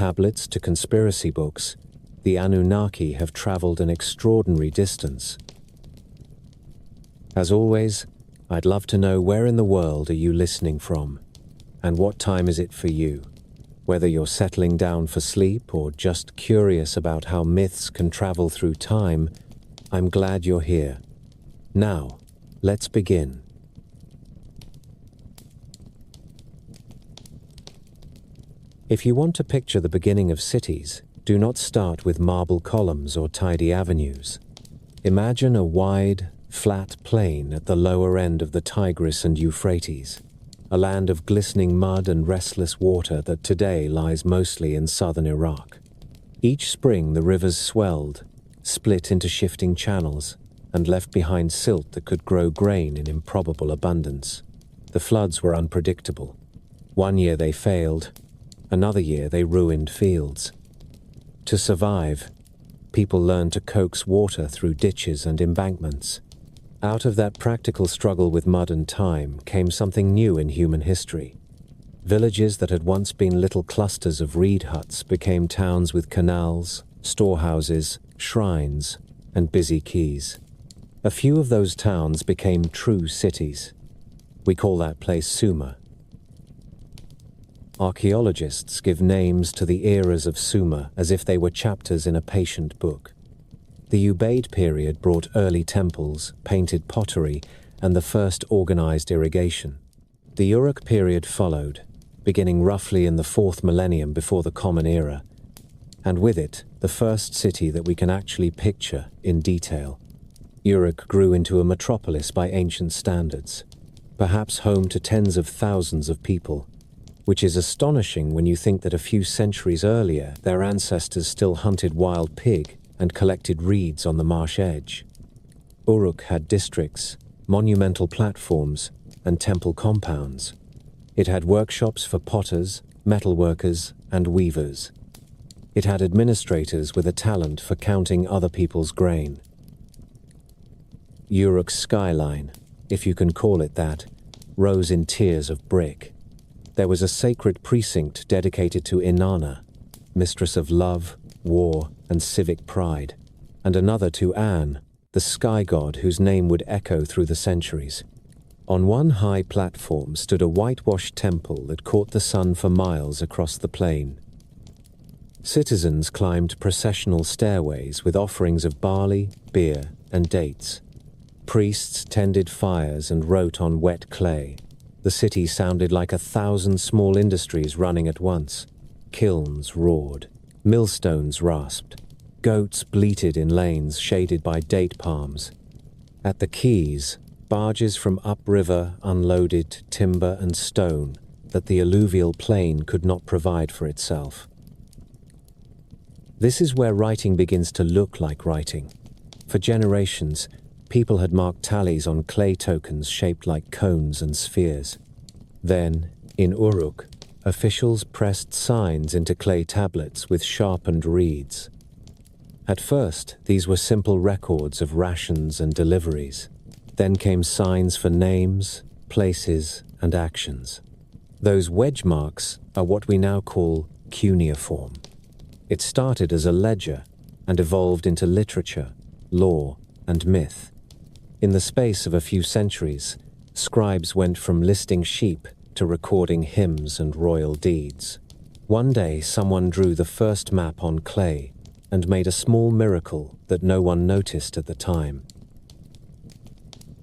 tablets to conspiracy books, the Anunnaki have traveled an extraordinary distance. As always, I'd love to know where in the world are you listening from, and what time is it for you? Whether you're settling down for sleep or just curious about how myths can travel through time, I'm glad you're here. Now, let's begin. If you want to picture the beginning of cities, do not start with marble columns or tidy avenues. Imagine a wide, flat plain at the lower end of the Tigris and Euphrates, a land of glistening mud and restless water that today lies mostly in southern Iraq. Each spring the rivers swelled, split into shifting channels, and left behind silt that could grow grain in improbable abundance. The floods were unpredictable. One year they failed, another year they ruined fields. To survive, people learned to coax water through ditches and embankments. Out of that practical struggle with mud and time came something new in human history. Villages that had once been little clusters of reed huts became towns with canals, storehouses, shrines, and busy quays. A few of those towns became true cities. We call that place Sumer. Archaeologists give names to the eras of Sumer as if they were chapters in a patient book. The Ubaid period brought early temples, painted pottery, and the first organized irrigation. The Uruk period followed, beginning roughly in the 4th millennium before the Common Era, and with it, the first city that we can actually picture in detail. Uruk grew into a metropolis by ancient standards, perhaps home to tens of thousands of people, which is astonishing when you think that a few centuries earlier their ancestors still hunted wild pig and collected reeds on the marsh edge. Uruk had districts, monumental platforms, and temple compounds. It had workshops for potters, metalworkers, and weavers. It had administrators with a talent for counting other people's grain. Uruk's skyline, if you can call it that, rose in tiers of brick. There was a sacred precinct dedicated to Inanna, mistress of love, war, and civic pride, and another to An, the sky god whose name would echo through the centuries. On one high platform stood a whitewashed temple that caught the sun for miles across the plain. Citizens climbed processional stairways with offerings of barley, beer, and dates. Priests tended fires and wrote on wet clay. The city sounded like 1,000 small industries running at once. Kilns roared, millstones rasped, goats bleated in lanes shaded by date palms. At the quays, barges from upriver unloaded timber and stone that the alluvial plain could not provide for itself. This is where writing begins to look like writing. For generations, people had marked tallies on clay tokens shaped like cones and spheres. Then, in Uruk, officials pressed signs into clay tablets with sharpened reeds. At first, these were simple records of rations and deliveries. Then came signs for names, places, and actions. Those wedge marks are what we now call cuneiform. It started as a ledger and evolved into literature, law, and myth. In the space of a few centuries, scribes went from listing sheep to recording hymns and royal deeds. One day, someone drew the first map on clay and made a small miracle that no one noticed at the time.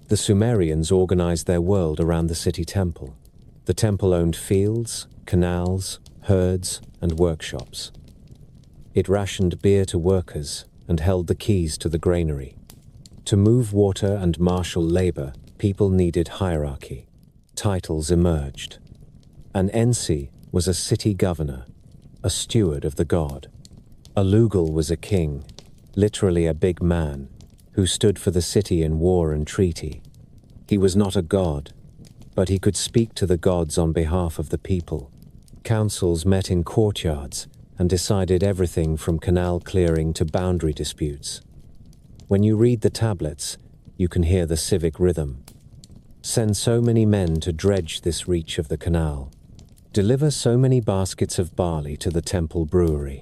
The Sumerians organized their world around the city temple. The temple owned fields, canals, herds, and workshops. It rationed beer to workers and held the keys to the granary. To move water and marshal labor, people needed hierarchy. Titles emerged. An Ensi was a city governor, a steward of the god. A Lugal was a king, literally a big man, who stood for the city in war and treaty. He was not a god, but he could speak to the gods on behalf of the people. Councils met in courtyards and decided everything from canal clearing to boundary disputes. When you read the tablets, you can hear the civic rhythm. Send so many men to dredge this reach of the canal. Deliver so many baskets of barley to the temple brewery.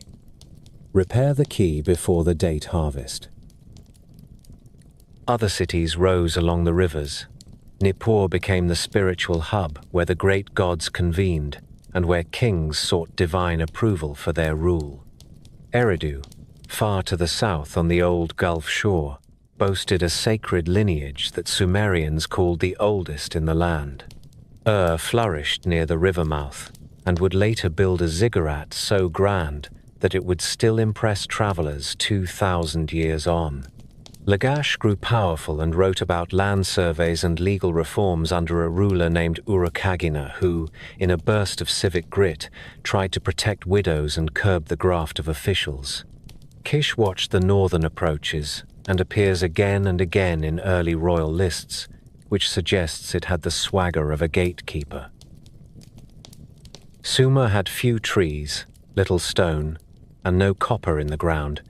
Repair the key before the date harvest. Other cities rose along the rivers. Nippur became the spiritual hub where the great gods convened and where kings sought divine approval for their rule. Eridu, far to the south on the old Gulf shore, boasted a sacred lineage that Sumerians called the oldest in the land. Flourished near the river mouth and would later build a ziggurat so grand that it would still impress travelers 2,000 years on. Lagash grew powerful and wrote about land surveys and legal reforms under a ruler named Urukagina who, in a burst of civic grit, tried to protect widows and curb the graft of officials. Kish watched the northern approaches and appears again and again in early royal lists, which suggests it had the swagger of a gatekeeper. Sumer had few trees, little stone, and no copper in the ground.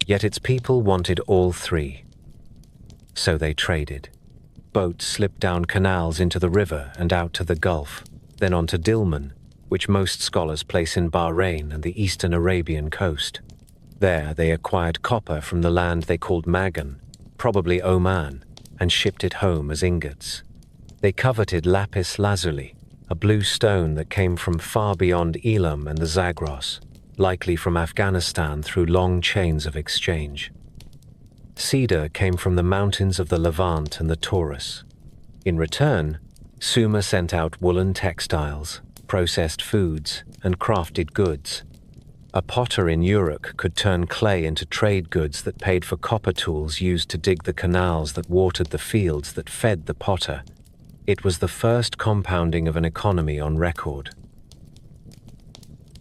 Yet its people wanted all three. So they traded. Boats slipped down canals into the river and out to the Gulf, then on to Dilmun, which most scholars place in Bahrain and the eastern Arabian coast. There they acquired copper from the land they called Magan, probably Oman, and shipped it home as ingots. They coveted lapis lazuli, a blue stone that came from far beyond Elam and the Zagros, likely from Afghanistan through long chains of exchange. Cedar came from the mountains of the Levant and the Taurus. In return, Sumer sent out woolen textiles, processed foods, and crafted goods. A potter in Uruk could turn clay into trade goods that paid for copper tools used to dig the canals that watered the fields that fed the potter. It was the first compounding of an economy on record.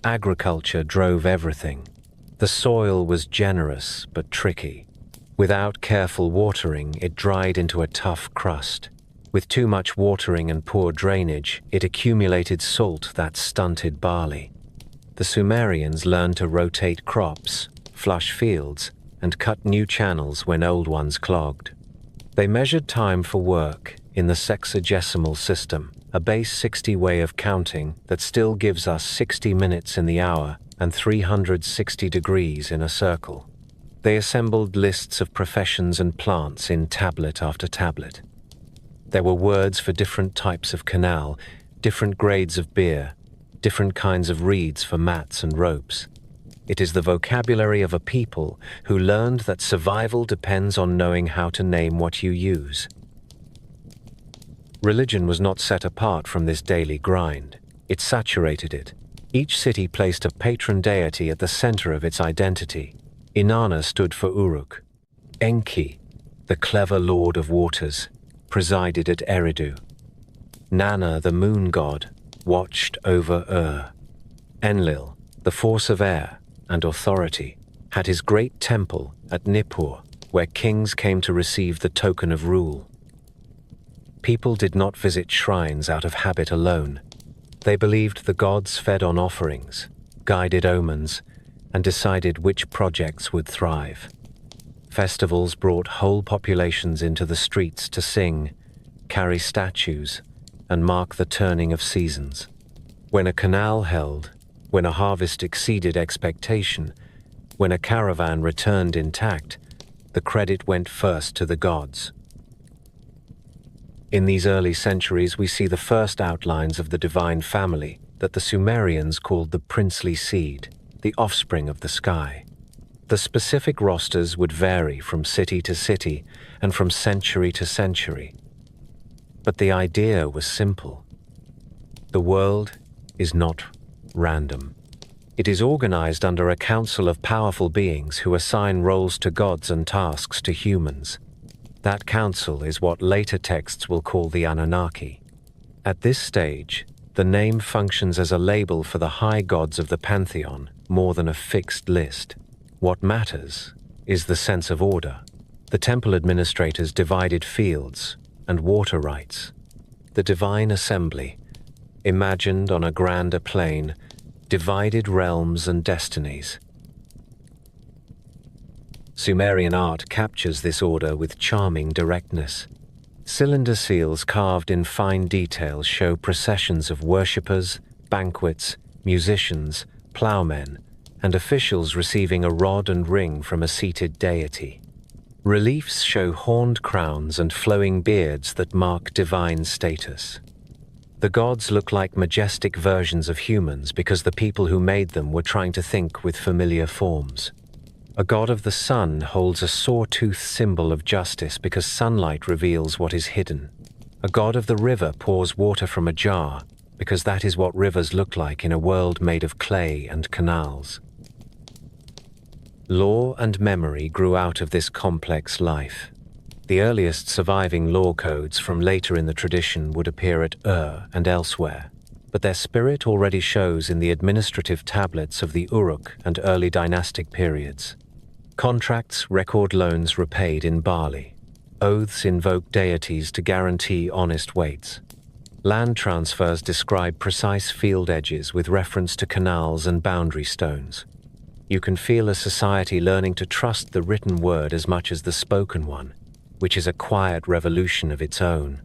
Agriculture drove everything. The soil was generous but tricky. Without careful watering, it dried into a tough crust. With too much watering and poor drainage, it accumulated salt that stunted barley. The Sumerians learned to rotate crops, flush fields, and cut new channels when old ones clogged. They measured time for work in the sexagesimal system, a base 60 way of counting that still gives us 60 minutes in the hour and 360 degrees in a circle. They assembled lists of professions and plants in tablet after tablet. There were words for different types of canal, different grades of beer, different kinds of reeds for mats and ropes. It is the vocabulary of a people who learned that survival depends on knowing how to name what you use. Religion was not set apart from this daily grind. It saturated it. Each city placed a patron deity at the center of its identity. Inanna stood for Uruk. Enki, the clever lord of waters, presided at Eridu. Nanna, the moon god, watched over Enlil, the force of air and authority, had his great temple at Nippur, where kings came to receive the token of rule. People did not visit shrines out of habit alone. They believed the gods fed on offerings, guided omens, and decided which projects would thrive. Festivals brought whole populations into the streets to sing, carry statues, and mark the turning of seasons. When a canal held, when a harvest exceeded expectation, when a caravan returned intact, the credit went first to the gods. In these early centuries, we see the first outlines of the divine family that the Sumerians called the princely seed, the offspring of the sky. The specific rosters would vary from city to city and from century to century. But the idea was simple. The world is not random. It is organized under a council of powerful beings who assign roles to gods and tasks to humans. That council is what later texts will call the Anunnaki. At this stage, the name functions as a label for the high gods of the pantheon more than a fixed list. What matters is the sense of order. The temple administrators divided fields and water rights. The divine assembly, imagined on a grander plane, divided realms and destinies. Sumerian art captures this order with charming directness. Cylinder seals carved in fine detail show processions of worshippers, banquets, musicians, ploughmen, and officials receiving a rod and ring from a seated deity. Reliefs show horned crowns and flowing beards that mark divine status. The gods look like majestic versions of humans because the people who made them were trying to think with familiar forms. A god of the sun holds a saw-tooth symbol of justice because sunlight reveals what is hidden. A god of the river pours water from a jar because that is what rivers look like in a world made of clay and canals. Law and memory grew out of this complex life. The earliest surviving law codes from later in the tradition would appear at and elsewhere, but their spirit already shows in the administrative tablets of the Uruk and early dynastic periods. Contracts record loans repaid in barley. Oaths invoke deities to guarantee honest weights. Land transfers describe precise field edges with reference to canals and boundary stones. You can feel a society learning to trust the written word as much as the spoken one, which is a quiet revolution of its own.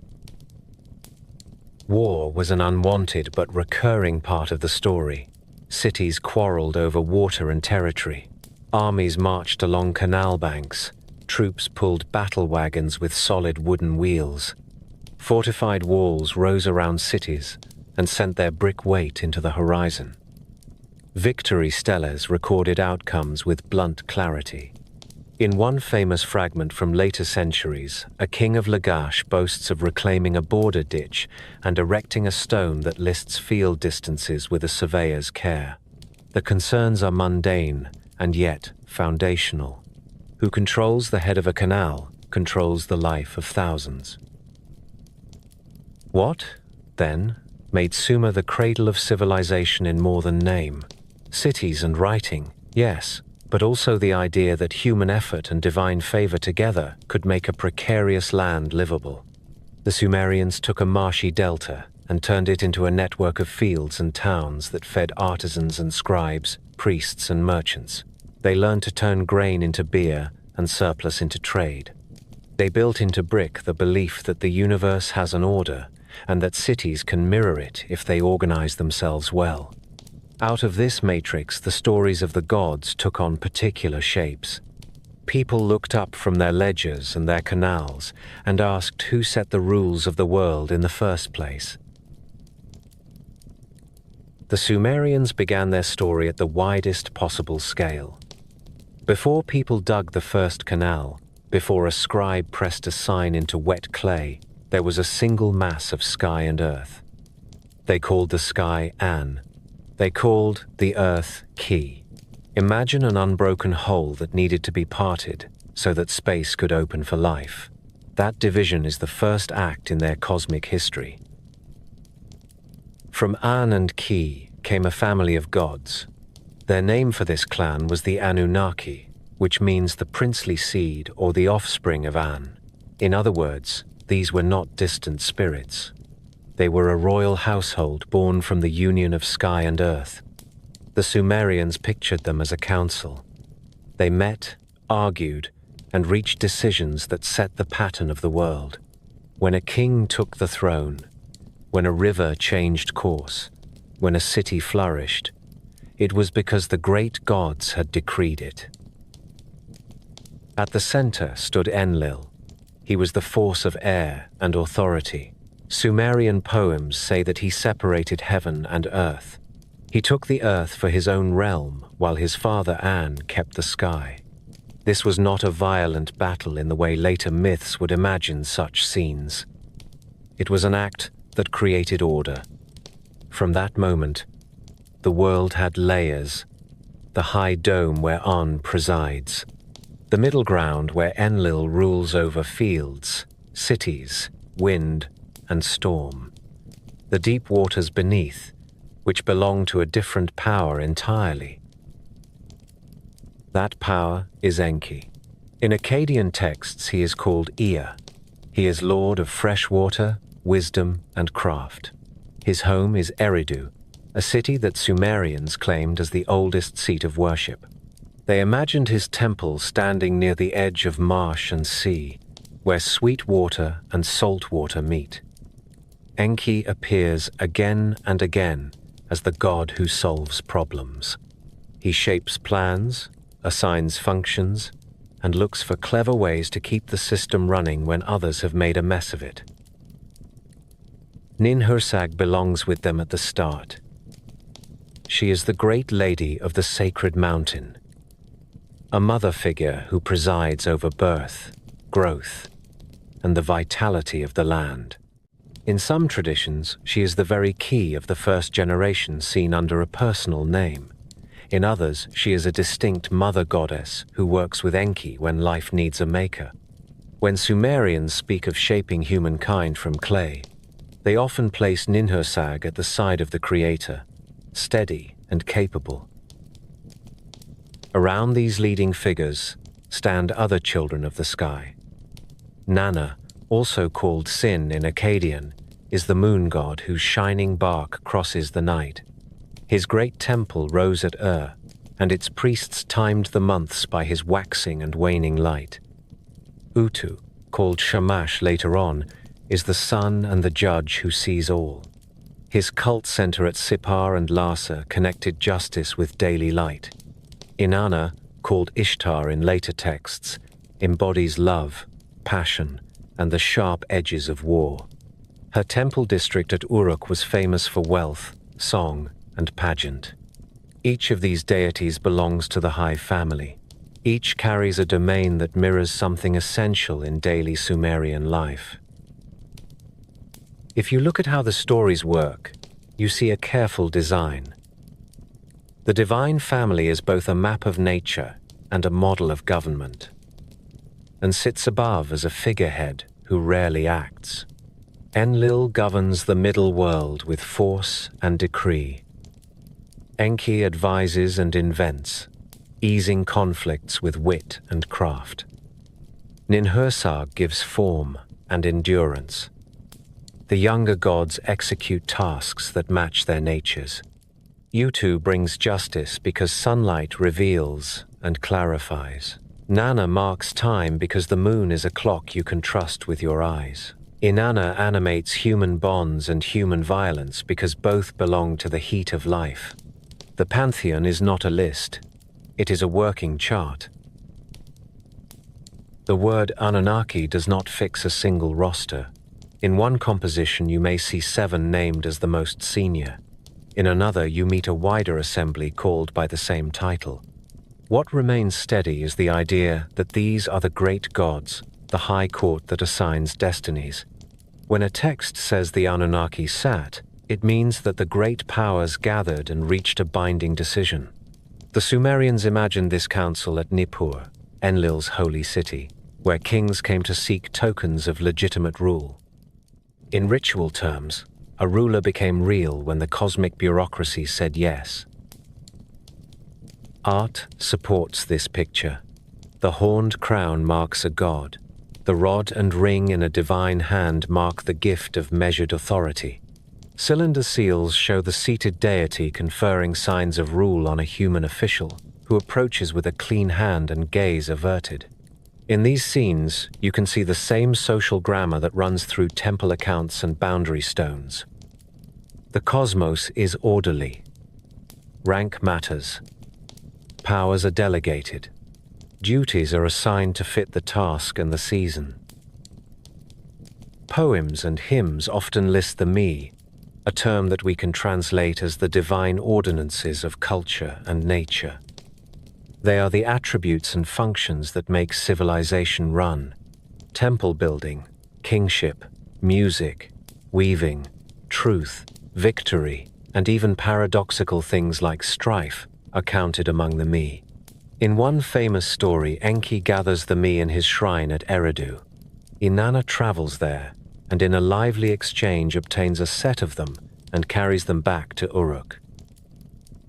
War was an unwanted but recurring part of the story. Cities quarreled over water and territory. Armies marched along canal banks. Troops pulled battle wagons with solid wooden wheels. Fortified walls rose around cities and sent their brick weight into the horizon. Victory steles recorded outcomes with blunt clarity. In one famous fragment from later centuries, a king of Lagash boasts of reclaiming a border ditch and erecting a stone that lists field distances with a surveyor's care. The concerns are mundane and yet foundational. Who controls the head of a canal controls the life of thousands. What, then, made Sumer the cradle of civilization in more than name? Cities and writing, yes, but also the idea that human effort and divine favor together could make a precarious land livable. The Sumerians took a marshy delta and turned it into a network of fields and towns that fed artisans and scribes, priests and merchants. They learned to turn grain into beer and surplus into trade. They built into brick the belief that the universe has an order and that cities can mirror it if they organize themselves well. Out of this matrix, the stories of the gods took on particular shapes. People looked up from their ledgers and their canals and asked who set the rules of the world in the first place. The Sumerians began their story at the widest possible scale. Before people dug the first canal, before a scribe pressed a sign into wet clay, there was a single mass of sky and earth. They called the sky An. They called the earth Ki. Imagine an unbroken whole that needed to be parted so that space could open for life. That division is the first act in their cosmic history. From An and Ki came a family of gods. Their name for this clan was the Anunnaki, which means the princely seed or the offspring of An. In other words, these were not distant spirits. They were a royal household born from the union of sky and earth. The Sumerians pictured them as a council. They met, argued, and reached decisions that set the pattern of the world. When a king took the throne, when a river changed course, when a city flourished, it was because the great gods had decreed it. At the center stood Enlil. He was the force of air and authority. Sumerian poems say that he separated heaven and earth. He took the earth for his own realm, while his father An kept the sky. This was not a violent battle in the way later myths would imagine such scenes. It was an act that created order. From that moment, the world had layers. The high dome where An presides. The middle ground where Enlil rules over fields, cities, wind, and storm. The deep waters beneath, which belong to a different power entirely. That power is Enki. In Akkadian texts, he is called Ea. He is lord of fresh water, wisdom, and craft. His home is Eridu, a city that Sumerians claimed as the oldest seat of worship. They imagined his temple standing near the edge of marsh and sea, where sweet water and salt water meet. Enki appears again and again as the god who solves problems. He shapes plans, assigns functions, and looks for clever ways to keep the system running when others have made a mess of it. Ninhursag belongs with them at the start. She is the great lady of the sacred mountain, a mother figure who presides over birth, growth, and the vitality of the land. In some traditions, she is the very key of the first generation seen under a personal name. In others, she is a distinct mother goddess who works with Enki when life needs a maker. When Sumerians speak of shaping humankind from clay, they often place Ninhursag at the side of the creator, steady and capable. Around these leading figures stand other children of the sky. Nanna, also called Sin in Akkadian, is the moon god whose shining bark crosses the night. His great temple rose at and its priests timed the months by his waxing and waning light. Utu, called Shamash later on, is the sun and the judge who sees all. His cult center at Sippar and Lhasa connected justice with daily light. Inanna, called Ishtar in later texts, embodies love, passion, and the sharp edges of war. Her temple district at Uruk was famous for wealth, song, and pageant. Each of these deities belongs to the High family. Each carries a domain that mirrors something essential in daily Sumerian life. If you look at how the stories work, you see a careful design. The divine family is both a map of nature and a model of government, and sits above as a figurehead who rarely acts. Enlil governs the middle world with force and decree. Enki advises and invents, easing conflicts with wit and craft. Ninhursag gives form and endurance. The younger gods execute tasks that match their natures. Utu brings justice because sunlight reveals and clarifies. Nanna marks time because the moon is a clock you can trust with your eyes. Inanna animates human bonds and human violence because both belong to the heat of life. The pantheon is not a list. It is a working chart. The word Anunnaki does not fix a single roster. In one composition you may see 7 named as the most senior. In another you meet a wider assembly called by the same title. What remains steady is the idea that these are the great gods, the high court that assigns destinies. When a text says the Anunnaki sat, it means that the great powers gathered and reached a binding decision. The Sumerians imagined this council at Nippur, Enlil's holy city, where kings came to seek tokens of legitimate rule. In ritual terms, a ruler became real when the cosmic bureaucracy said yes. Art supports this picture. The horned crown marks a god. The rod and ring in a divine hand mark the gift of measured authority. Cylinder seals show the seated deity conferring signs of rule on a human official who approaches with a clean hand and gaze averted. In these scenes, you can see the same social grammar that runs through temple accounts and boundary stones. The cosmos is orderly. Rank matters. Powers are delegated. Duties are assigned to fit the task and the season. Poems and hymns often list the me, a term that we can translate as the divine ordinances of culture and nature. They are the attributes and functions that make civilization run. Temple building, kingship, music, weaving, truth, victory, and even paradoxical things like strife are counted among the me. In one famous story, Enki gathers the me in his shrine at Eridu. Inanna travels there, and in a lively exchange obtains a set of them and carries them back to Uruk.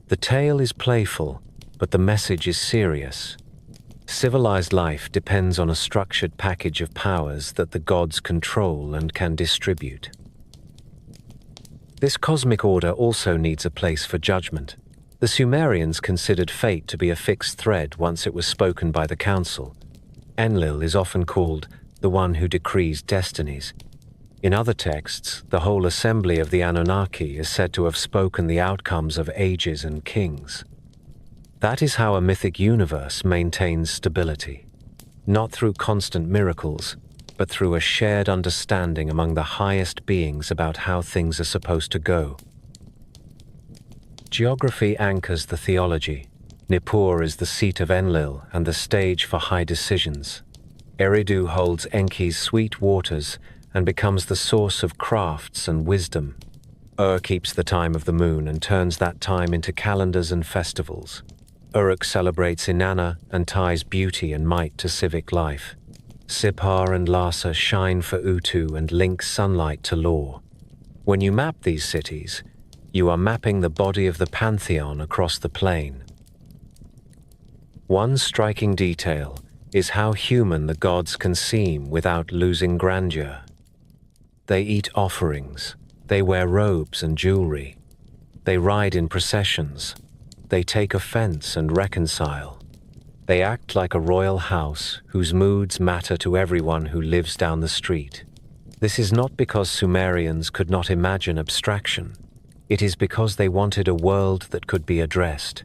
The tale is playful, but the message is serious. Civilized life depends on a structured package of powers that the gods control and can distribute. This cosmic order also needs a place for judgment. The Sumerians considered fate to be a fixed thread once it was spoken by the council. Enlil is often called the one who decrees destinies. In other texts, the whole assembly of the Anunnaki is said to have spoken the outcomes of ages and kings. That is how a mythic universe maintains stability, not through constant miracles, but through a shared understanding among the highest beings about how things are supposed to go. Geography anchors the theology. Nippur is the seat of Enlil and the stage for high decisions. Eridu holds Enki's sweet waters and becomes the source of crafts and wisdom. Keeps the time of the moon and turns that time into calendars and festivals. Uruk celebrates Inanna and ties beauty and might to civic life. Sippar and Lhasa shine for Utu and link sunlight to law. When you map these cities, you are mapping the body of the pantheon across the plain. One striking detail is how human the gods can seem without losing grandeur. They eat offerings, they wear robes and jewelry, they ride in processions, they take offense and reconcile. They act like a royal house whose moods matter to everyone who lives down the street. This is not because Sumerians could not imagine abstraction. It is because they wanted a world that could be addressed.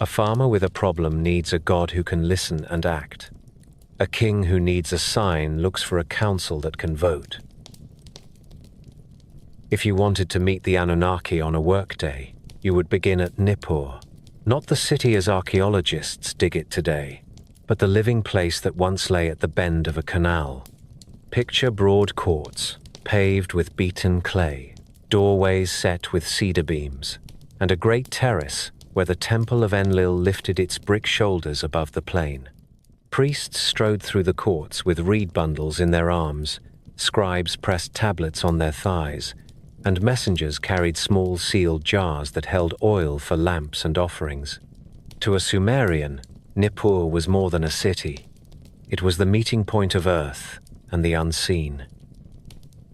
A farmer with a problem needs a god who can listen and act. A king who needs a sign looks for a council that can vote. If you wanted to meet the Anunnaki on a workday, you would begin at Nippur, not the city as archaeologists dig it today, but the living place that once lay at the bend of a canal. Picture broad courts, paved with beaten clay, doorways set with cedar beams, and a great terrace where the temple of Enlil lifted its brick shoulders above the plain. Priests strode through the courts with reed bundles in their arms, scribes pressed tablets on their thighs, and messengers carried small sealed jars that held oil for lamps and offerings. To a Sumerian, Nippur was more than a city. It was the meeting point of earth and the unseen.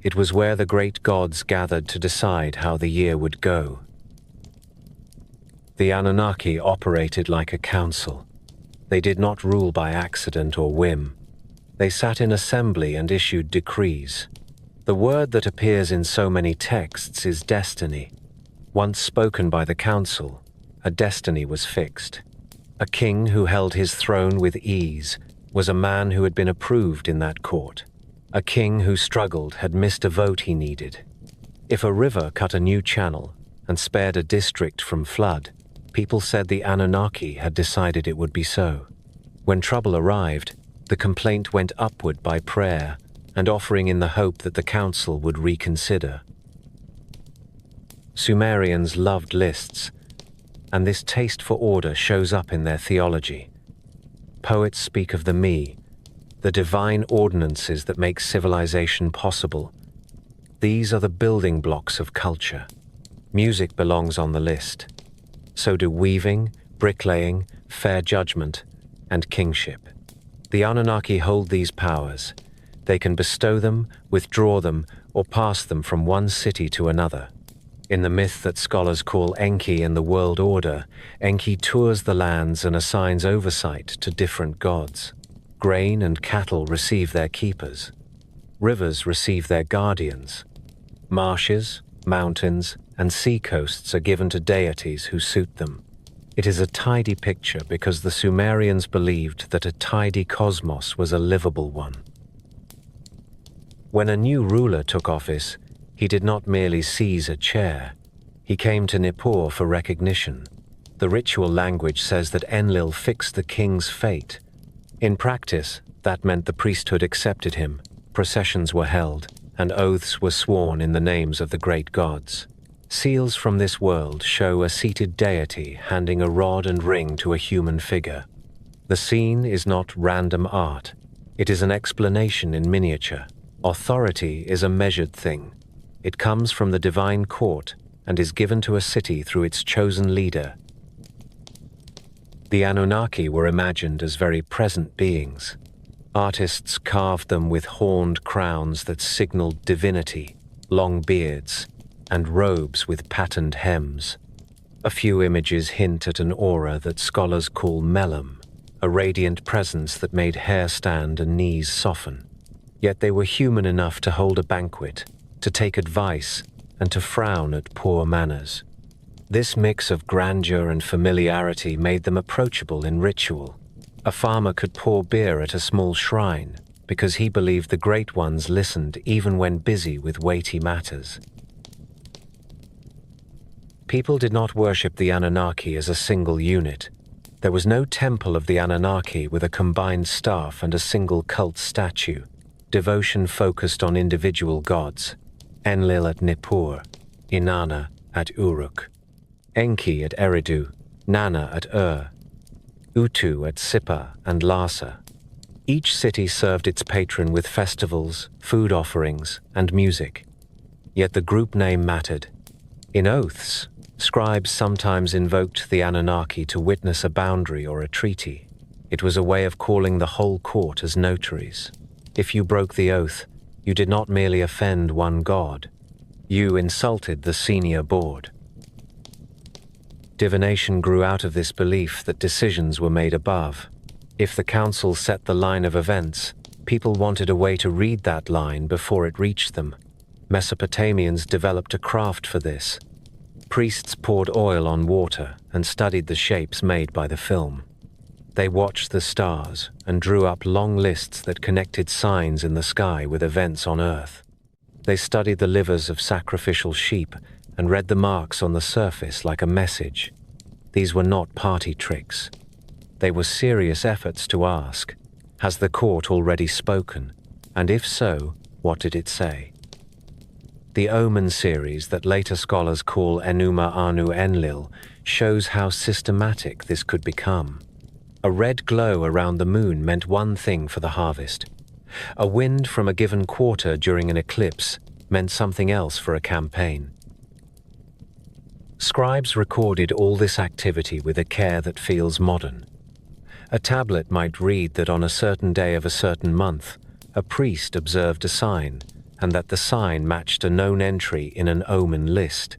It was where the great gods gathered to decide how the year would go. The Anunnaki operated like a council. They did not rule by accident or whim. They sat in assembly and issued decrees. The word that appears in so many texts is destiny. Once spoken by the council, a destiny was fixed. A king who held his throne with ease was a man who had been approved in that court. A king who struggled had missed a vote he needed. If a river cut a new channel and spared a district from flood, people said the Anunnaki had decided it would be so. When trouble arrived, the complaint went upward by prayer and offering in the hope that the council would reconsider. Sumerians loved lists, and this taste for order shows up in their theology. Poets speak of the me, the divine ordinances that make civilization possible. These are the building blocks of culture. Music belongs on the list. So do weaving, bricklaying, fair judgment, and kingship. The Anunnaki hold these powers. They can bestow them, withdraw them, or pass them from one city to another. In the myth that scholars call Enki and the world order, Enki tours the lands and assigns oversight to different gods. Grain and cattle receive their keepers. Rivers receive their guardians. Marshes, mountains, and sea coasts are given to deities who suit them. It is a tidy picture because the Sumerians believed that a tidy cosmos was a livable one. When a new ruler took office, he did not merely seize a chair. He came to Nippur for recognition. The ritual language says that Enlil fixed the king's fate. In practice, that meant the priesthood accepted him, processions were held, and oaths were sworn in the names of the great gods. Seals from this world show a seated deity handing a rod and ring to a human figure. The scene is not random art. It is an explanation in miniature. Authority is a measured thing. It comes from the divine court and is given to a city through its chosen leader. The Anunnaki were imagined as very present beings. Artists carved them with horned crowns that signaled divinity, long beards, and robes with patterned hems. A few images hint at an aura that scholars call melam, a radiant presence that made hair stand and knees soften. Yet they were human enough to hold a banquet, to take advice, and to frown at poor manners. This mix of grandeur and familiarity made them approachable in ritual. A farmer could pour beer at a small shrine because he believed the great ones listened even when busy with weighty matters. People did not worship the Anunnaki as a single unit. There was no temple of the Anunnaki with a combined staff and a single cult statue. Devotion focused on individual gods: Enlil at Nippur, Inanna at Uruk, Enki at Eridu, Nana at Utu at Sippar and Lhasa. Each city served its patron with festivals, food offerings, and music. Yet the group name mattered. In oaths, scribes sometimes invoked the Anunnaki to witness a boundary or a treaty. It was a way of calling the whole court as notaries. If you broke the oath, you did not merely offend one god. You insulted the senior board. Divination grew out of this belief that decisions were made above. If the council set the line of events, people wanted a way to read that line before it reached them. Mesopotamians developed a craft for this. Priests poured oil on water and studied the shapes made by the film. They watched the stars and drew up long lists that connected signs in the sky with events on Earth. They studied the livers of sacrificial sheep and read the marks on the surface like a message. These were not party tricks. They were serious efforts to ask, has the court already spoken? And if so, what did it say? The Omen series that later scholars call Enuma Anu Enlil shows how systematic this could become. A red glow around the moon meant one thing for the harvest. A wind from a given quarter during an eclipse meant something else for a campaign. Scribes recorded all this activity with a care that feels modern. A tablet might read that on a certain day of a certain month, a priest observed a sign, and that the sign matched a known entry in an omen list.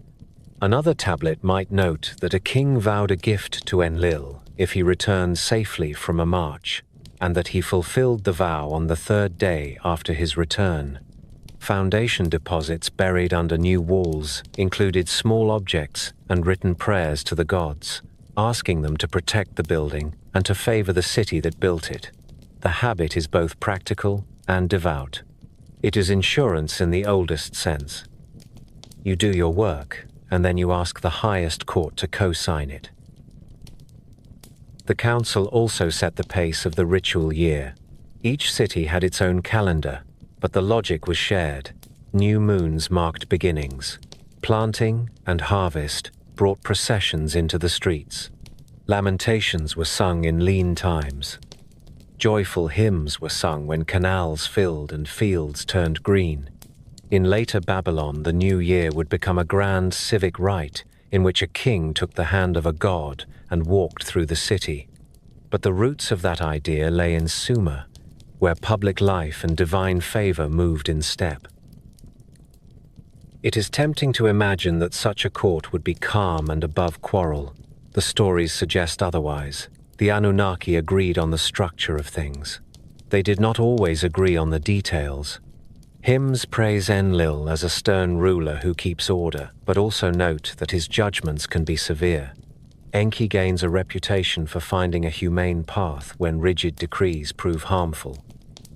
Another tablet might note that a king vowed a gift to Enlil if he returned safely from a march, and that he fulfilled the vow on the third day after his return. Foundation deposits buried under new walls included small objects and written prayers to the gods, asking them to protect the building and to favor the city that built it. The habit is both practical and devout. It is insurance in the oldest sense. You do your work, and then you ask the highest court to co-sign it. The council also set the pace of the ritual year. Each city had its own calendar, but the logic was shared. New moons marked beginnings. Planting and harvest brought processions into the streets. Lamentations were sung in lean times. Joyful hymns were sung when canals filled and fields turned green. In later Babylon, the new year would become a grand civic rite in which a king took the hand of a god and walked through the city. But the roots of that idea lay in Sumer, where public life and divine favor moved in step. It is tempting to imagine that such a court would be calm and above quarrel. The stories suggest otherwise. The Anunnaki agreed on the structure of things. They did not always agree on the details. Hymns praise Enlil as a stern ruler who keeps order, but also note that his judgments can be severe. Enki gains a reputation for finding a humane path when rigid decrees prove harmful.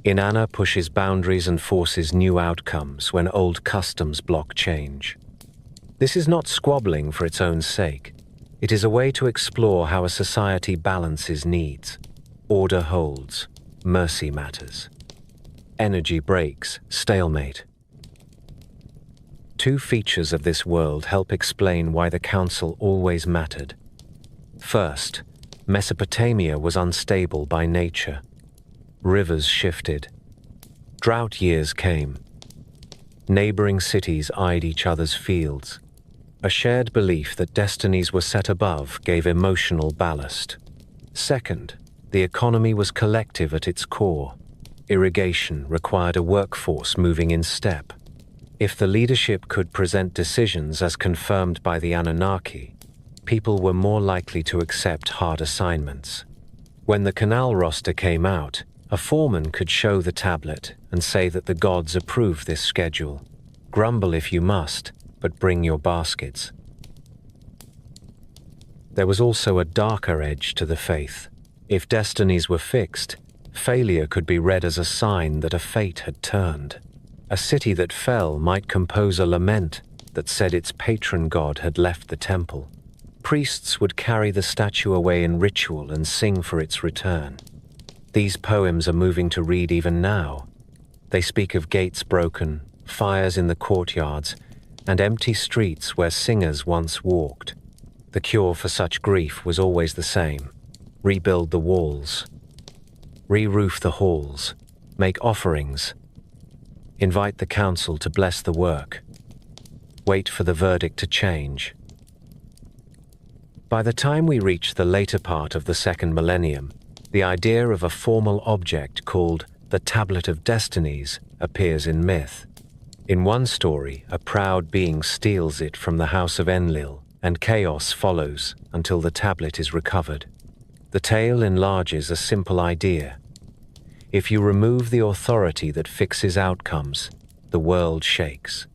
Inanna pushes boundaries and forces new outcomes when old customs block change. This is not squabbling for its own sake. It is a way to explore how a society balances needs. Order holds, mercy matters. Energy breaks, stalemate. Two features of this world help explain why the council always mattered. First, Mesopotamia was unstable by nature. Rivers shifted. Drought years came. Neighboring cities eyed each other's fields. A shared belief that destinies were set above gave emotional ballast. Second, the economy was collective at its core. Irrigation required a workforce moving in step. If the leadership could present decisions as confirmed by the Anunnaki, people were more likely to accept hard assignments. When the canal roster came out, A foreman could show the tablet and say that the gods approve this schedule. Grumble if you must, but bring your baskets. There was also a darker edge to the faith. If destinies were fixed, failure could be read as a sign that a fate had turned. A city that fell might compose a lament that said its patron god had left the temple. Priests would carry the statue away in ritual and sing for its return. These poems are moving to read even now. They speak of gates broken, fires in the courtyards, and empty streets where singers once walked. The cure for such grief was always the same: rebuild the walls, re-roof the halls, make offerings, invite the council to bless the work, wait for the verdict to change. By the time we reach the later part of the second millennium, the idea of a formal object called the Tablet of Destinies appears in myth. In one story, a proud being steals it from the house of Enlil, and chaos follows until the tablet is recovered. The tale enlarges a simple idea. If you remove the authority that fixes outcomes, the world shakes.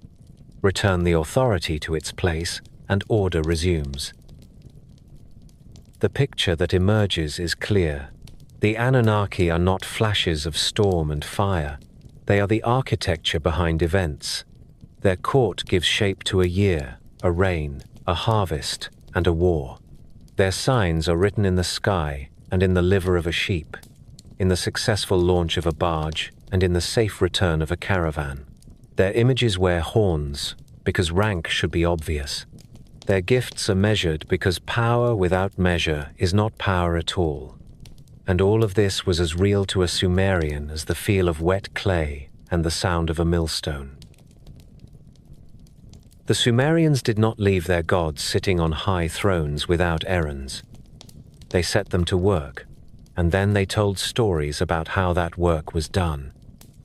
Return the authority to its place, and order resumes. The picture that emerges is clear. The Anunnaki are not flashes of storm and fire. They are the architecture behind events. Their court gives shape to a year, a reign, a harvest, and a war. Their signs are written in the sky and in the liver of a sheep, in the successful launch of a barge and in the safe return of a caravan. Their images wear horns because rank should be obvious. Their gifts are measured because power without measure is not power at all. And all of this was as real to a Sumerian as the feel of wet clay and the sound of a millstone. The Sumerians did not leave their gods sitting on high thrones without errands. They set them to work, and then they told stories about how that work was done.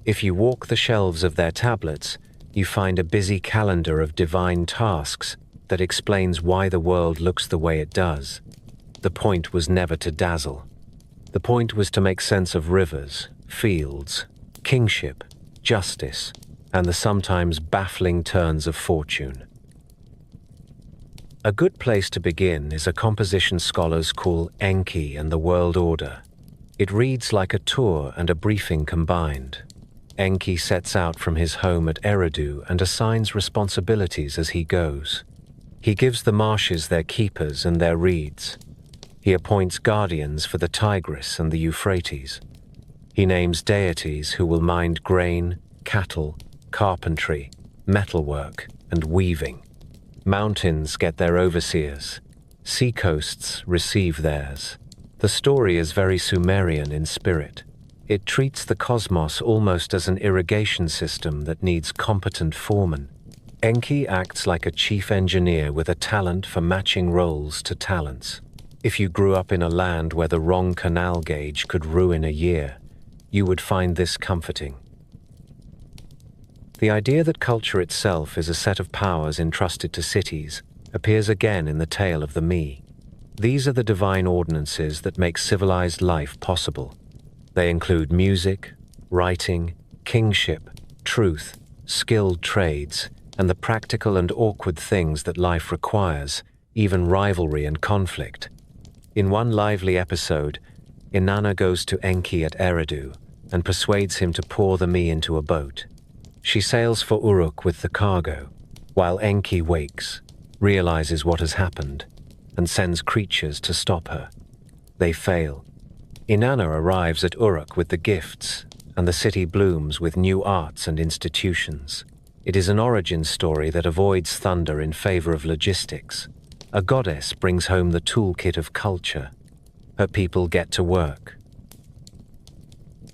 If you walk the shelves of their tablets, you find a busy calendar of divine tasks that explains why the world looks the way it does. The point was never to dazzle. The point was to make sense of rivers, fields, kingship, justice, and the sometimes baffling turns of fortune. A good place to begin is a composition scholars call Enki and the World Order. It reads like a tour and a briefing combined. Enki sets out from his home at Eridu and assigns responsibilities as he goes. He gives the marshes their keepers and their reeds. He appoints guardians for the Tigris and the Euphrates. He names deities who will mind grain, cattle, carpentry, metalwork, and weaving. Mountains get their overseers. Seacoasts receive theirs. The story is very Sumerian in spirit. It treats the cosmos almost as an irrigation system that needs competent foremen. Enki acts like a chief engineer with a talent for matching roles to talents. If you grew up in a land where the wrong canal gauge could ruin a year, you would find this comforting. The idea that culture itself is a set of powers entrusted to cities appears again in the tale of the Me. These are the divine ordinances that make civilized life possible. They include music, writing, kingship, truth, skilled trades, and the practical and awkward things that life requires, even rivalry and conflict. In one lively episode, Inanna goes to Enki at Eridu and persuades him to pour the Me into a boat. She sails for Uruk with the cargo, while Enki wakes, realizes what has happened, and sends creatures to stop her. They fail. Inanna arrives at Uruk with the gifts, and the city blooms with new arts and institutions. It is an origin story that avoids thunder in favor of logistics. A goddess brings home the toolkit of culture. Her people get to work.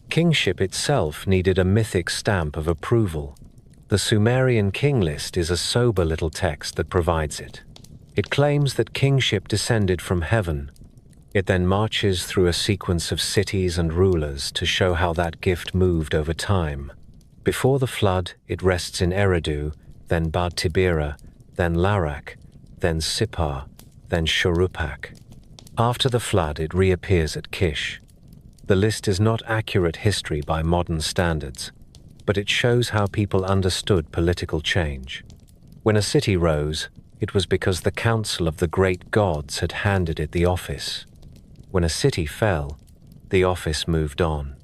Kingship itself needed a mythic stamp of approval. The Sumerian king list is a sober little text that provides it. It claims that kingship descended from heaven. It then marches through a sequence of cities and rulers to show how that gift moved over time. Before the flood, it rests in Eridu, then Bad Tibira, then Larak, then Sippar, then Shuruppak. After the flood, it reappears at Kish. The list is not accurate history by modern standards, but it shows how people understood political change. When a city rose, it was because the council of the great gods had handed it the office. When a city fell, the office moved on.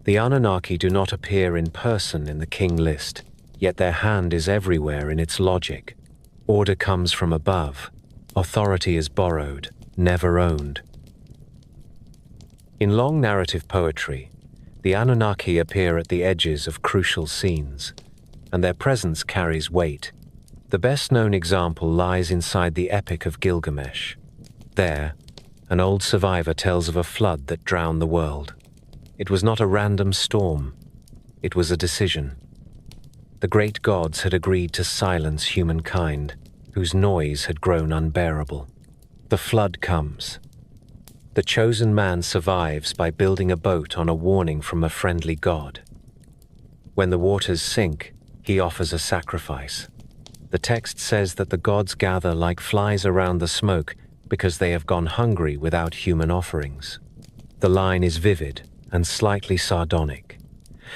The Anunnaki do not appear in person in the king list, yet their hand is everywhere in its logic. Order comes from above. Authority is borrowed, never owned. In long narrative poetry, the Anunnaki appear at the edges of crucial scenes, and their presence carries weight. The best-known example lies inside the Epic of Gilgamesh. There, an old survivor tells of a flood that drowned the world. It was not a random storm. It was a decision. The great gods had agreed to silence humankind, whose noise had grown unbearable. The flood comes. The chosen man survives by building a boat on a warning from a friendly god. When the waters sink, he offers a sacrifice. The text says that the gods gather like flies around the smoke because they have gone hungry without human offerings. The line is vivid and slightly sardonic,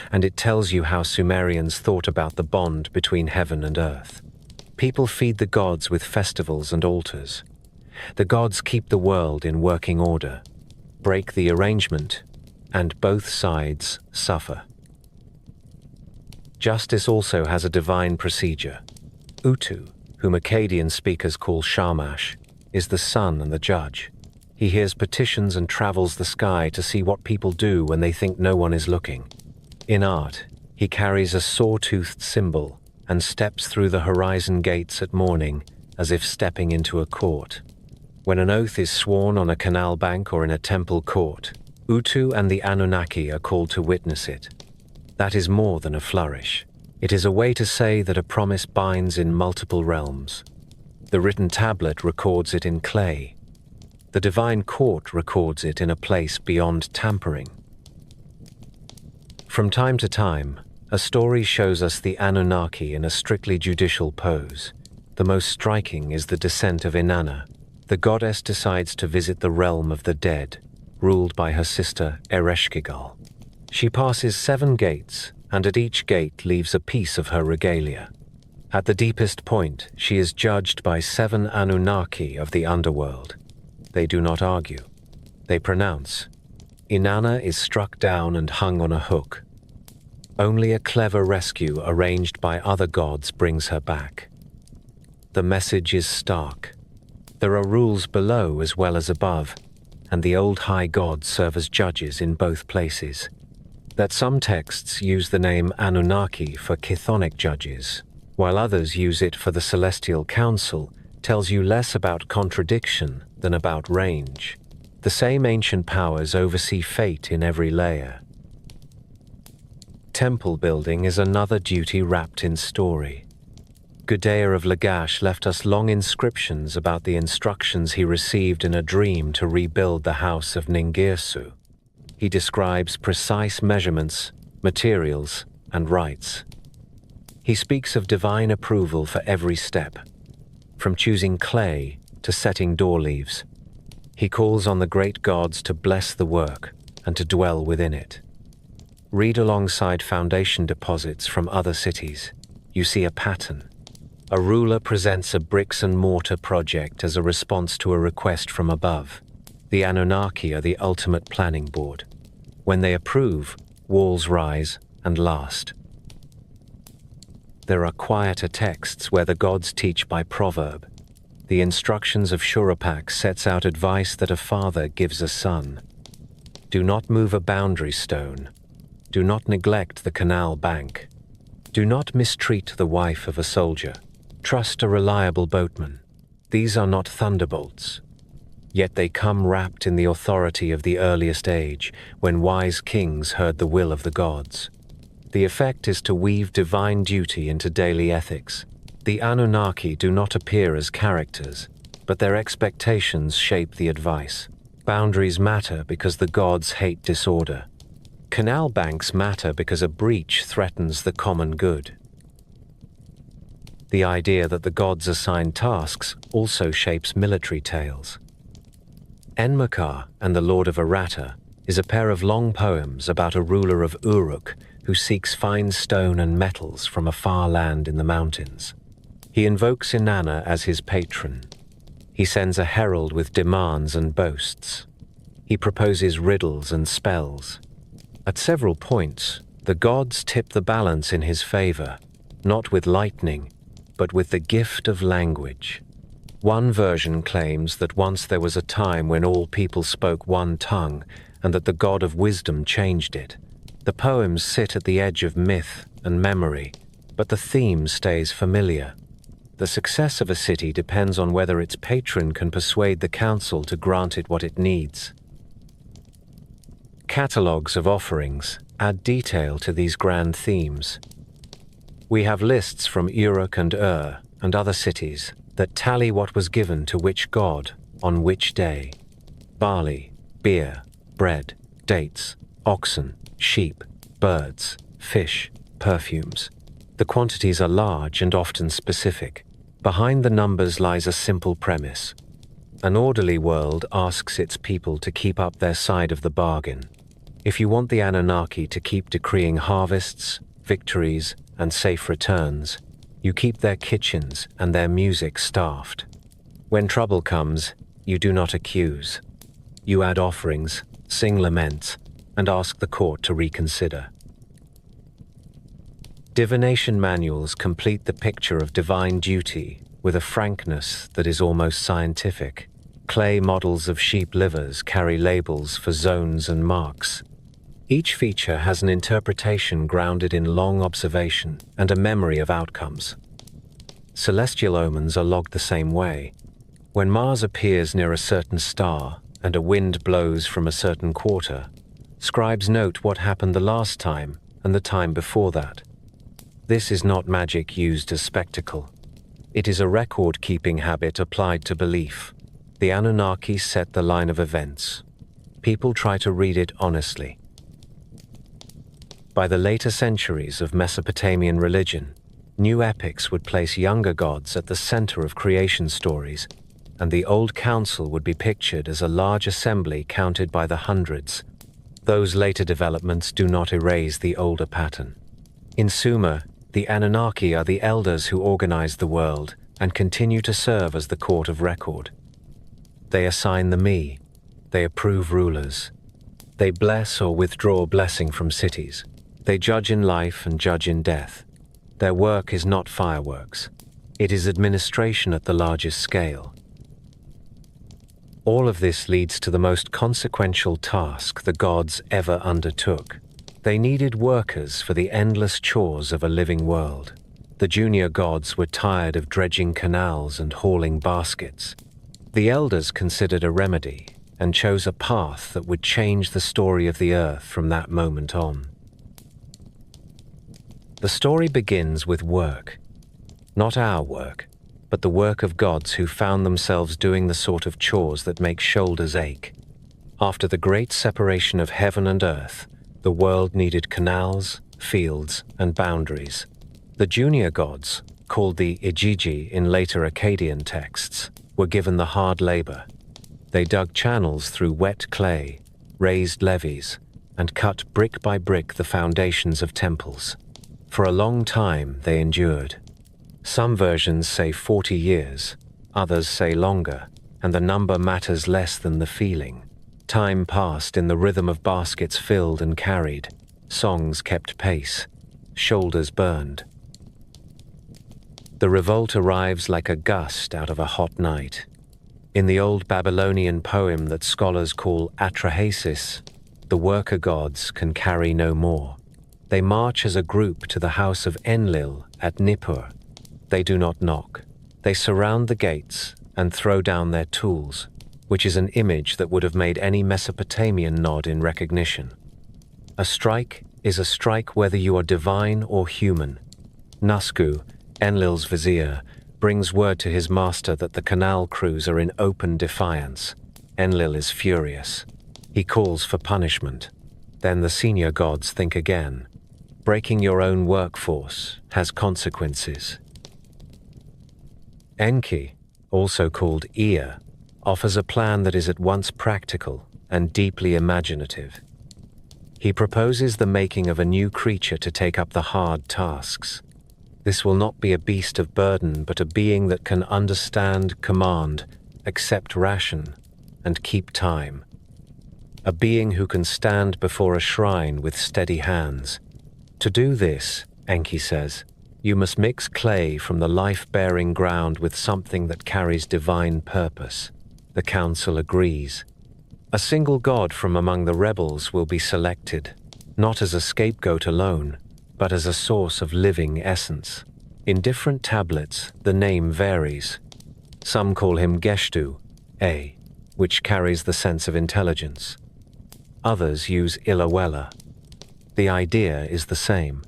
and it tells you how Sumerians thought about the bond between heaven and earth. People feed the gods with festivals and altars. The gods keep the world in working order, break the arrangement, and both sides suffer. Justice also has a divine procedure. Utu, whom Akkadian speakers call Shamash, is the sun and the judge. He hears petitions and travels the sky to see what people do when they think no one is looking. In art, he carries a saw-toothed symbol and steps through the horizon gates at morning as if stepping into a court. When an oath is sworn on a canal bank or in a temple court, Utu and the Anunnaki are called to witness it. That is more than a flourish. It is a way to say that a promise binds in multiple realms. The written tablet records it in clay. The divine court records it in a place beyond tampering. From time to time, a story shows us the Anunnaki in a strictly judicial pose. The most striking is the descent of Inanna. The goddess decides to visit the realm of the dead, ruled by her sister Ereshkigal. She passes 7 gates, and at each gate leaves a piece of her regalia. At the deepest point, she is judged by 7 Anunnaki of the underworld. They do not argue. They pronounce. Inanna is struck down and hung on a hook. Only a clever rescue arranged by other gods brings her back. The message is stark. There are rules below as well as above, and the old high gods serve as judges in both places. That some texts use the name Anunnaki for chthonic judges, while others use it for the celestial council, tells you less about contradiction than about range. The same ancient powers oversee fate in every layer. Temple building is another duty wrapped in story. Gudea of Lagash left us long inscriptions about the instructions he received in a dream to rebuild the house of Ningirsu. He describes precise measurements, materials, and rites. He speaks of divine approval for every step, from choosing clay to setting door leaves. He calls on the great gods to bless the work and to dwell within it. Read alongside foundation deposits from other cities. You see a pattern. A ruler presents a bricks and mortar project as a response to a request from above. The Anunnaki are the ultimate planning board. When they approve, walls rise and last. There are quieter texts where the gods teach by proverb. The instructions of Shurapak sets out advice that a father gives a son. Do not move a boundary stone. Do not neglect the canal bank. Do not mistreat the wife of a soldier. Trust a reliable boatman. These are not thunderbolts. Yet they come wrapped in the authority of the earliest age, when wise kings heard the will of the gods. The effect is to weave divine duty into daily ethics. The Anunnaki do not appear as characters, but their expectations shape the advice. Boundaries matter because the gods hate disorder. Canal banks matter because a breach threatens the common good. The idea that the gods assign tasks also shapes military tales. Enmerkar and the Lord of Aratta is a pair of long poems about a ruler of Uruk who seeks fine stone and metals from a far land in the mountains. He invokes Inanna as his patron. He sends a herald with demands and boasts. He proposes riddles and spells. At several points, the gods tip the balance in his favor, not with lightning, but with the gift of language. One version claims that once there was a time when all people spoke one tongue and that the god of wisdom changed it. The poems sit at the edge of myth and memory, but the theme stays familiar. The success of a city depends on whether its patron can persuade the council to grant it what it needs. Catalogues of offerings add detail to these grand themes. We have lists from Uruk and and other cities that tally what was given to which god on which day. Barley, beer, bread, dates, oxen, sheep, birds, fish, perfumes. The quantities are large and often specific. Behind the numbers lies a simple premise. An orderly world asks its people to keep up their side of the bargain. If you want the Anunnaki to keep decreeing harvests, victories, and safe returns, you keep their kitchens and their music staffed. When trouble comes, you do not accuse. You add offerings, sing laments, and ask the court to reconsider. Divination manuals complete the picture of divine duty with a frankness that is almost scientific. Clay models of sheep livers carry labels for zones and marks. Each feature has an interpretation grounded in long observation and a memory of outcomes. Celestial omens are logged the same way. When Mars appears near a certain star and a wind blows from a certain quarter, scribes note what happened the last time and the time before that. This is not magic used as spectacle. It is a record-keeping habit applied to belief. The Anunnaki set the line of events. People try to read it honestly. By the later centuries of Mesopotamian religion, new epics would place younger gods at the center of creation stories, and the old council would be pictured as a large assembly counted by the hundreds. Those later developments do not erase the older pattern. In Sumer, the Anunnaki are the elders who organize the world and continue to serve as the court of record. They assign the me. They approve rulers. They bless or withdraw blessing from cities. They judge in life and judge in death. Their work is not fireworks. It is administration at the largest scale. All of this leads to the most consequential task the gods ever undertook. They needed workers for the endless chores of a living world. The junior gods were tired of dredging canals and hauling baskets. The elders considered a remedy and chose a path that would change the story of the earth from that moment on. The story begins with work. Not our work, but the work of gods who found themselves doing the sort of chores that make shoulders ache. After the great separation of heaven and earth, the world needed canals, fields, and boundaries. The junior gods, called the Igigi in later Akkadian texts, were given the hard labor. They dug channels through wet clay, raised levees, and cut brick by brick the foundations of temples. For a long time they endured. Some versions say 40 years, others say longer, and the number matters less than the feeling. Time passed in the rhythm of baskets filled and carried. Songs kept pace. Shoulders burned. The revolt arrives like a gust out of a hot night. In the old Babylonian poem that scholars call Atrahasis, the worker gods can carry no more. They march as a group to the house of Enlil at Nippur. They do not knock. They surround the gates and throw down their tools, which is an image that would have made any Mesopotamian nod in recognition. A strike is a strike whether you are divine or human. Nusku, Enlil's vizier, brings word to his master that the canal crews are in open defiance. Enlil is furious. He calls for punishment. Then the senior gods think again. Breaking your own workforce has consequences. Enki, also called Ea, offers a plan that is at once practical and deeply imaginative. He proposes the making of a new creature to take up the hard tasks. This will not be a beast of burden, but a being that can understand, command, accept ration, and keep time. A being who can stand before a shrine with steady hands. To do this, Enki says, you must mix clay from the life-bearing ground with something that carries divine purpose. The council agrees. A single god from among the rebels will be selected, not as a scapegoat alone, but as a source of living essence. In different tablets, the name varies. Some call him Geshtu, which carries the sense of intelligence. Others use Ilawela. The idea is the same.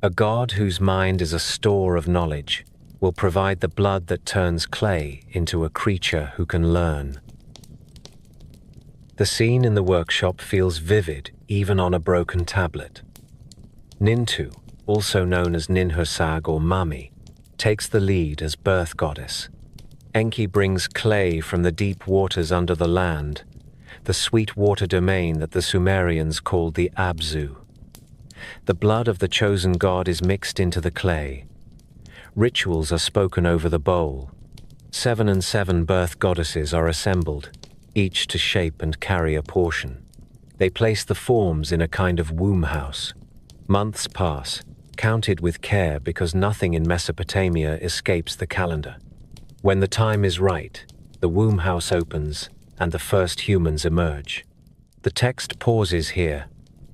A god whose mind is a store of knowledge will provide the blood that turns clay into a creature who can learn. The scene in the workshop feels vivid even on a broken tablet. Nintu, also known as Ninhursag or Mami, takes the lead as birth goddess. Enki brings clay from the deep waters under the land, the sweet water domain that the Sumerians called the Abzu. The blood of the chosen god is mixed into the clay. Rituals are spoken over the bowl. 7 and 7 birth goddesses are assembled, each to shape and carry a portion. They place the forms in a kind of womb house. Months pass, counted with care because nothing in Mesopotamia escapes the calendar. When the time is right, the womb house opens and the first humans emerge. The text pauses here,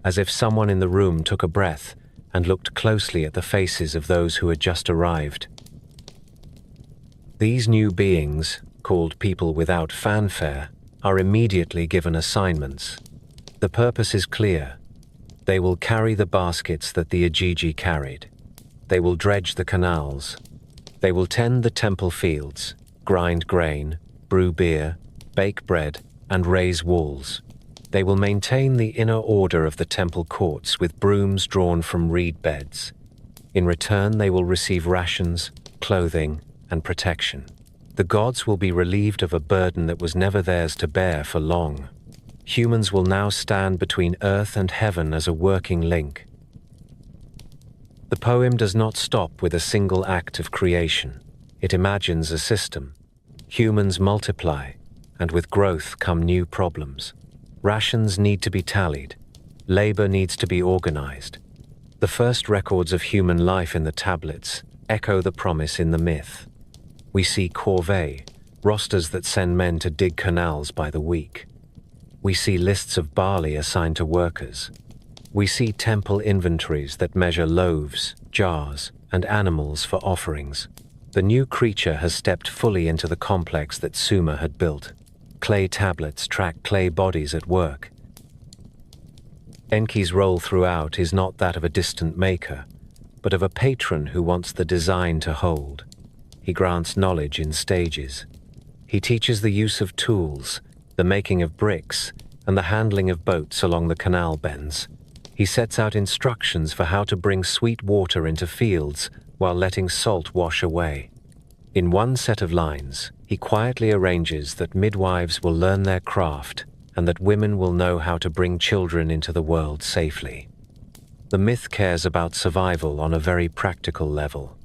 as if someone in the room took a breath and looked closely at the faces of those who had just arrived. These new beings, called people without fanfare, are immediately given assignments. The purpose is clear. They will carry the baskets that the Ajiji carried. They will dredge the canals. They will tend the temple fields, grind grain, brew beer, bake bread, and raise walls. They will maintain the inner order of the temple courts with brooms drawn from reed beds. In return, they will receive rations, clothing, and protection. The gods will be relieved of a burden that was never theirs to bear for long. Humans will now stand between earth and heaven as a working link. The poem does not stop with a single act of creation. It imagines a system. Humans multiply, and with growth come new problems. Rations need to be tallied. Labor needs to be organized. The first records of human life in the tablets echo the promise in the myth. We see corvée, rosters that send men to dig canals by the week. We see lists of barley assigned to workers. We see temple inventories that measure loaves, jars, and animals for offerings. The new creature has stepped fully into the complex that Sumer had built. Clay tablets track clay bodies at work. Enki's role throughout is not that of a distant maker, but of a patron who wants the design to hold. He grants knowledge in stages. He teaches the use of tools, the making of bricks, and the handling of boats along the canal bends. He sets out instructions for how to bring sweet water into fields while letting salt wash away. In one set of lines, he quietly arranges that midwives will learn their craft and that women will know how to bring children into the world safely. The myth cares about survival on a very practical level.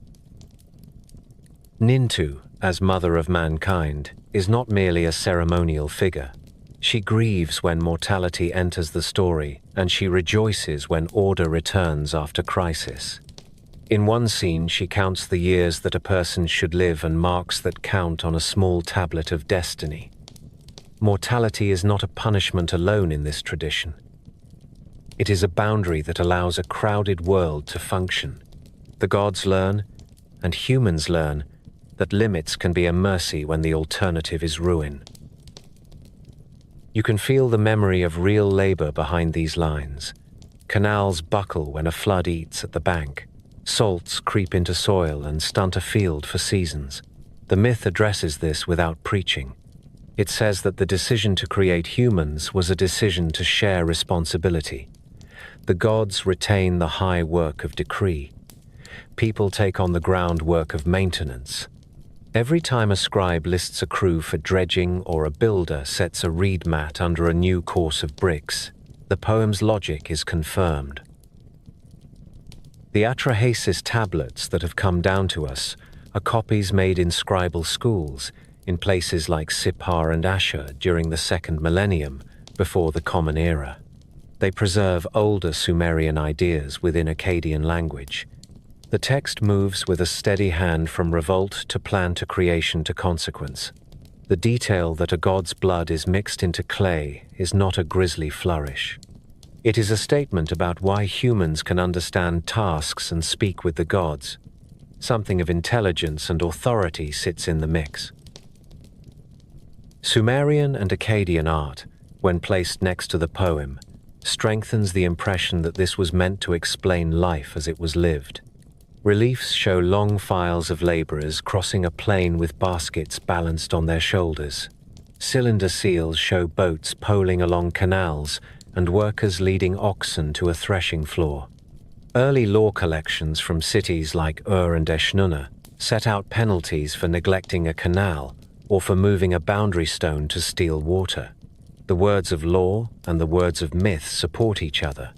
Nintu, as mother of mankind, is not merely a ceremonial figure. She grieves when mortality enters the story, and she rejoices when order returns after crisis. In one scene, she counts the years that a person should live and marks that count on a small tablet of destiny. Mortality is not a punishment alone in this tradition. It is a boundary that allows a crowded world to function. The gods learn, and humans learn, that limits can be a mercy when the alternative is ruin. You can feel the memory of real labor behind these lines. Canals buckle when a flood eats at the bank. Salts creep into soil and stunt a field for seasons. The myth addresses this without preaching. It says that the decision to create humans was a decision to share responsibility. The gods retain the high work of decree. People take on the groundwork of maintenance. Every time a scribe lists a crew for dredging or a builder sets a reed mat under a new course of bricks, the poem's logic is confirmed. The Atrahasis tablets that have come down to us are copies made in scribal schools in places like Sippar and Ashur during the second millennium before the Common Era. They preserve older Sumerian ideas within Akkadian language. The text moves with a steady hand from revolt to plan to creation to consequence. The detail that a god's blood is mixed into clay is not a grisly flourish. It is a statement about why humans can understand tasks and speak with the gods. Something of intelligence and authority sits in the mix. Sumerian and Akkadian art, when placed next to the poem, strengthens the impression that this was meant to explain life as it was lived. Reliefs show long files of laborers crossing a plain with baskets balanced on their shoulders. Cylinder seals show boats poling along canals and workers leading oxen to a threshing floor. Early law collections from cities like Ur and Eshnunna set out penalties for neglecting a canal or for moving a boundary stone to steal water. The words of law and the words of myth support each other.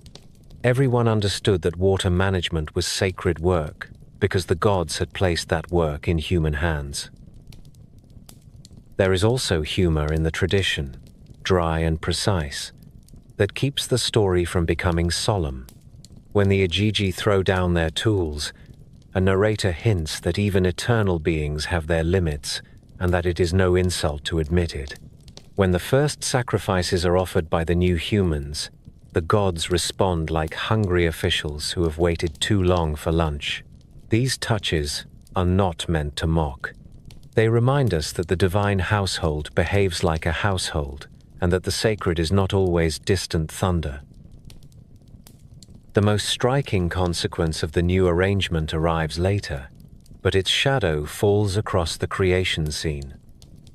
Everyone understood that water management was sacred work because the gods had placed that work in human hands. There is also humor in the tradition, dry and precise, that keeps the story from becoming solemn. When the Igigi throw down their tools, a narrator hints that even eternal beings have their limits and that it is no insult to admit it. When the first sacrifices are offered by the new humans, the gods respond like hungry officials who have waited too long for lunch. These touches are not meant to mock. They remind us that the divine household behaves like a household and that the sacred is not always distant thunder. The most striking consequence of the new arrangement arrives later, but its shadow falls across the creation scene.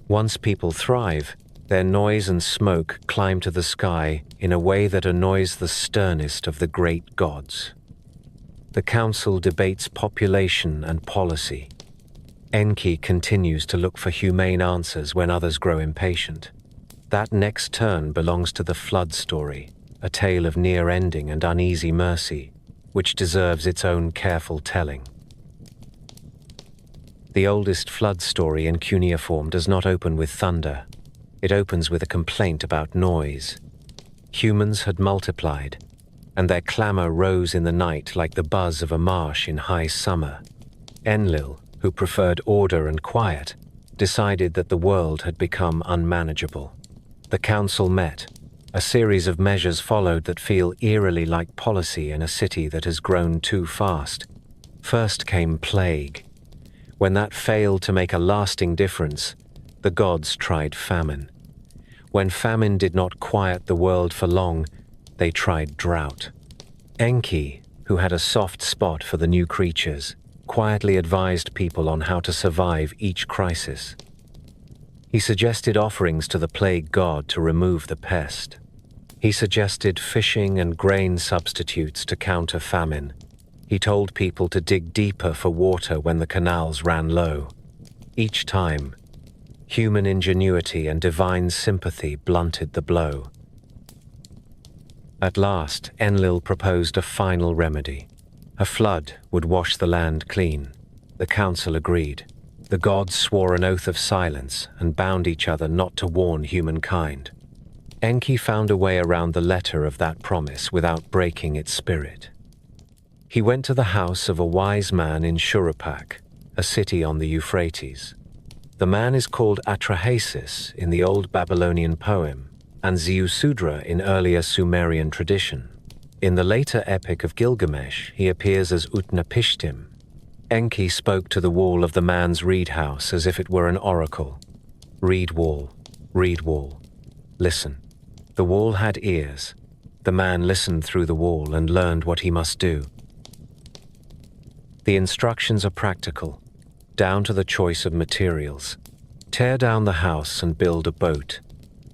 Once people thrive, their noise and smoke climb to the sky in a way that annoys the sternest of the great gods. The council debates population and policy. Enki continues to look for humane answers when others grow impatient. That next turn belongs to the flood story, a tale of near ending and uneasy mercy, which deserves its own careful telling. The oldest flood story in cuneiform does not open with thunder. It opens with a complaint about noise. Humans had multiplied, and their clamor rose in the night like the buzz of a marsh in high summer. Enlil, who preferred order and quiet, decided that the world had become unmanageable. The council met. A series of measures followed that feel eerily like policy in a city that has grown too fast. First came plague. When that failed to make a lasting difference, the gods tried famine. When famine did not quiet the world for long, they tried drought. Enki, who had a soft spot for the new creatures, quietly advised people on how to survive each crisis. He suggested offerings to the plague god to remove the pest. He suggested fishing and grain substitutes to counter famine. He told people to dig deeper for water when the canals ran low. Each time, human ingenuity and divine sympathy blunted the blow. At last, Enlil proposed a final remedy. A flood would wash the land clean. The council agreed. The gods swore an oath of silence and bound each other not to warn humankind. Enki found a way around the letter of that promise without breaking its spirit. He went to the house of a wise man in Shuruppak, a city on the Euphrates. The man is called Atrahasis in the old Babylonian poem, and Ziusudra in earlier Sumerian tradition. In the later epic of Gilgamesh, he appears as Utnapishtim. Enki spoke to the wall of the man's reed house as if it were an oracle. Reed wall, listen. The wall had ears. The man listened through the wall and learned what he must do. The instructions are practical, down to the choice of materials. Tear down the house and build a boat.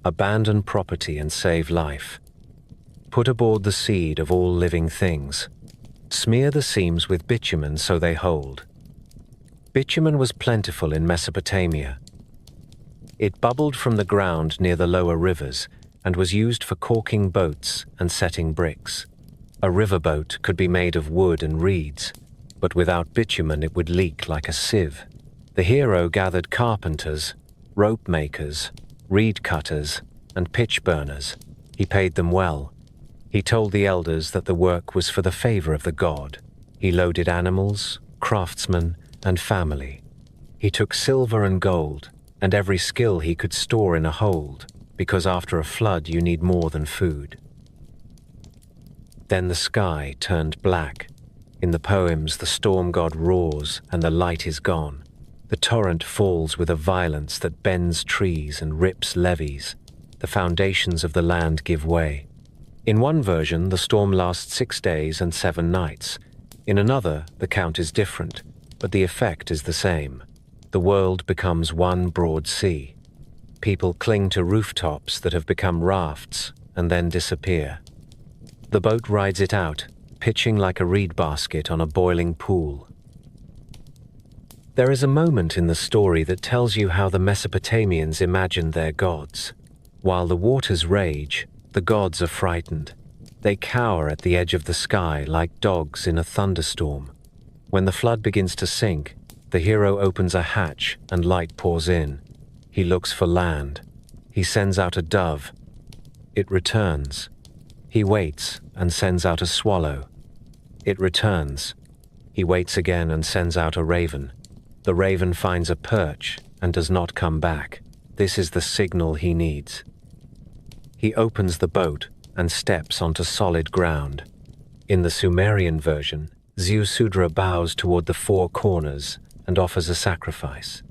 Abandon property and save life. Put aboard the seed of all living things. Smear the seams with bitumen so they hold. Bitumen was plentiful in Mesopotamia. It bubbled from the ground near the lower rivers and was used for caulking boats and setting bricks. A riverboat could be made of wood and reeds, but without bitumen it would leak like a sieve. The hero gathered carpenters, rope makers, reed cutters, and pitch burners. He paid them well. He told the elders that the work was for the favor of the god. He loaded animals, craftsmen, and family. He took silver and gold, and every skill he could store in a hold, because after a flood you need more than food. Then the sky turned black. In the poems, the storm god roars and the light is gone. The torrent falls with a violence that bends trees and rips levees. The foundations of the land give way. In one version, the storm lasts 6 days and 7 nights. In another, the count is different, but the effect is the same. The world becomes one broad sea. People cling to rooftops that have become rafts and then disappear. The boat rides it out, pitching like a reed basket on a boiling pool. There is a moment in the story that tells you how the Mesopotamians imagined their gods. While the waters rage, the gods are frightened. They cower at the edge of the sky like dogs in a thunderstorm. When the flood begins to sink, the hero opens a hatch and light pours in. He looks for land. He sends out a dove. It returns. He waits and sends out a swallow. It returns. He waits again and sends out a raven. The raven finds a perch and does not come back. This is the signal he needs. He opens the boat and steps onto solid ground. In the Sumerian version, Ziusudra bows toward the 4 corners and offers a sacrifice.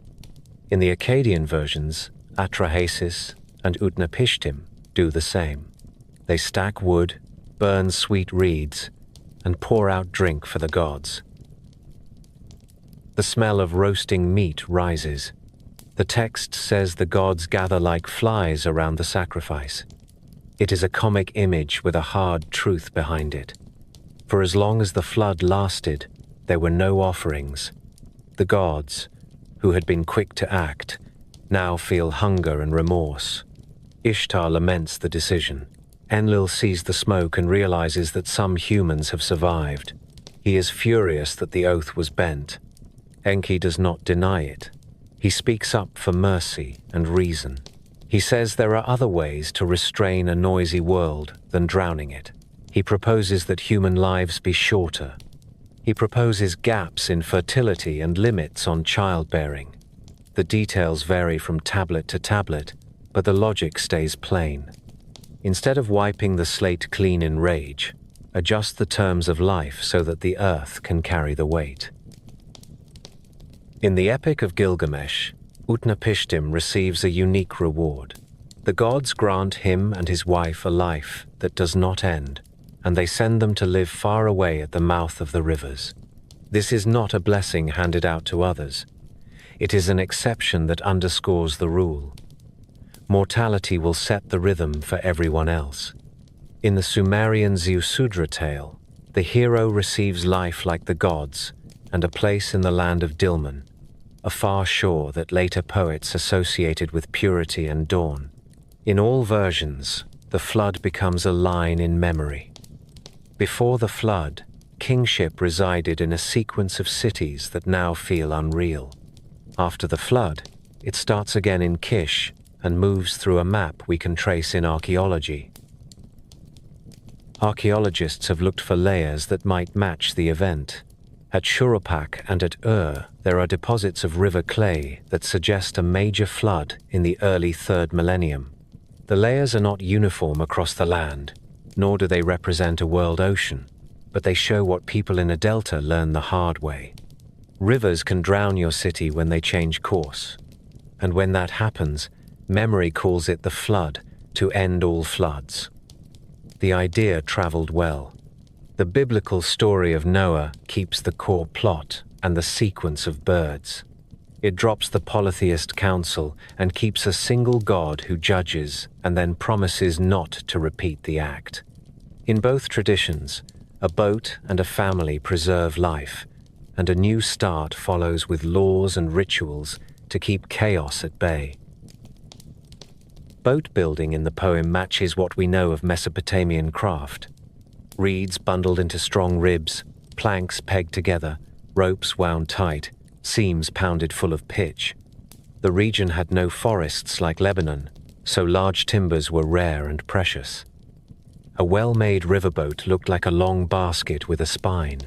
In the Akkadian versions, Atrahasis and Utnapishtim do the same. They stack wood, burn sweet reeds, and pour out drink for the gods. The smell of roasting meat rises. The text says the gods gather like flies around the sacrifice. It is a comic image with a hard truth behind it. For as long as the flood lasted, there were no offerings. The gods, who had been quick to act, now feel hunger and remorse. Ishtar laments the decision. Enlil sees the smoke and realizes that some humans have survived. He is furious that the oath was bent. Enki does not deny it. He speaks up for mercy and reason. He says there are other ways to restrain a noisy world than drowning it. He proposes that human lives be shorter. He proposes gaps in fertility and limits on childbearing. The details vary from tablet to tablet, but the logic stays plain. Instead of wiping the slate clean in rage, adjust the terms of life so that the earth can carry the weight. In the Epic of Gilgamesh, Utnapishtim receives a unique reward. The gods grant him and his wife a life that does not end, and they send them to live far away at the mouth of the rivers. This is not a blessing handed out to others. It is an exception that underscores the rule. Mortality will set the rhythm for everyone else. In the Sumerian Ziusudra tale, the hero receives life like the gods and a place in the land of Dilmun, a far shore that later poets associated with purity and dawn. In all versions, the flood becomes a line in memory. Before the flood, kingship resided in a sequence of cities that now feel unreal. After the flood, it starts again in Kish and moves through a map we can trace in archaeology. Archaeologists have looked for layers that might match the event. At Shurupak and at there are deposits of river clay that suggest a major flood in the early 3rd millennium. The layers are not uniform across the land, nor do they represent a world ocean, but they show what people in a delta learn the hard way. Rivers can drown your city when they change course, and when that happens, memory calls it the flood to end all floods. The idea traveled well. The biblical story of Noah keeps the core plot and the sequence of birds. It drops the polytheist council and keeps a single God who judges and then promises not to repeat the act. In both traditions, a boat and a family preserve life, and a new start follows with laws and rituals to keep chaos at bay. Boat building in the poem matches what we know of Mesopotamian craft. Reeds bundled into strong ribs, planks pegged together, ropes wound tight, seams pounded full of pitch. The region had no forests like Lebanon, so large timbers were rare and precious. A well-made riverboat looked like a long basket with a spine.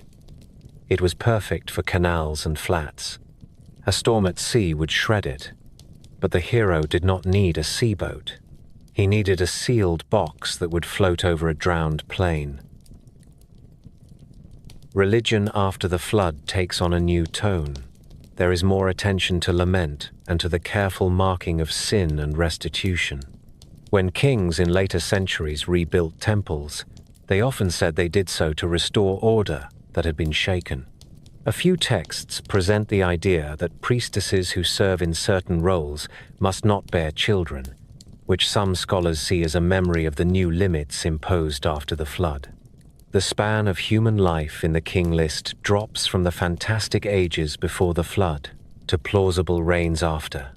It was perfect for canals and flats. A storm at sea would shred it. But the hero did not need a seaboat. He needed a sealed box that would float over a drowned plane. Religion after the flood takes on a new tone. There is more attention to lament and to the careful marking of sin and restitution. When kings in later centuries rebuilt temples, they often said they did so to restore order that had been shaken. A few texts present the idea that priestesses who serve in certain roles must not bear children, which some scholars see as a memory of the new limits imposed after the flood. The span of human life in the king list drops from the fantastic ages before the flood to plausible reigns after.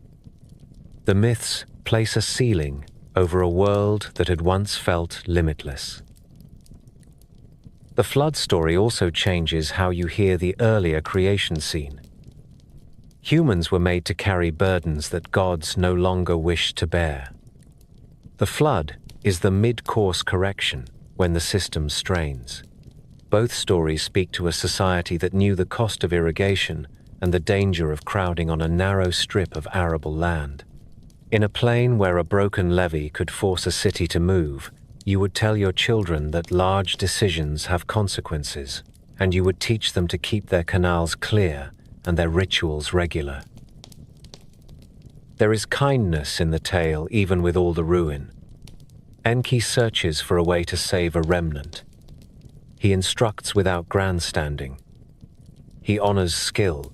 The myths place a ceiling over a world that had once felt limitless. The flood story also changes how you hear the earlier creation scene. Humans were made to carry burdens that gods no longer wished to bear. The flood is the mid-course correction when the system strains. Both stories speak to a society that knew the cost of irrigation and the danger of crowding on a narrow strip of arable land. In a plain where a broken levee could force a city to move, you would tell your children that large decisions have consequences, and you would teach them to keep their canals clear and their rituals regular. There is kindness in the tale even with all the ruin. Enki searches for a way to save a remnant. He instructs without grandstanding. He honors skill.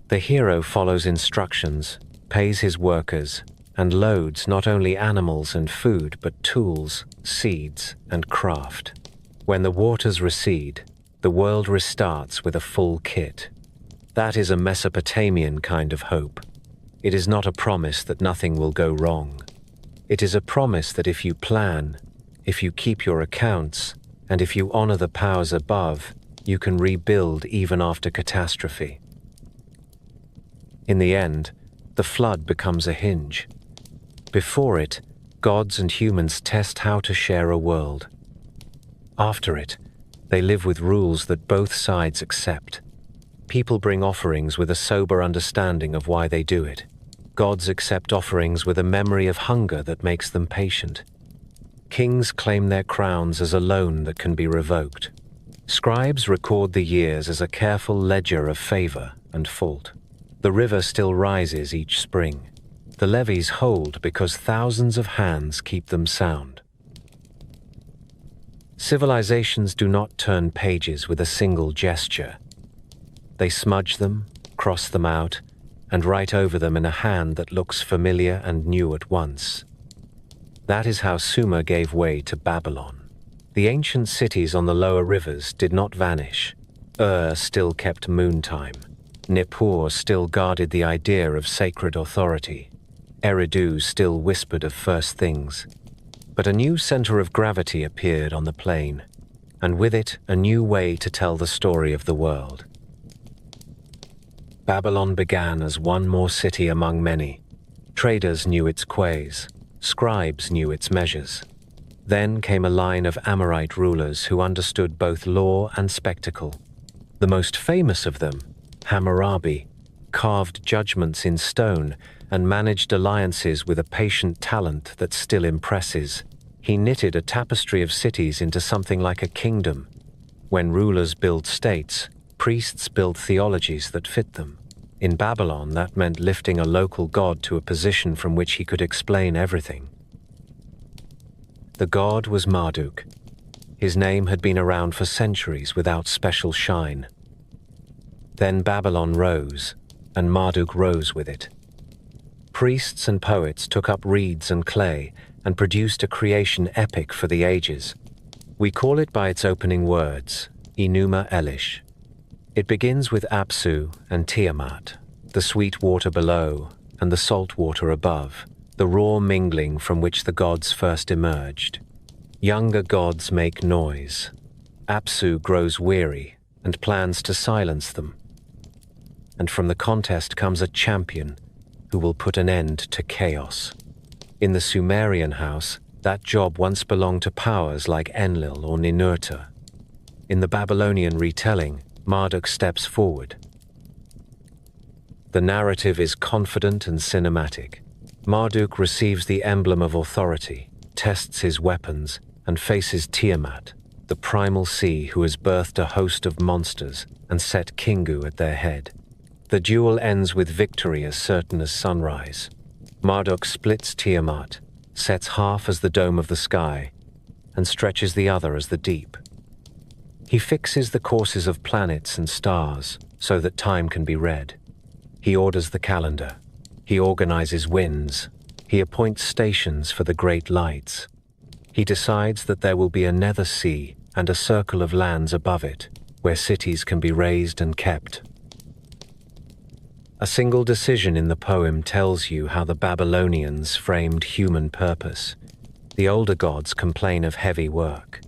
The hero follows instructions, pays his workers, and loads not only animals and food but tools, seeds, and craft. When the waters recede, the world restarts with a full kit. That is a Mesopotamian kind of hope. It is not a promise that nothing will go wrong. It is a promise that if you plan, if you keep your accounts, and if you honor the powers above, you can rebuild even after catastrophe. In the end, the flood becomes a hinge. Before it, gods and humans test how to share a world. After it, they live with rules that both sides accept. People bring offerings with a sober understanding of why they do it. Gods accept offerings with a memory of hunger that makes them patient. Kings claim their crowns as a loan that can be revoked. Scribes record the years as a careful ledger of favor and fault. The river still rises each spring. The levees hold because thousands of hands keep them sound. Civilizations do not turn pages with a single gesture. They smudge them, cross them out, and write over them in a hand that looks familiar and new at once. That is how Sumer gave way to Babylon. The ancient cities on the lower rivers did not vanish. Ur still kept moontime. Nippur still guarded the idea of sacred authority. Eridu still whispered of first things. But a new center of gravity appeared on the plain, and with it a new way to tell the story of the world. Babylon began as one more city among many. Traders knew its quays. Scribes knew its measures. Then came a line of Amorite rulers who understood both law and spectacle. The most famous of them, Hammurabi, carved judgments in stone and managed alliances with a patient talent that still impresses. He knitted a tapestry of cities into something like a kingdom. When rulers build states, priests build theologies that fit them. In Babylon, that meant lifting a local god to a position from which he could explain everything. The god was Marduk. His name had been around for centuries without special shine. Then Babylon rose, and Marduk rose with it. Priests and poets took up reeds and clay and produced a creation epic for the ages. We call it by its opening words, Enuma Elish. It begins with Apsu and Tiamat, the sweet water below and the salt water above, the raw mingling from which the gods first emerged. Younger gods make noise. Apsu grows weary and plans to silence them. And from the contest comes a champion who will put an end to chaos. In the Sumerian house, that job once belonged to powers like Enlil or Ninurta. In the Babylonian retelling, Marduk steps forward. The narrative is confident and cinematic. Marduk receives the emblem of authority, tests his weapons, and faces Tiamat, the primal sea who has birthed a host of monsters and set Kingu at their head. The duel ends with victory as certain as sunrise. Marduk splits Tiamat, sets half as the dome of the sky, and stretches the other as the deep. He fixes the courses of planets and stars so that time can be read. He orders the calendar. He organizes winds. He appoints stations for the great lights. He decides that there will be a nether sea and a circle of lands above it, where cities can be raised and kept. A single decision in the poem tells you how the Babylonians framed human purpose. The older gods complain of heavy work.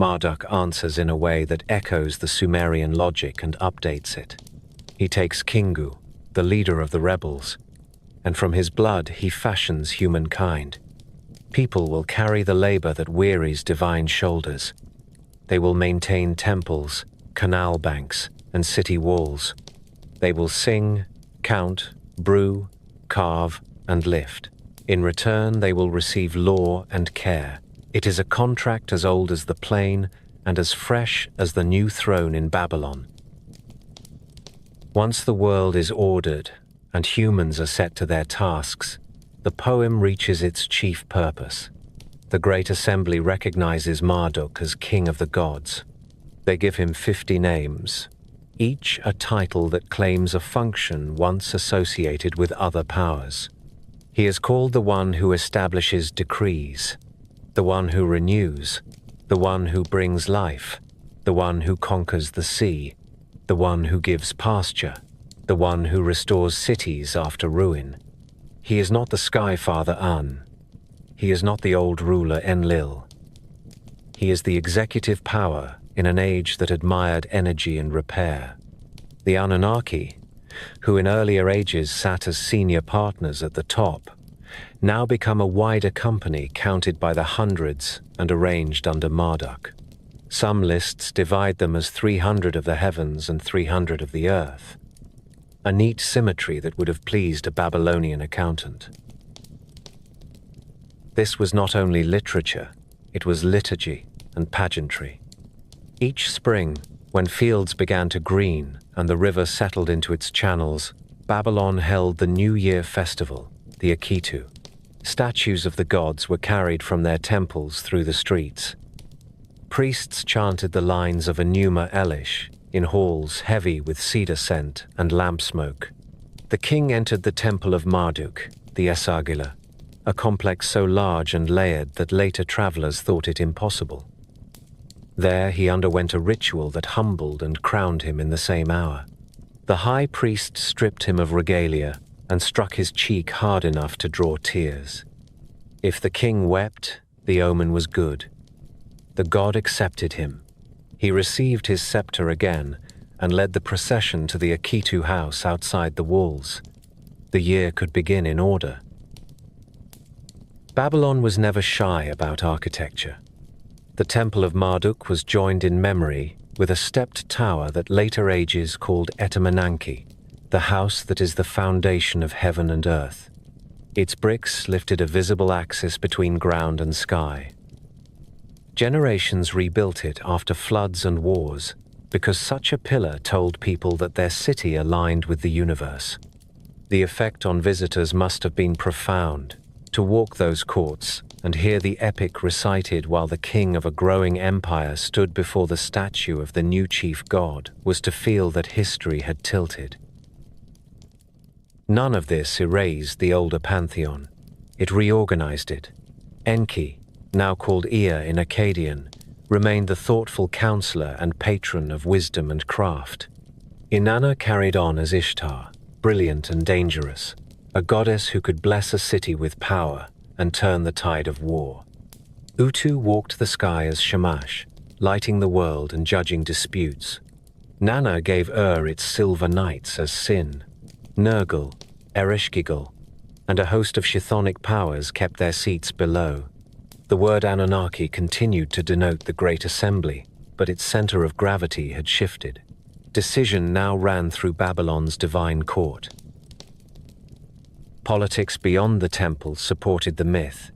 Marduk answers in a way that echoes the Sumerian logic and updates it. He takes Kingu, the leader of the rebels, and from his blood he fashions humankind. People will carry the labor that wearies divine shoulders. They will maintain temples, canal banks, and city walls. They will sing, count, brew, carve, and lift. In return, they will receive law and care. It is a contract as old as the plain and as fresh as the new throne in Babylon. Once the world is ordered and humans are set to their tasks, the poem reaches its chief purpose. The Great Assembly recognizes Marduk as king of the gods. They give him 50 names, each a title that claims a function once associated with other powers. He is called the one who establishes decrees, the one who renews, the one who brings life, the one who conquers the sea, the one who gives pasture, the one who restores cities after ruin. He is not the sky father An. He is not the old ruler Enlil. He is the executive power in an age that admired energy and repair. The Anunnaki, who in earlier ages sat as senior partners at the top, now become a wider company counted by the hundreds and arranged under Marduk. Some lists divide them as 300 of the heavens and 300 of the earth, a neat symmetry that would have pleased a Babylonian accountant. This was not only literature, it was liturgy and pageantry. Each spring, when fields began to green and the river settled into its channels, Babylon held the New Year festival, the Akitu. Statues of the gods were carried from their temples through the streets. Priests chanted the lines of Enuma Elish in halls heavy with cedar scent and lamp smoke. The king entered the temple of Marduk, the Esagila, a complex so large and layered that later travelers thought it impossible. There he underwent a ritual that humbled and crowned him in the same hour. The high priest stripped him of regalia and struck his cheek hard enough to draw tears. If the king wept, the omen was good. The god accepted him. He received his scepter again and led the procession to the Akitu house outside the walls. The year could begin in order. Babylon was never shy about architecture. The Temple of Marduk was joined in memory with a stepped tower that later ages called Etemenanki, the house that is the foundation of heaven and earth. Its bricks lifted a visible axis between ground and sky. Generations rebuilt it after floods and wars because such a pillar told people that their city aligned with the universe. The effect on visitors must have been profound. To walk those courts and hear the epic recited while the king of a growing empire stood before the statue of the new chief god was to feel that history had tilted. None of this erased the older pantheon. It reorganized it. Enki, now called Ea in Akkadian, remained the thoughtful counselor and patron of wisdom and craft. Inanna carried on as Ishtar, brilliant and dangerous, a goddess who could bless a city with power and turn the tide of war. Utu walked the sky as Shamash, lighting the world and judging disputes. Nanna gave its silver nights as Sin. Nergal, Ereshkigal, and a host of chthonic powers kept their seats below. The word Anunnaki continued to denote the Great Assembly, but its center of gravity had shifted. Decision now ran through Babylon's divine court. Politics beyond the temple supported the myth.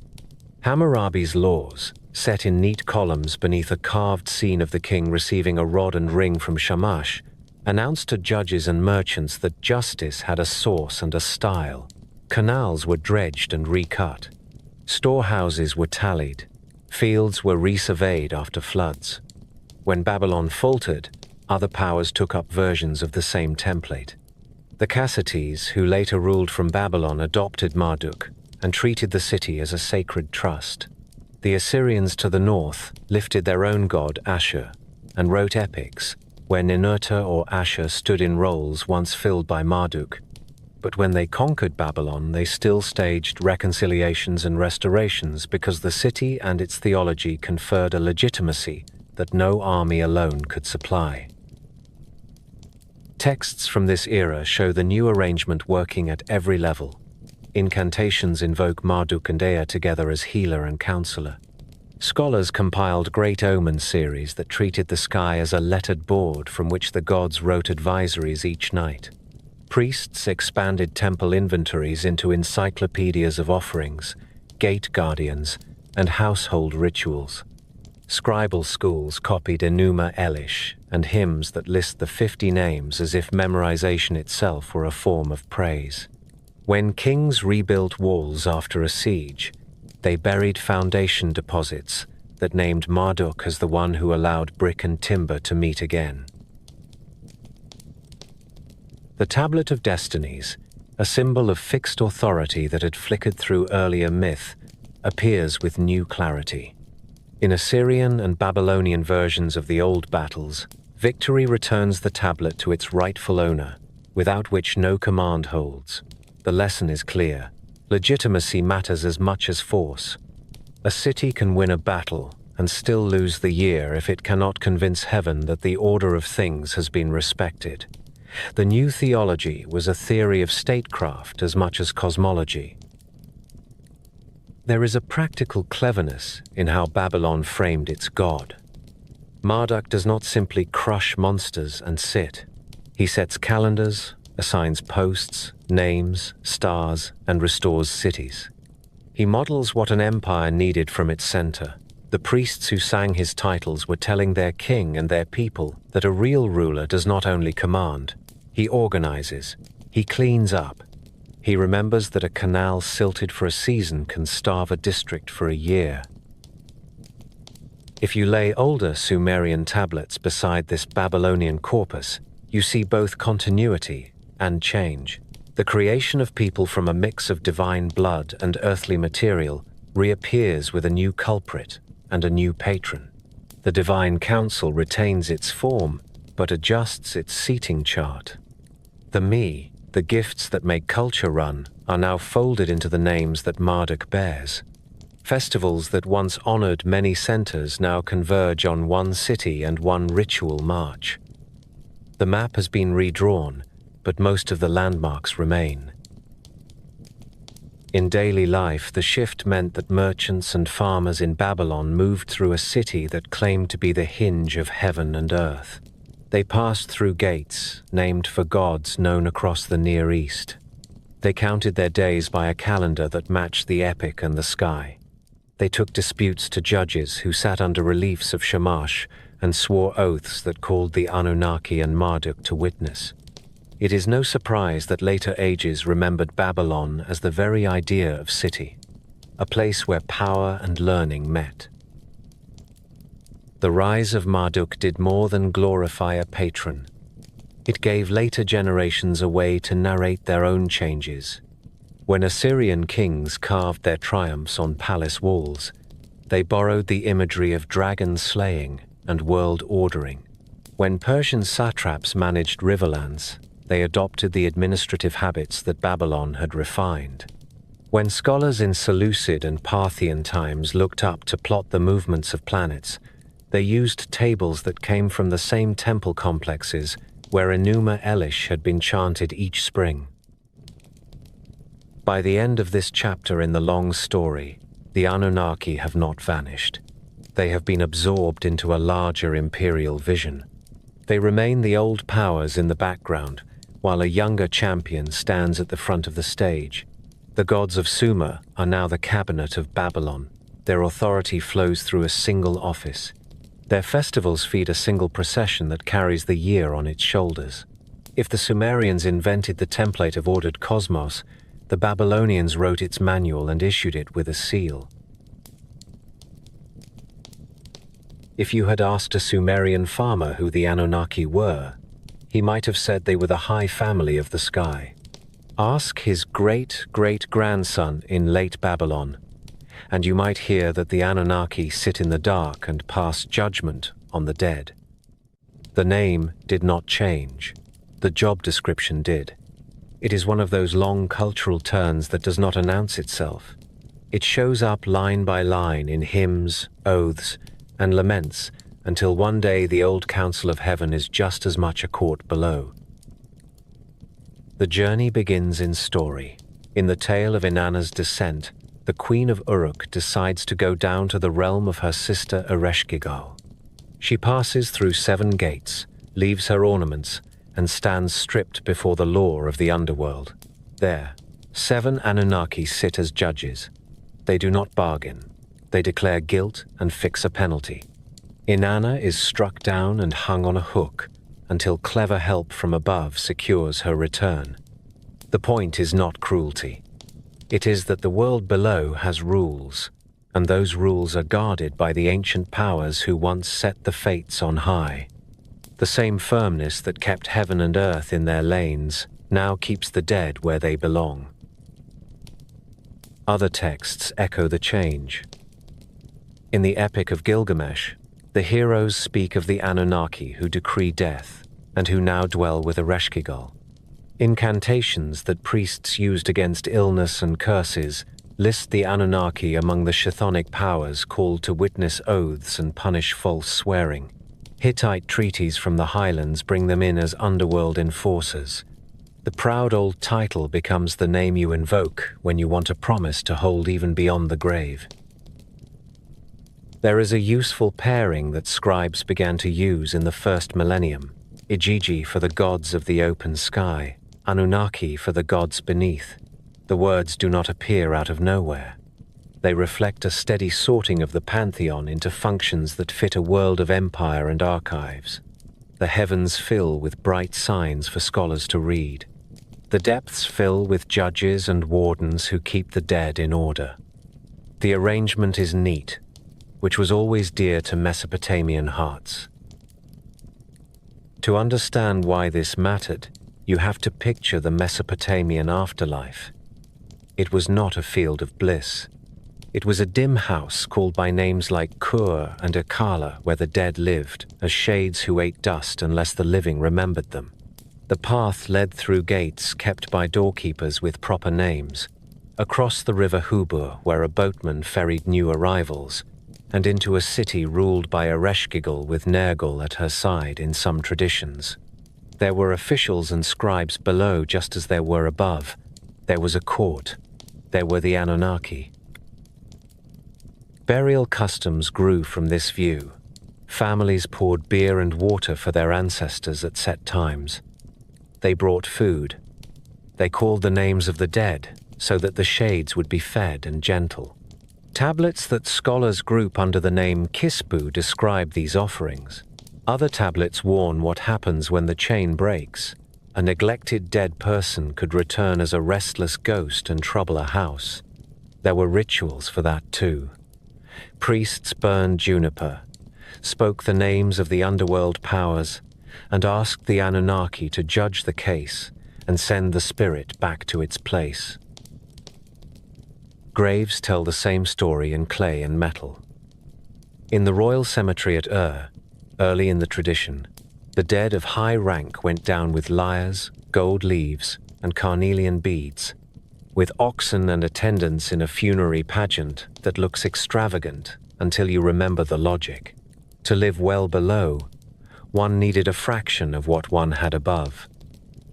Hammurabi's laws, set in neat columns beneath a carved scene of the king receiving a rod and ring from Shamash, announced to judges and merchants that justice had a source and a style. Canals were dredged and recut. Storehouses were tallied. Fields were resurveyed after floods. When Babylon faltered, other powers took up versions of the same template. The Cassates, who later ruled from Babylon, adopted Marduk and treated the city as a sacred trust. The Assyrians to the north lifted their own god Ashur and wrote epics where Ninurta or Ashur stood in roles once filled by Marduk. But when they conquered Babylon, they still staged reconciliations and restorations because the city and its theology conferred a legitimacy that no army alone could supply. Texts from this era show the new arrangement working at every level. Incantations invoke Marduk and Ea together as healer and counselor. Scholars compiled Great Omen series that treated the sky as a lettered board from which the gods wrote advisories each night. Priests expanded temple inventories into encyclopedias of offerings, gate guardians, and household rituals. Scribal schools copied Enuma Elish and hymns that list the 50 names as if memorization itself were a form of praise. When kings rebuilt walls after a siege, they buried foundation deposits that named Marduk as the one who allowed brick and timber to meet again. The Tablet of Destinies, a symbol of fixed authority that had flickered through earlier myth, appears with new clarity. In Assyrian and Babylonian versions of the old battles, victory returns the tablet to its rightful owner, without which no command holds. The lesson is clear. Legitimacy matters as much as force. A city can win a battle and still lose the year if it cannot convince heaven that the order of things has been respected. The new theology was a theory of statecraft as much as cosmology. There is a practical cleverness in how Babylon framed its god. Marduk does not simply crush monsters and sit. He sets calendars, assigns posts, names, stars, and restores cities. He models what an empire needed from its center. The priests who sang his titles were telling their king and their people that a real ruler does not only command, he organizes, he cleans up. He remembers that a canal silted for a season can starve a district for a year. If you lay older Sumerian tablets beside this Babylonian corpus, you see both continuity and change. The creation of people from a mix of divine blood and earthly material reappears with a new culprit and a new patron. The divine council retains its form, but adjusts its seating chart. The me, the gifts that make culture run, are now folded into the names that Marduk bears. Festivals that once honored many centers now converge on one city and one ritual march. The map has been redrawn, but most of the landmarks remain. In daily life, the shift meant that merchants and farmers in Babylon moved through a city that claimed to be the hinge of heaven and earth. They passed through gates, named for gods known across the Near East. They counted their days by a calendar that matched the epic and the sky. They took disputes to judges who sat under reliefs of Shamash and swore oaths that called the Anunnaki and Marduk to witness. It is no surprise that later ages remembered Babylon as the very idea of city, a place where power and learning met. The rise of Marduk did more than glorify a patron. It gave later generations a way to narrate their own changes. When Assyrian kings carved their triumphs on palace walls, they borrowed the imagery of dragon slaying and world ordering. When Persian satraps managed riverlands, they adopted the administrative habits that Babylon had refined. When scholars in Seleucid and Parthian times looked up to plot the movements of planets, they used tables that came from the same temple complexes where Enuma Elish had been chanted each spring. By the end of this chapter in the long story, the Anunnaki have not vanished. They have been absorbed into a larger imperial vision. They remain the old powers in the background, while a younger champion stands at the front of the stage. The gods of Sumer are now the cabinet of Babylon. Their authority flows through a single office. Their festivals feed a single procession that carries the year on its shoulders. If the Sumerians invented the template of ordered cosmos, the Babylonians wrote its manual and issued it with a seal. If you had asked a Sumerian farmer who the Anunnaki were, he might have said they were the high family of the sky. Ask his great-great-grandson in late Babylon, and you might hear that the Anunnaki sit in the dark and pass judgment on the dead. The name did not change. The job description did. It is one of those long cultural turns that does not announce itself. It shows up line by line in hymns, oaths, and laments until one day the old council of heaven is just as much a court below. The journey begins in story. In the tale of Inanna's descent, the queen of Uruk decides to go down to the realm of her sister Ereshkigal. She passes through 7 gates, leaves her ornaments, and stands stripped before the law of the underworld. There, 7 Anunnaki sit as judges. They do not bargain. They declare guilt and fix a penalty. Inanna is struck down and hung on a hook until clever help from above secures her return. The point is not cruelty. It is that the world below has rules, and those rules are guarded by the ancient powers who once set the fates on high. The same firmness that kept heaven and earth in their lanes now keeps the dead where they belong. Other texts echo the change. In the Epic of Gilgamesh, the heroes speak of the Anunnaki who decree death and who now dwell with Ereshkigal. Incantations that priests used against illness and curses list the Anunnaki among the chthonic powers called to witness oaths and punish false swearing. Hittite treaties from the highlands bring them in as underworld enforcers. The proud old title becomes the name you invoke when you want a promise to hold even beyond the grave. There is a useful pairing that scribes began to use in the first millennium. Igigi for the gods of the open sky, Anunnaki for the gods beneath. The words do not appear out of nowhere. They reflect a steady sorting of the pantheon into functions that fit a world of empire and archives. The heavens fill with bright signs for scholars to read. The depths fill with judges and wardens who keep the dead in order. The arrangement is neat, which was always dear to Mesopotamian hearts. To understand why this mattered, you have to picture the Mesopotamian afterlife. It was not a field of bliss. It was a dim house called by names like Kur and Akala, where the dead lived, as shades who ate dust unless the living remembered them. The path led through gates kept by doorkeepers with proper names, across the river Hubur, where a boatman ferried new arrivals, and into a city ruled by Ereshkigal with Nergal at her side in some traditions. There were officials and scribes below just as there were above. There was a court. There were the Anunnaki. Burial customs grew from this view. Families poured beer and water for their ancestors at set times. They brought food. They called the names of the dead so that the shades would be fed and gentle. Tablets that scholars group under the name Kispu describe these offerings. Other tablets warn what happens when the chain breaks. A neglected dead person could return as a restless ghost and trouble a house. There were rituals for that too. Priests burned juniper, spoke the names of the underworld powers, and asked the Anunnaki to judge the case and send the spirit back to its place. Graves tell the same story in clay and metal. In the royal cemetery at Ur, early in the tradition, The dead of high rank went down with lyres, gold leaves, and carnelian beads, with oxen and attendants in a funerary pageant that looks extravagant until you remember the logic. To live well below, one needed a fraction of what one had above.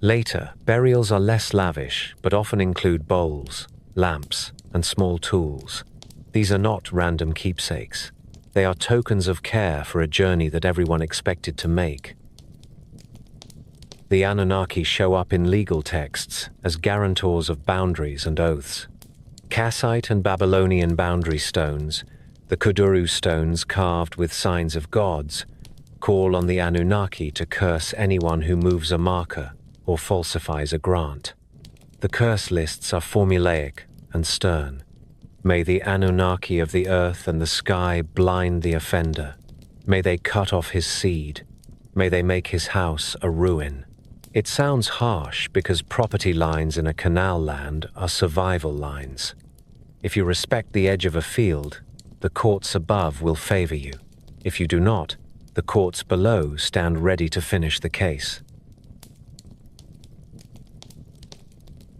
Later, burials are less lavish, but often include bowls, lamps, and small tools. These are not random keepsakes. They are tokens of care for a journey that everyone expected to make. The Anunnaki show up in legal texts as guarantors of boundaries and oaths. Kassite and Babylonian boundary stones, the Kuduru stones carved with signs of gods, call on the Anunnaki to curse anyone who moves a marker or falsifies a grant. The curse lists are formulaic and stern. May the Anunnaki of the earth and the sky blind the offender. May they cut off his seed. May they make his house a ruin. It sounds harsh because property lines in a canal land are survival lines. If you respect the edge of a field, the courts above will favor you. If you do not, the courts below stand ready to finish the case.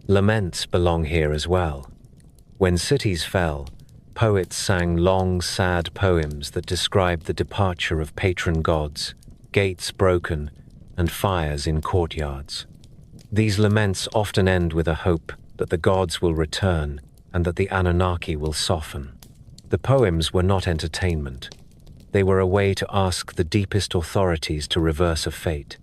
Laments belong here as well. When cities fell, poets sang long, sad poems that described the departure of patron gods, gates broken, and fires in courtyards. These laments often end with a hope that the gods will return and that the Anunnaki will soften. The poems were not entertainment. They were a way to ask the deepest authorities to reverse a fate.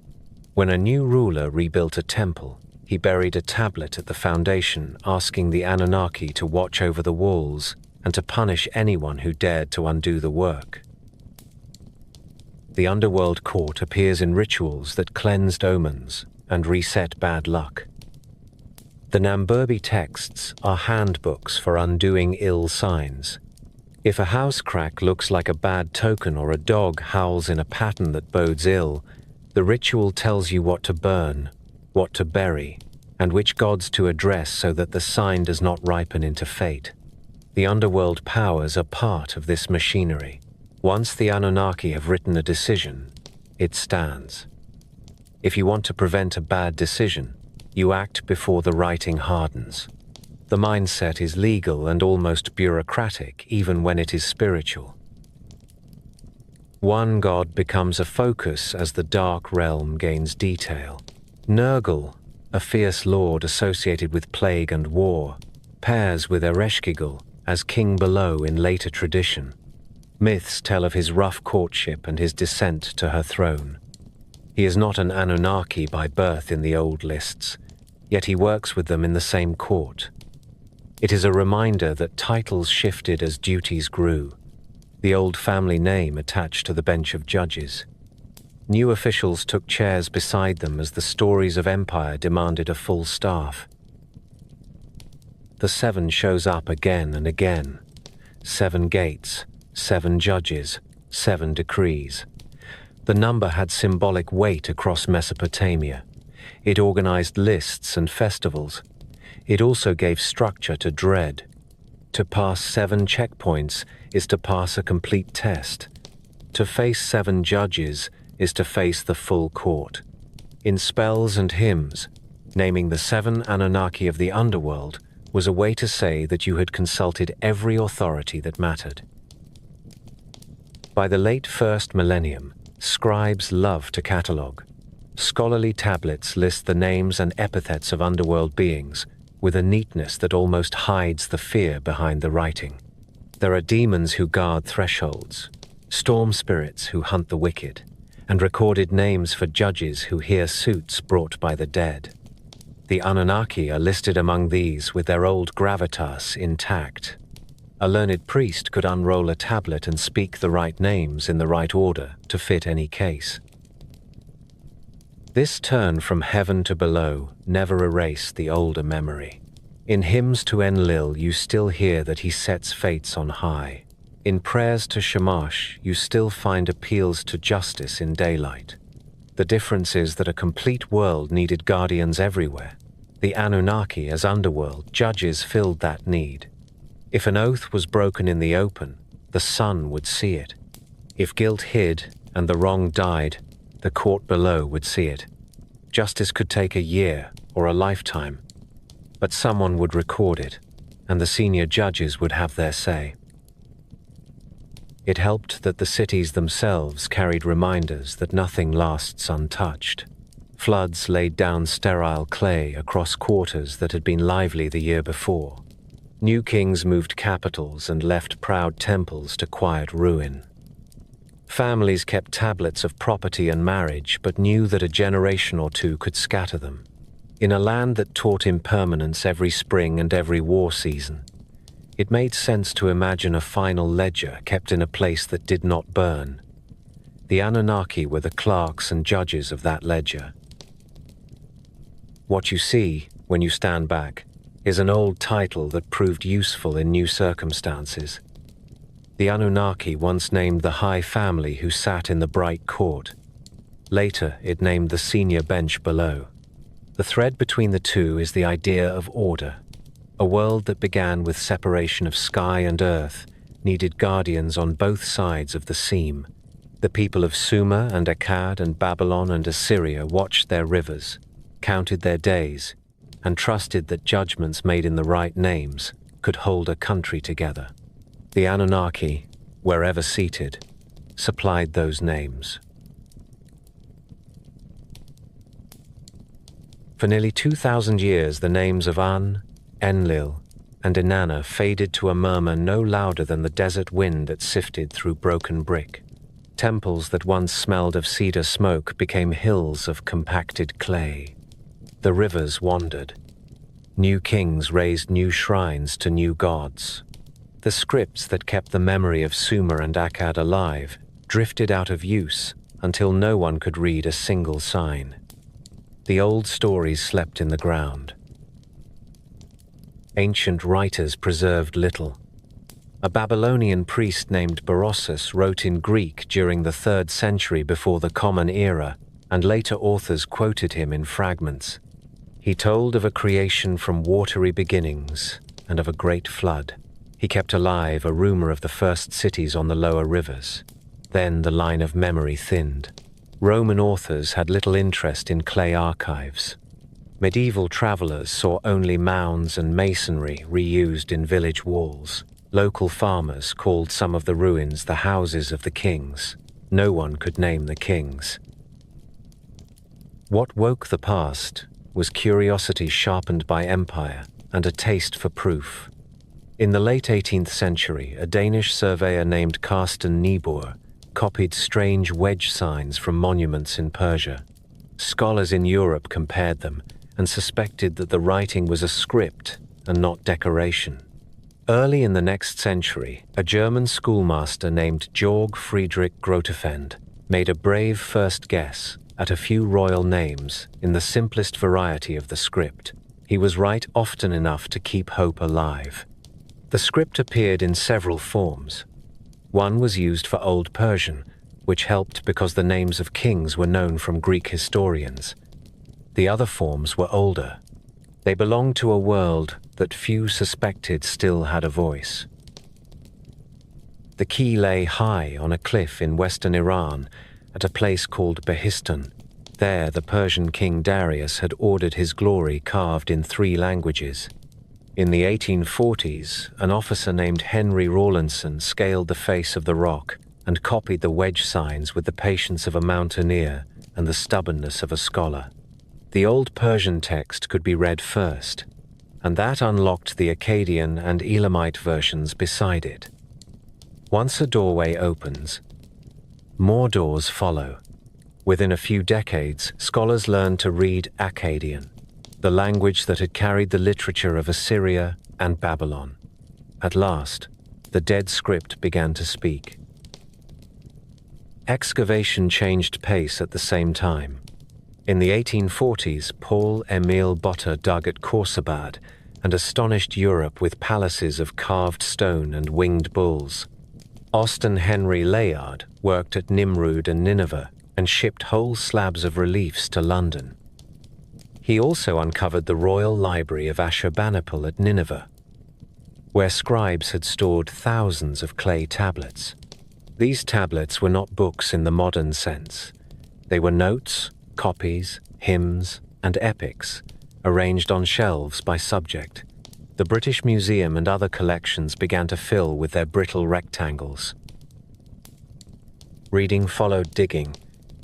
When a new ruler rebuilt a temple, he buried a tablet at the foundation asking the Anunnaki to watch over the walls and to punish anyone who dared to undo the work. The underworld court appears in rituals that cleansed omens and reset bad luck. The Namburbi texts are handbooks for undoing ill signs. If a house crack looks like a bad token or a dog howls in a pattern that bodes ill, the ritual tells you what to burn, what to bury, and which gods to address so that the sign does not ripen into fate. The underworld powers are part of this machinery. Once the Anunnaki have written a decision, it stands. If you want to prevent a bad decision, you act before the writing hardens. The mindset is legal and almost bureaucratic, even when it is spiritual. One god becomes a focus as the dark realm gains detail. Nurgle, a fierce lord associated with plague and war, pairs with Ereshkigal as king below in later tradition. Myths tell of his rough courtship and his descent to her throne. He is not an Anunnaki by birth in the old lists, yet he works with them in the same court. It is a reminder that titles shifted as duties grew. The old family name attached to the bench of judges. New officials took chairs beside them as the stories of empire demanded a full staff. The seven shows up again and again. 7 gates, 7 judges, 7 decrees. The number had symbolic weight across Mesopotamia. It organized lists and festivals. It also gave structure to dread. To pass 7 checkpoints is to pass a complete test. To face 7 judges is to face the full court. In spells and hymns, naming the 7 Anunnaki of the underworld was a way to say that you had consulted every authority that mattered. By the late 1st millennium, scribes loved to catalogue. Scholarly tablets list the names and epithets of underworld beings with a neatness that almost hides the fear behind the writing. There are demons who guard thresholds, storm spirits who hunt the wicked, and recorded names for judges who hear suits brought by the dead. The Anunnaki are listed among these with their old gravitas intact. A learned priest could unroll a tablet and speak the right names in the right order to fit any case. This turn from heaven to below never erased the older memory. In hymns to Enlil you still hear that he sets fates on high. In prayers to Shamash you still find appeals to justice in daylight. The difference is that a complete world needed guardians everywhere. The Anunnaki as underworld judges filled that need. If an oath was broken in the open, the sun would see it. If guilt hid and the wrong died, the court below would see it. Justice could take a year or a lifetime, but someone would record it, and the senior judges would have their say. It helped that the cities themselves carried reminders that nothing lasts untouched. Floods laid down sterile clay across quarters that had been lively the year before. New kings moved capitals and left proud temples to quiet ruin. Families kept tablets of property and marriage, but knew that a generation or two could scatter them. In a land that taught impermanence every spring and every war season, it made sense to imagine a final ledger kept in a place that did not burn. The Anunnaki were the clerks and judges of that ledger. What you see, when you stand back, is an old title that proved useful in new circumstances. The Anunnaki once named the high family who sat in the bright court. Later, it named the senior bench below. The thread between the two is the idea of order. A world that began with separation of sky and earth needed guardians on both sides of the seam. The people of Sumer and Akkad and Babylon and Assyria watched their rivers, counted their days, and trusted that judgments made in the right names could hold a country together. The Anunnaki, wherever seated, supplied those names. For nearly 2,000 years, the names of An, Enlil, and Inanna faded to a murmur no louder than the desert wind that sifted through broken brick. Temples that once smelled of cedar smoke became hills of compacted clay. The rivers wandered. New kings raised new shrines to new gods. The scripts that kept the memory of Sumer and Akkad alive drifted out of use until no one could read a single sign. The old stories slept in the ground. Ancient writers preserved little. A Babylonian priest named Berossus wrote in Greek during the 3rd century before the Common Era, and later authors quoted him in fragments. He told of a creation from watery beginnings and of a great flood. He kept alive a rumor of the first cities on the lower rivers. Then the line of memory thinned. Roman authors had little interest in clay archives. Medieval travelers saw only mounds and masonry reused in village walls. Local farmers called some of the ruins the houses of the kings. No one could name the kings. What woke the past was curiosity sharpened by empire and a taste for proof. In the late 18th century, a Danish surveyor named Carsten Niebuhr copied strange wedge signs from monuments in Persia. Scholars in Europe compared them and suspected that the writing was a script and not decoration. Early in the next century, a German schoolmaster named Georg Friedrich Grotefend made a brave first guess at a few royal names in the simplest variety of the script. He was right often enough to keep hope alive. The script appeared in several forms. One was used for Old Persian, which helped because the names of kings were known from Greek historians. The other forms were older. They belonged to a world that few suspected still had a voice. The key lay high on a cliff in western Iran at a place called Behistun. There, the Persian king Darius had ordered his glory carved in 3 languages. In the 1840s, an officer named Henry Rawlinson scaled the face of the rock and copied the wedge signs with the patience of a mountaineer and the stubbornness of a scholar. The Old Persian text could be read first, and that unlocked the Akkadian and Elamite versions beside it. Once a doorway opens, more doors follow. Within a few decades, scholars learned to read Akkadian, the language that had carried the literature of Assyria and Babylon. At last, the dead script began to speak. Excavation changed pace at the same time. In the 1840s, Paul Emile Botta dug at Khorsabad and astonished Europe with palaces of carved stone and winged bulls. Austin Henry Layard worked at Nimrud and Nineveh and shipped whole slabs of reliefs to London. He also uncovered the Royal Library of Ashurbanipal at Nineveh, where scribes had stored thousands of clay tablets. These tablets were not books in the modern sense. They were notes, copies, hymns, and epics, arranged on shelves by subject. The British Museum and other collections began to fill with their brittle rectangles. Reading followed digging,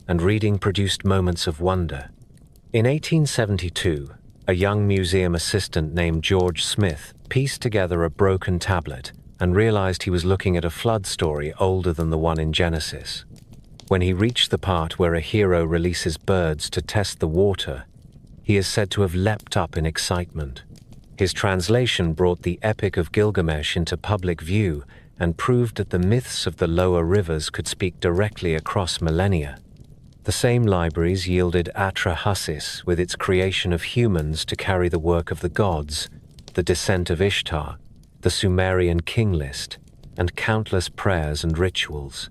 and reading produced moments of wonder. In 1872, a young museum assistant named George Smith pieced together a broken tablet and realized he was looking at a flood story older than the one in Genesis. When he reached the part where a hero releases birds to test the water, he is said to have leapt up in excitement. His translation brought the Epic of Gilgamesh into public view and proved that the myths of the lower rivers could speak directly across millennia. The same libraries yielded Atrahasis with its creation of humans to carry the work of the gods, the descent of Ishtar, the Sumerian king list, and countless prayers and rituals.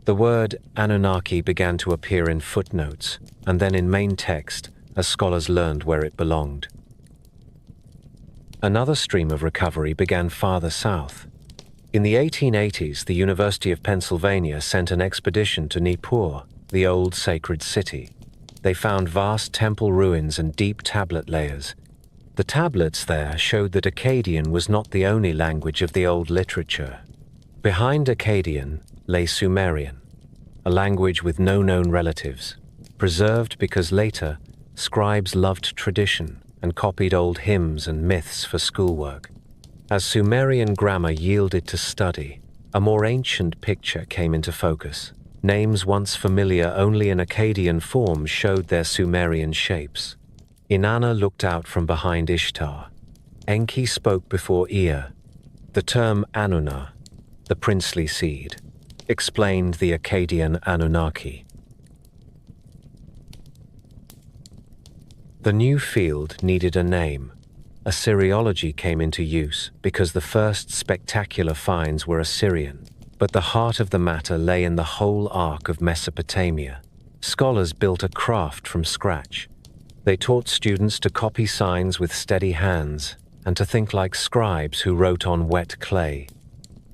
The word Anunnaki began to appear in footnotes and then in main text as scholars learned where it belonged. Another stream of recovery began farther south. In the 1880s, the University of Pennsylvania sent an expedition to Nippur, the old sacred city. They found vast temple ruins and deep tablet layers. The tablets there showed that Akkadian was not the only language of the old literature. Behind Akkadian lay Sumerian, a language with no known relatives, preserved because later scribes loved tradition and copied old hymns and myths for schoolwork. As Sumerian grammar yielded to study, a more ancient picture came into focus. Names once familiar only in Akkadian form showed their Sumerian shapes. Inanna looked out from behind Ishtar. Enki spoke before Ea. The term Anunna, the princely seed, explained the Akkadian Anunnaki. The new field needed a name. Assyriology came into use because the first spectacular finds were Assyrian. But the heart of the matter lay in the whole arc of Mesopotamia. Scholars built a craft from scratch. They taught students to copy signs with steady hands and to think like scribes who wrote on wet clay.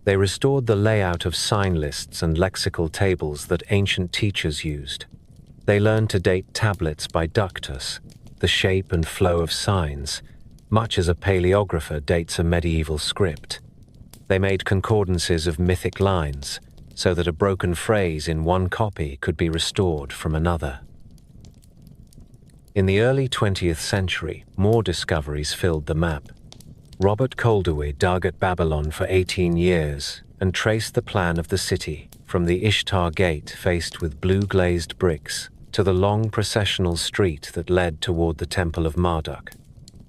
They restored the layout of sign lists and lexical tables that ancient teachers used. They learned to date tablets by ductus, the shape and flow of signs, much as a paleographer dates a medieval script. They made concordances of mythic lines, so that a broken phrase in one copy could be restored from another. In the early 20th century, more discoveries filled the map. Robert Calderwood dug at Babylon for 18 years and traced the plan of the city from the Ishtar Gate faced with blue-glazed bricks to the long processional street that led toward the Temple of Marduk.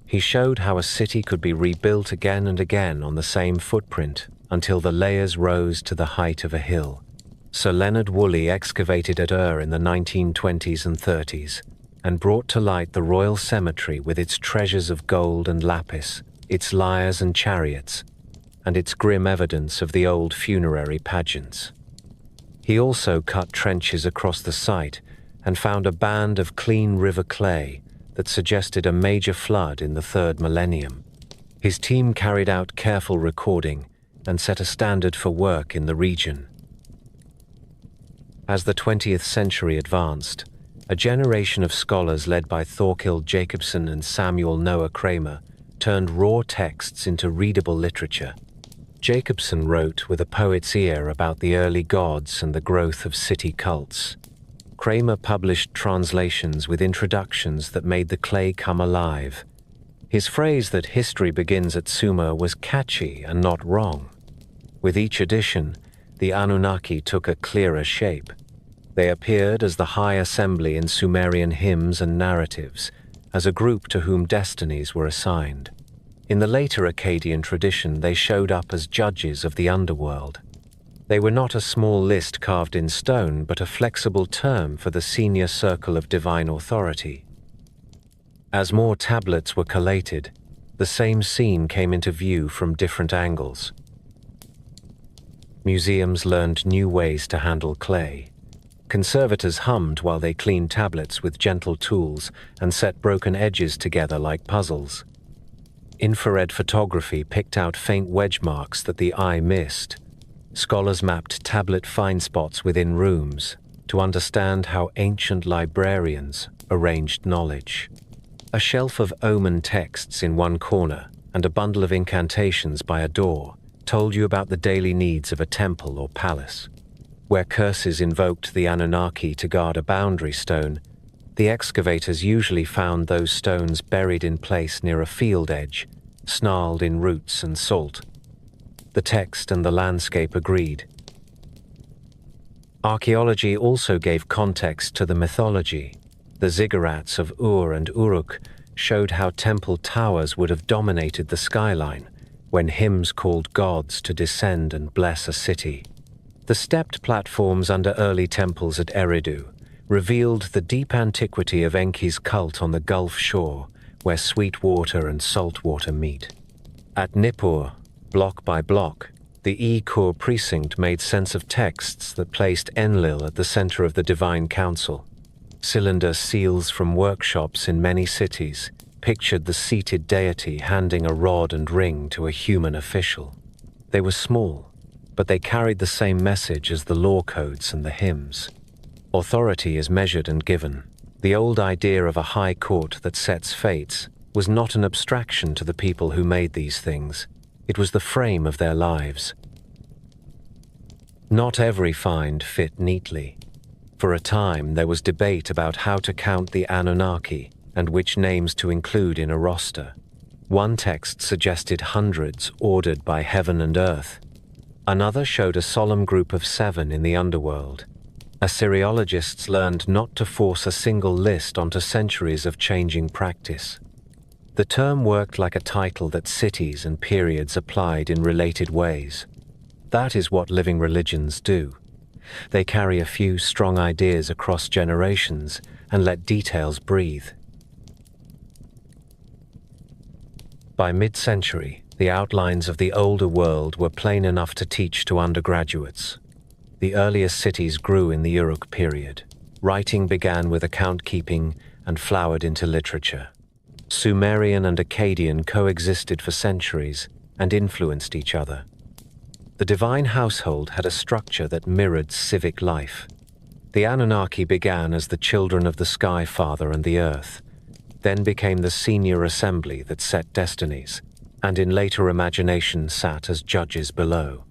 He showed how a city could be rebuilt again and again on the same footprint until the layers rose to the height of a hill. Sir Leonard Woolley excavated at Ur in the 1920s and 30s and brought to light the royal cemetery with its treasures of gold and lapis, its lyres and chariots, and its grim evidence of the old funerary pageants. He also cut trenches across the site and found a band of clean river clay that suggested a major flood in the 3rd millennium. His team carried out careful recording and set a standard for work in the region. As the 20th century advanced, a generation of scholars led by Thorkild Jacobsen and Samuel Noah Kramer turned raw texts into readable literature. Jacobsen wrote with a poet's ear about the early gods and the growth of city cults. Kramer published translations with introductions that made the clay come alive. His phrase that history begins at Sumer was catchy and not wrong. With each edition, the Anunnaki took a clearer shape. They appeared as the High Assembly in Sumerian hymns and narratives, as a group to whom destinies were assigned. In the later Akkadian tradition, they showed up as judges of the underworld. They were not a small list carved in stone, but a flexible term for the senior circle of divine authority. As more tablets were collated, the same scene came into view from different angles. Museums learned new ways to handle clay. Conservators hummed while they cleaned tablets with gentle tools and set broken edges together like puzzles. Infrared photography picked out faint wedge marks that the eye missed. Scholars mapped tablet find spots within rooms, to understand how ancient librarians arranged knowledge. A shelf of omen texts in one corner and a bundle of incantations by a door told you about the daily needs of a temple or palace. Where curses invoked the Anunnaki to guard a boundary stone, the excavators usually found those stones buried in place near a field edge, snarled in roots and salt. The text and the landscape agreed. Archaeology also gave context to the mythology. The ziggurats of Ur and Uruk showed how temple towers would have dominated the skyline when hymns called gods to descend and bless a city. The stepped platforms under early temples at Eridu revealed the deep antiquity of Enki's cult on the Gulf shore, where sweet water and salt water meet. At Nippur, block by block, the E-Core precinct made sense of texts that placed Enlil at the center of the Divine Council. Cylinder seals from workshops in many cities pictured the seated deity handing a rod and ring to a human official. They were small, but they carried the same message as the law codes and the hymns. Authority is measured and given. The old idea of a high court that sets fates was not an abstraction to the people who made these things. It was the frame of their lives. Not every find fit neatly. For a time, there was debate about how to count the Anunnaki and which names to include in a roster. One text suggested hundreds ordered by heaven and earth. Another showed a solemn group of 7 in the underworld. Assyriologists learned not to force a single list onto centuries of changing practice. The term worked like a title that cities and periods applied in related ways. That is what living religions do. They carry a few strong ideas across generations and let details breathe. By mid-century, the outlines of the older world were plain enough to teach to undergraduates. The earliest cities grew in the Uruk period. Writing began with account-keeping and flowered into literature. Sumerian and Akkadian coexisted for centuries and influenced each other. The divine household had a structure that mirrored civic life. The Anunnaki began as the children of the Sky Father and the Earth, then became the senior assembly that set destinies, and in later imagination sat as judges below.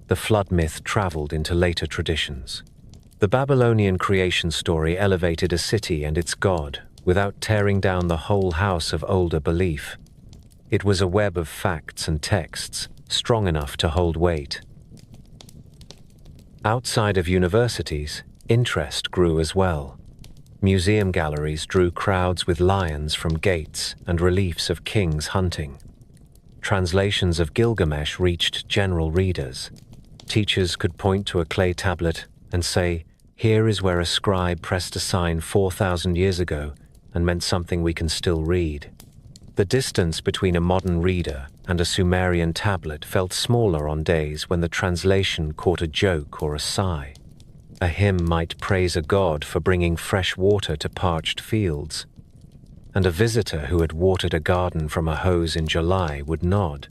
The flood myth traveled into later traditions. The Babylonian creation story elevated a city and its god without tearing down the whole house of older belief. It was a web of facts and texts, strong enough to hold weight. Outside of universities, interest grew as well. Museum galleries drew crowds with lions from gates and reliefs of kings hunting. Translations of Gilgamesh reached general readers. Teachers could point to a clay tablet and say, "Here is where a scribe pressed a sign 4,000 years ago and meant something we can still read." The distance between a modern reader and a Sumerian tablet felt smaller on days when the translation caught a joke or a sigh. A hymn might praise a god for bringing fresh water to parched fields, and a visitor who had watered a garden from a hose in July would nod.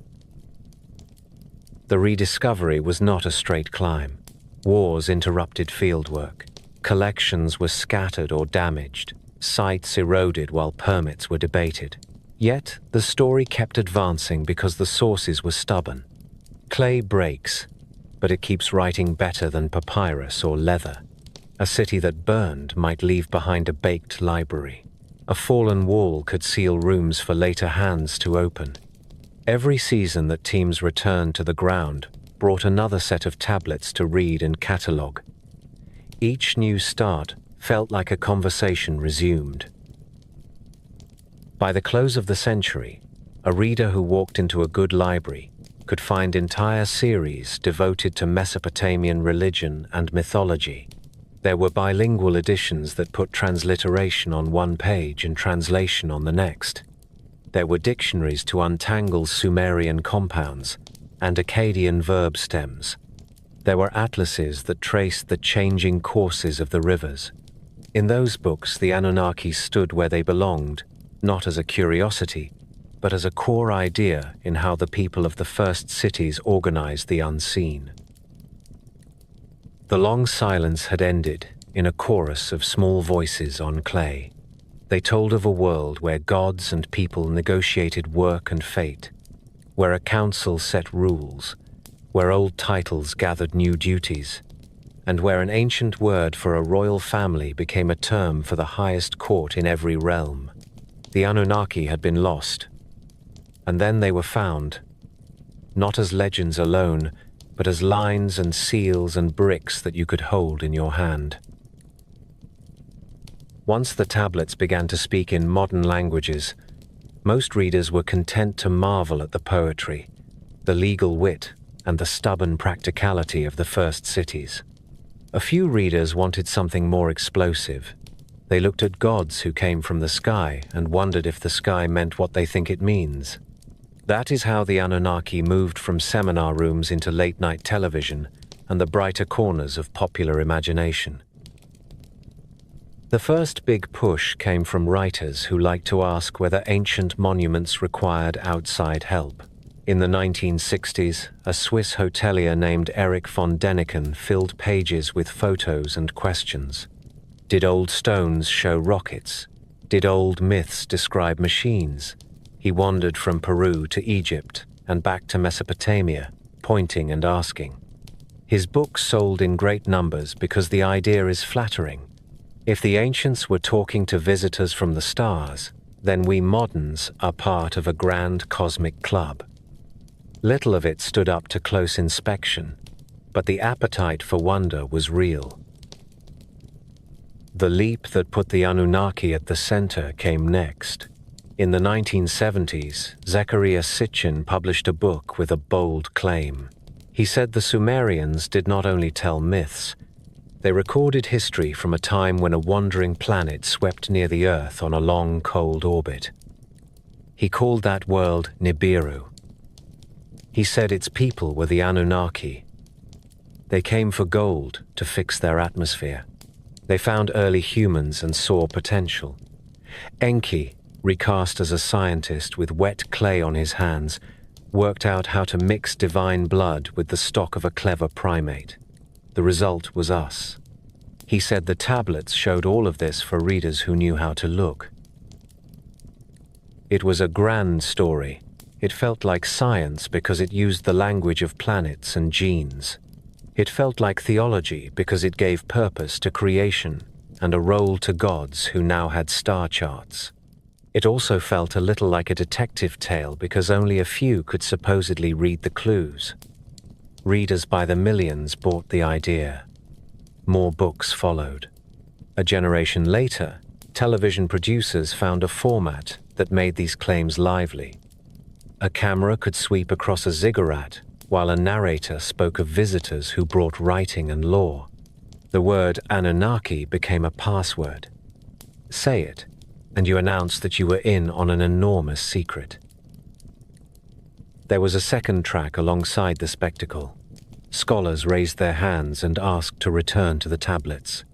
The rediscovery was not a straight climb. Wars interrupted fieldwork. Collections were scattered or damaged. Sites eroded while permits were debated. Yet, the story kept advancing because the sources were stubborn. Clay breaks, but it keeps writing better than papyrus or leather. A city that burned might leave behind a baked library. A fallen wall could seal rooms for later hands to open. Every season that teams returned to the ground brought another set of tablets to read and catalogue. Each new start felt like a conversation resumed. By the close of the century, a reader who walked into a good library could find entire series devoted to Mesopotamian religion and mythology. There were bilingual editions that put transliteration on one page and translation on the next. There were dictionaries to untangle Sumerian compounds and Akkadian verb stems. There were atlases that traced the changing courses of the rivers. In those books, the Anunnaki stood where they belonged, not as a curiosity, but as a core idea in how the people of the first cities organized the unseen. The long silence had ended, in a chorus of small voices on clay. They told of a world where gods and people negotiated work and fate, where a council set rules, where old titles gathered new duties, and where an ancient word for a royal family became a term for the highest court in every realm. The Anunnaki had been lost, and then they were found, not as legends alone, but as lines and seals and bricks that you could hold in your hand. Once the tablets began to speak in modern languages, most readers were content to marvel at the poetry, the legal wit, and the stubborn practicality of the first cities. A few readers wanted something more explosive. They looked at gods who came from the sky and wondered if the sky meant what they think it means. That is how the Anunnaki moved from seminar rooms into late-night television and the brighter corners of popular imagination. The first big push came from writers who liked to ask whether ancient monuments required outside help. In the 1960s, a Swiss hotelier named Erich von Däniken filled pages with photos and questions. Did old stones show rockets? Did old myths describe machines? He wandered from Peru to Egypt and back to Mesopotamia, pointing and asking. His book sold in great numbers because the idea is flattering. If the ancients were talking to visitors from the stars, then we moderns are part of a grand cosmic club. Little of it stood up to close inspection, but the appetite for wonder was real. The leap that put the Anunnaki at the center came next. In the 1970s, Zecharia Sitchin published a book with a bold claim. He said the Sumerians did not only tell myths, they recorded history from a time when a wandering planet swept near the Earth on a long, cold orbit. He called that world Nibiru. He said its people were the Anunnaki. They came for gold to fix their atmosphere. They found early humans and saw potential. Enki, recast as a scientist with wet clay on his hands, worked out how to mix divine blood with the stock of a clever primate. The result was us. He said the tablets showed all of this for readers who knew how to look. It was a grand story. It felt like science because it used the language of planets and genes. It felt like theology because it gave purpose to creation and a role to gods who now had star charts. It also felt a little like a detective tale because only a few could supposedly read the clues. Readers by the millions bought the idea. More books followed. A generation later, television producers found a format that made these claims lively. A camera could sweep across a ziggurat, while a narrator spoke of visitors who brought writing and law. The word Anunnaki became a password. Say it, and you announced that you were in on an enormous secret. There was a second track alongside the spectacle. Scholars raised their hands and asked to return to the tablets.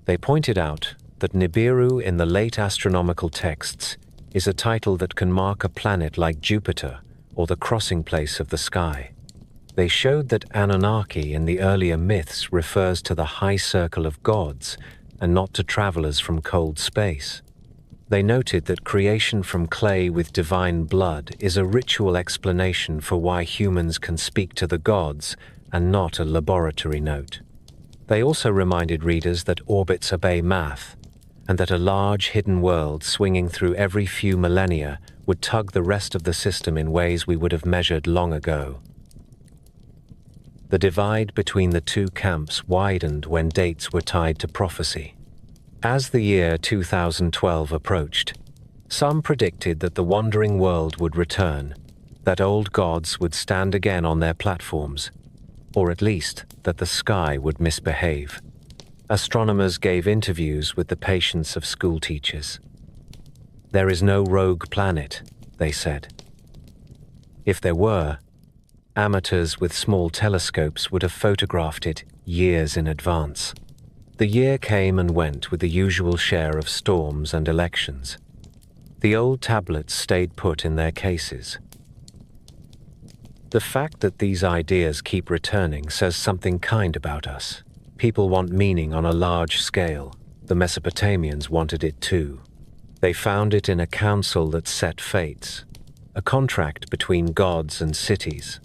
They pointed out that Nibiru in the late astronomical texts is a title that can mark a planet like Jupiter or the crossing place of the sky. They showed that Anunnaki in the earlier myths refers to the high circle of gods and not to travelers from cold space. They noted that creation from clay with divine blood is a ritual explanation for why humans can speak to the gods and not a laboratory note. They also reminded readers that orbits obey math, and that a large hidden world swinging through every few millennia would tug the rest of the system in ways we would have measured long ago. The divide between the two camps widened when dates were tied to prophecy. As the year 2012 approached, some predicted that the wandering world would return, that old gods would stand again on their platforms, or at least that the sky would misbehave. Astronomers gave interviews with the patience of school teachers. There is no rogue planet, they said. If there were, amateurs with small telescopes would have photographed it years in advance. The year came and went with the usual share of storms and elections. The old tablets stayed put in their cases. The fact that these ideas keep returning says something kind about us. People want meaning on a large scale. The Mesopotamians wanted it too. They found it in a council that set fates, a contract between gods and cities,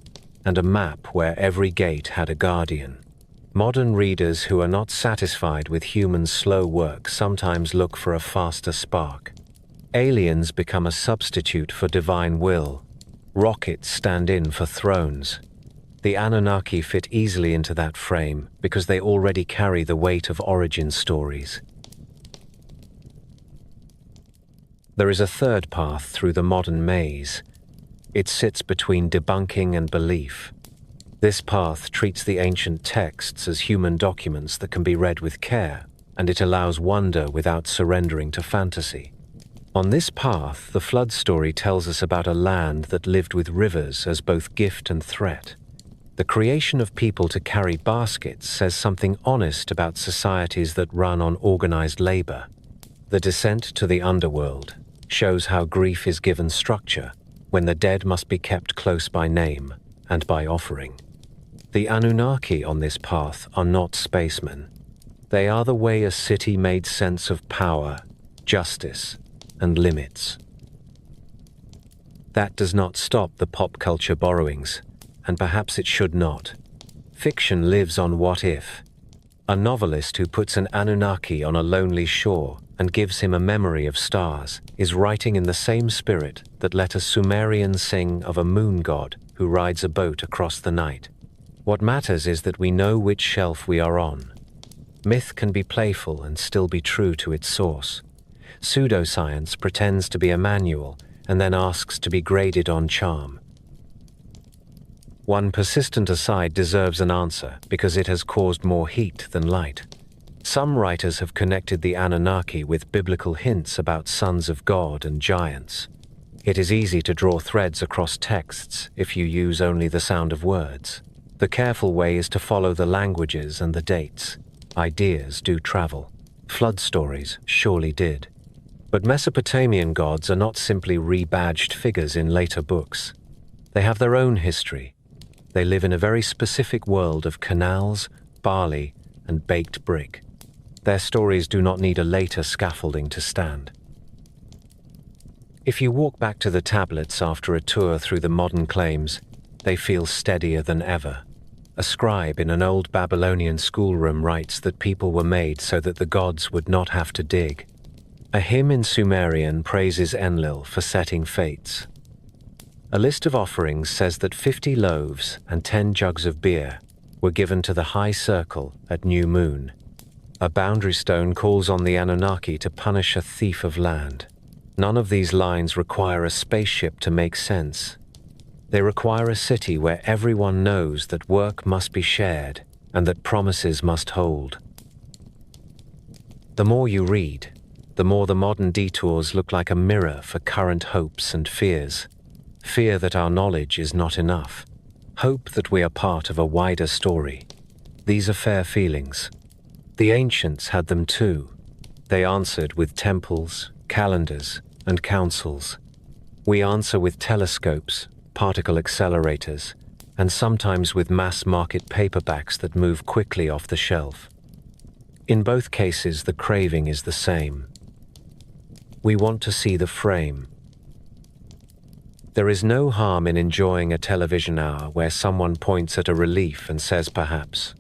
and a map where every gate had a guardian. Modern readers who are not satisfied with humans' slow work sometimes look for a faster spark. Aliens become a substitute for divine will. Rockets stand in for thrones. The Anunnaki fit easily into that frame because they already carry the weight of origin stories. There is a third path through the modern maze. It sits between debunking and belief. This path treats the ancient texts as human documents that can be read with care, and it allows wonder without surrendering to fantasy. On this path, the flood story tells us about a land that lived with rivers as both gift and threat. The creation of people to carry baskets says something honest about societies that run on organized labor. The descent to the underworld shows how grief is given structure when the dead must be kept close by name and by offering. The Anunnaki on this path are not spacemen. They are the way a city made sense of power, justice, and limits. That does not stop the pop culture borrowings, and perhaps it should not. Fiction lives on what if. A novelist who puts an Anunnaki on a lonely shore and gives him a memory of stars is writing in the same spirit that let a Sumerian sing of a moon god who rides a boat across the night. What matters is that we know which shelf we are on. Myth can be playful and still be true to its source. Pseudoscience pretends to be a manual and then asks to be graded on charm. One persistent aside deserves an answer because it has caused more heat than light. Some writers have connected the Anunnaki with biblical hints about sons of God and giants. It is easy to draw threads across texts if you use only the sound of words. The careful way is to follow the languages and the dates. Ideas do travel. Flood stories surely did. But Mesopotamian gods are not simply rebadged figures in later books. They have their own history. They live in a very specific world of canals, barley, and baked brick. Their stories do not need a later scaffolding to stand. If you walk back to the tablets after a tour through the modern claims, they feel steadier than ever. A scribe in an old Babylonian schoolroom writes that people were made so that the gods would not have to dig. A hymn in Sumerian praises Enlil for setting fates. A list of offerings says that 50 loaves and 10 jugs of beer were given to the high circle at new moon. A boundary stone calls on the Anunnaki to punish a thief of land. None of these lines require a spaceship to make sense. They require a city where everyone knows that work must be shared and that promises must hold. The more you read, the more the modern detours look like a mirror for current hopes and fears. Fear that our knowledge is not enough. Hope that we are part of a wider story. These are fair feelings. The ancients had them too. They answered with temples, calendars, and councils. We answer with telescopes, particle accelerators, and sometimes with mass-market paperbacks that move quickly off the shelf. In both cases, the craving is the same. We want to see the frame. There is no harm in enjoying a television hour where someone points at a relief and says perhaps.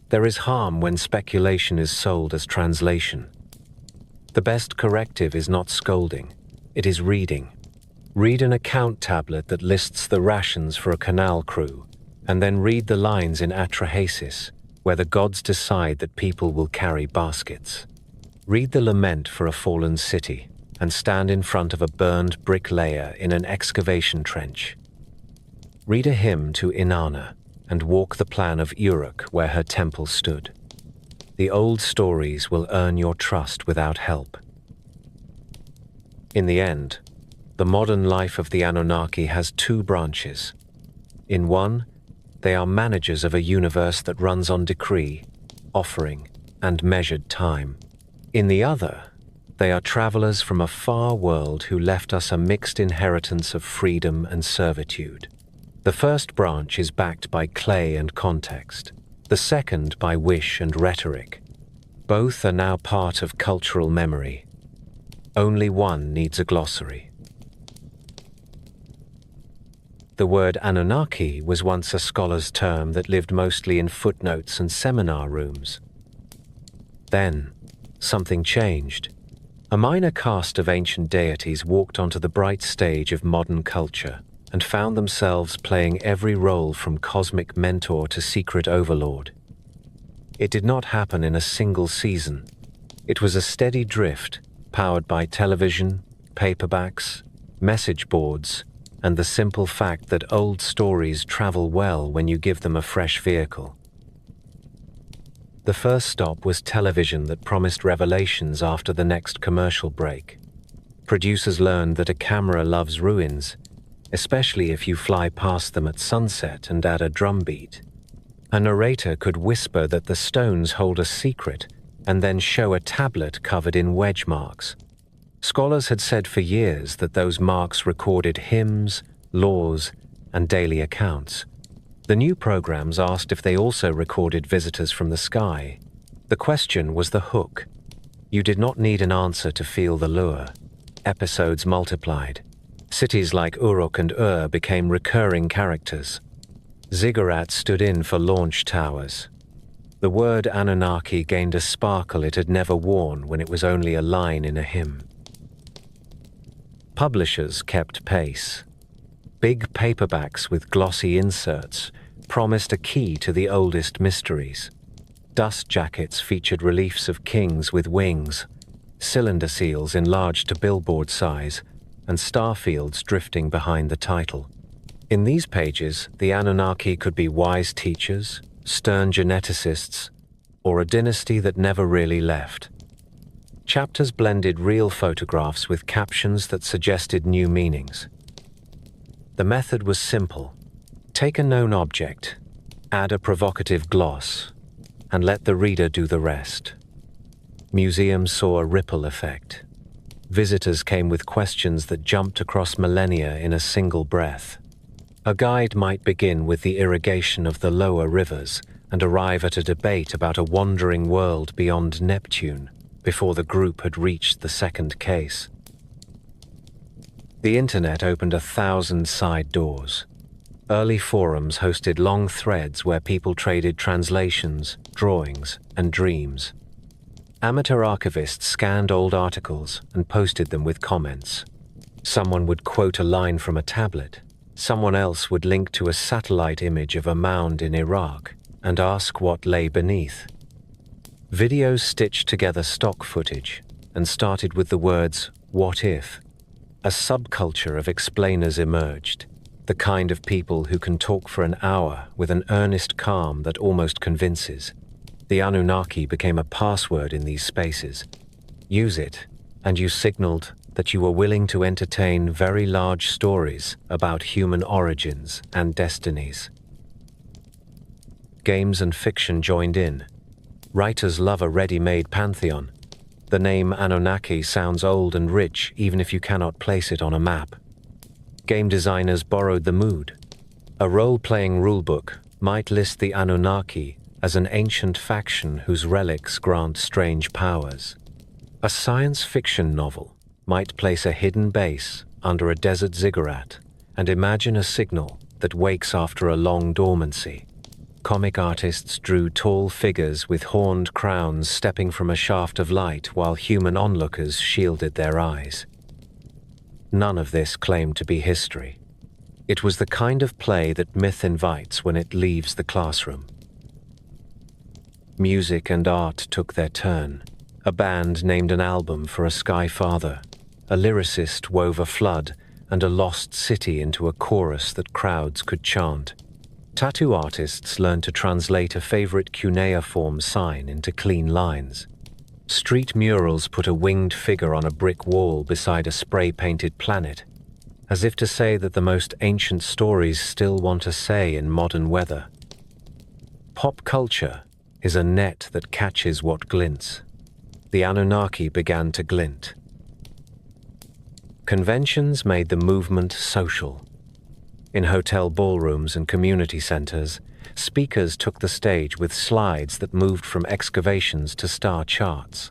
There is harm when speculation is sold as translation. The best corrective is not scolding, it is reading. Read an account tablet that lists the rations for a canal crew, and then read the lines in Atrahasis, where the gods decide that people will carry baskets. Read the lament for a fallen city, and stand in front of a burned brick layer in an excavation trench. Read a hymn to Inanna, and walk the plan of Uruk where her temple stood. The old stories will earn your trust without help. In the end, the modern life of the Anunnaki has two branches. In one, they are managers of a universe that runs on decree, offering, and measured time. In the other, they are travelers from a far world who left us a mixed inheritance of freedom and servitude. The first branch is backed by clay and context. the second by wish and rhetoric. Both are now part of cultural memory. Only one needs a glossary. The word Anunnaki was once a scholar's term that lived mostly in footnotes and seminar rooms. Then, something changed. A minor caste of ancient deities walked onto the bright stage of modern culture and found themselves playing every role from cosmic mentor to secret overlord. It did not happen in a single season. It was a steady drift, powered by television, paperbacks, message boards, and the simple fact that old stories travel well when you give them a fresh vehicle. The first stop was television that promised revelations after the next commercial break. Producers learned that a camera loves ruins, especially if you fly past them at sunset and add a drumbeat. A narrator could whisper that the stones hold a secret and then show a tablet covered in wedge marks. Scholars had said for years that those marks recorded hymns, laws, and daily accounts. The new programs asked if they also recorded visitors from the sky. The question was the hook. You did not need an answer to feel the lure. Episodes multiplied. Cities like Uruk and Ur became recurring characters. Ziggurats stood in for launch towers. The word Anunnaki gained a sparkle it had never worn when it was only a line in a hymn. Publishers kept pace. Big paperbacks with glossy inserts promised a key to the oldest mysteries. Dust jackets featured reliefs of kings with wings, cylinder seals enlarged to billboard size, and star fields drifting behind the title. In these pages, the Anunnaki could be wise teachers, stern geneticists, or a dynasty that never really left. Chapters blended real photographs with captions that suggested new meanings. The method was simple. Take a known object, add a provocative gloss, and let the reader do the rest. Museums saw a ripple effect. Visitors came with questions that jumped across millennia in a single breath. A guide might begin with the irrigation of the lower rivers and arrive at a debate about a wandering world beyond Neptune before the group had reached the second case. The internet opened 1,000 side doors. Early forums hosted long threads where people traded translations, drawings, and dreams. Amateur archivists scanned old articles and posted them with comments. Someone would quote a line from a tablet. Someone else would link to a satellite image of a mound in Iraq and ask what lay beneath. Videos stitched together stock footage and started with the words, "What if?" A subculture of explainers emerged, the kind of people who can talk for an hour with an earnest calm that almost convinces. The Anunnaki became a password in these spaces. Use it, and you signaled that you were willing to entertain very large stories about human origins and destinies. Games and fiction joined in. Writers love a ready-made pantheon. The name Anunnaki sounds old and rich even if you cannot place it on a map. Game designers borrowed the mood. A role-playing rulebook might list the Anunnaki as an ancient faction whose relics grant strange powers. A science fiction novel might place a hidden base under a desert ziggurat and imagine a signal that wakes after a long dormancy. Comic artists drew tall figures with horned crowns stepping from a shaft of light while human onlookers shielded their eyes. None of this claimed to be history. It was the kind of play that myth invites when it leaves the classroom. Music and art took their turn. A band named an album for a sky father. A lyricist wove a flood and a lost city into a chorus that crowds could chant. Tattoo artists learned to translate a favorite cuneiform sign into clean lines. Street murals put a winged figure on a brick wall beside a spray-painted planet, as if to say that the most ancient stories still want a say in modern weather. Pop culture is a net that catches what glints. The Anunnaki began to glint. Conventions made the movement social. In hotel ballrooms and community centers, speakers took the stage with slides that moved from excavations to star charts.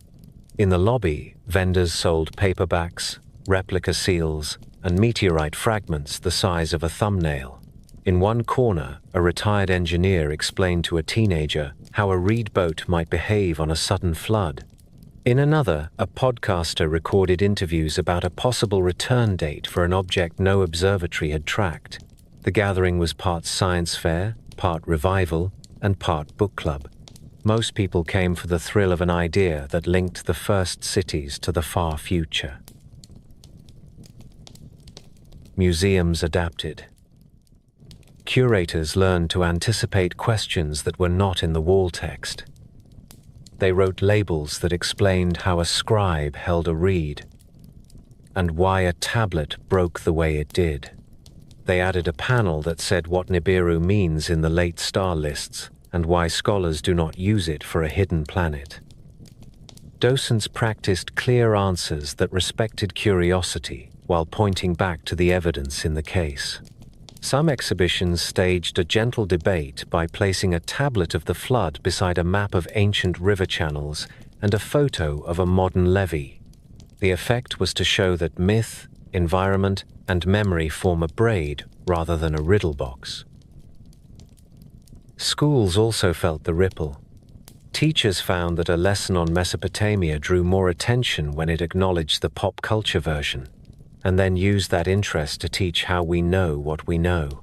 In the lobby, vendors sold paperbacks, replica seals, and meteorite fragments the size of a thumbnail. In one corner, a retired engineer explained to a teenager how a reed boat might behave on a sudden flood. In another, a podcaster recorded interviews about a possible return date for an object no observatory had tracked. The gathering was part science fair, part revival, and part book club. Most people came for the thrill of an idea that linked the first cities to the far future. Museums adapted. Curators learned to anticipate questions that were not in the wall text. They wrote labels that explained how a scribe held a reed and why a tablet broke the way it did. They added a panel that said what Nibiru means in the late star lists and why scholars do not use it for a hidden planet. Docents practiced clear answers that respected curiosity while pointing back to the evidence in the case. Some exhibitions staged a gentle debate by placing a tablet of the flood beside a map of ancient river channels and a photo of a modern levee. The effect was to show that myth, environment, and memory form a braid rather than a riddle box. Schools also felt the ripple. Teachers found that a lesson on Mesopotamia drew more attention when it acknowledged the pop culture version, and then used that interest to teach how we know what we know.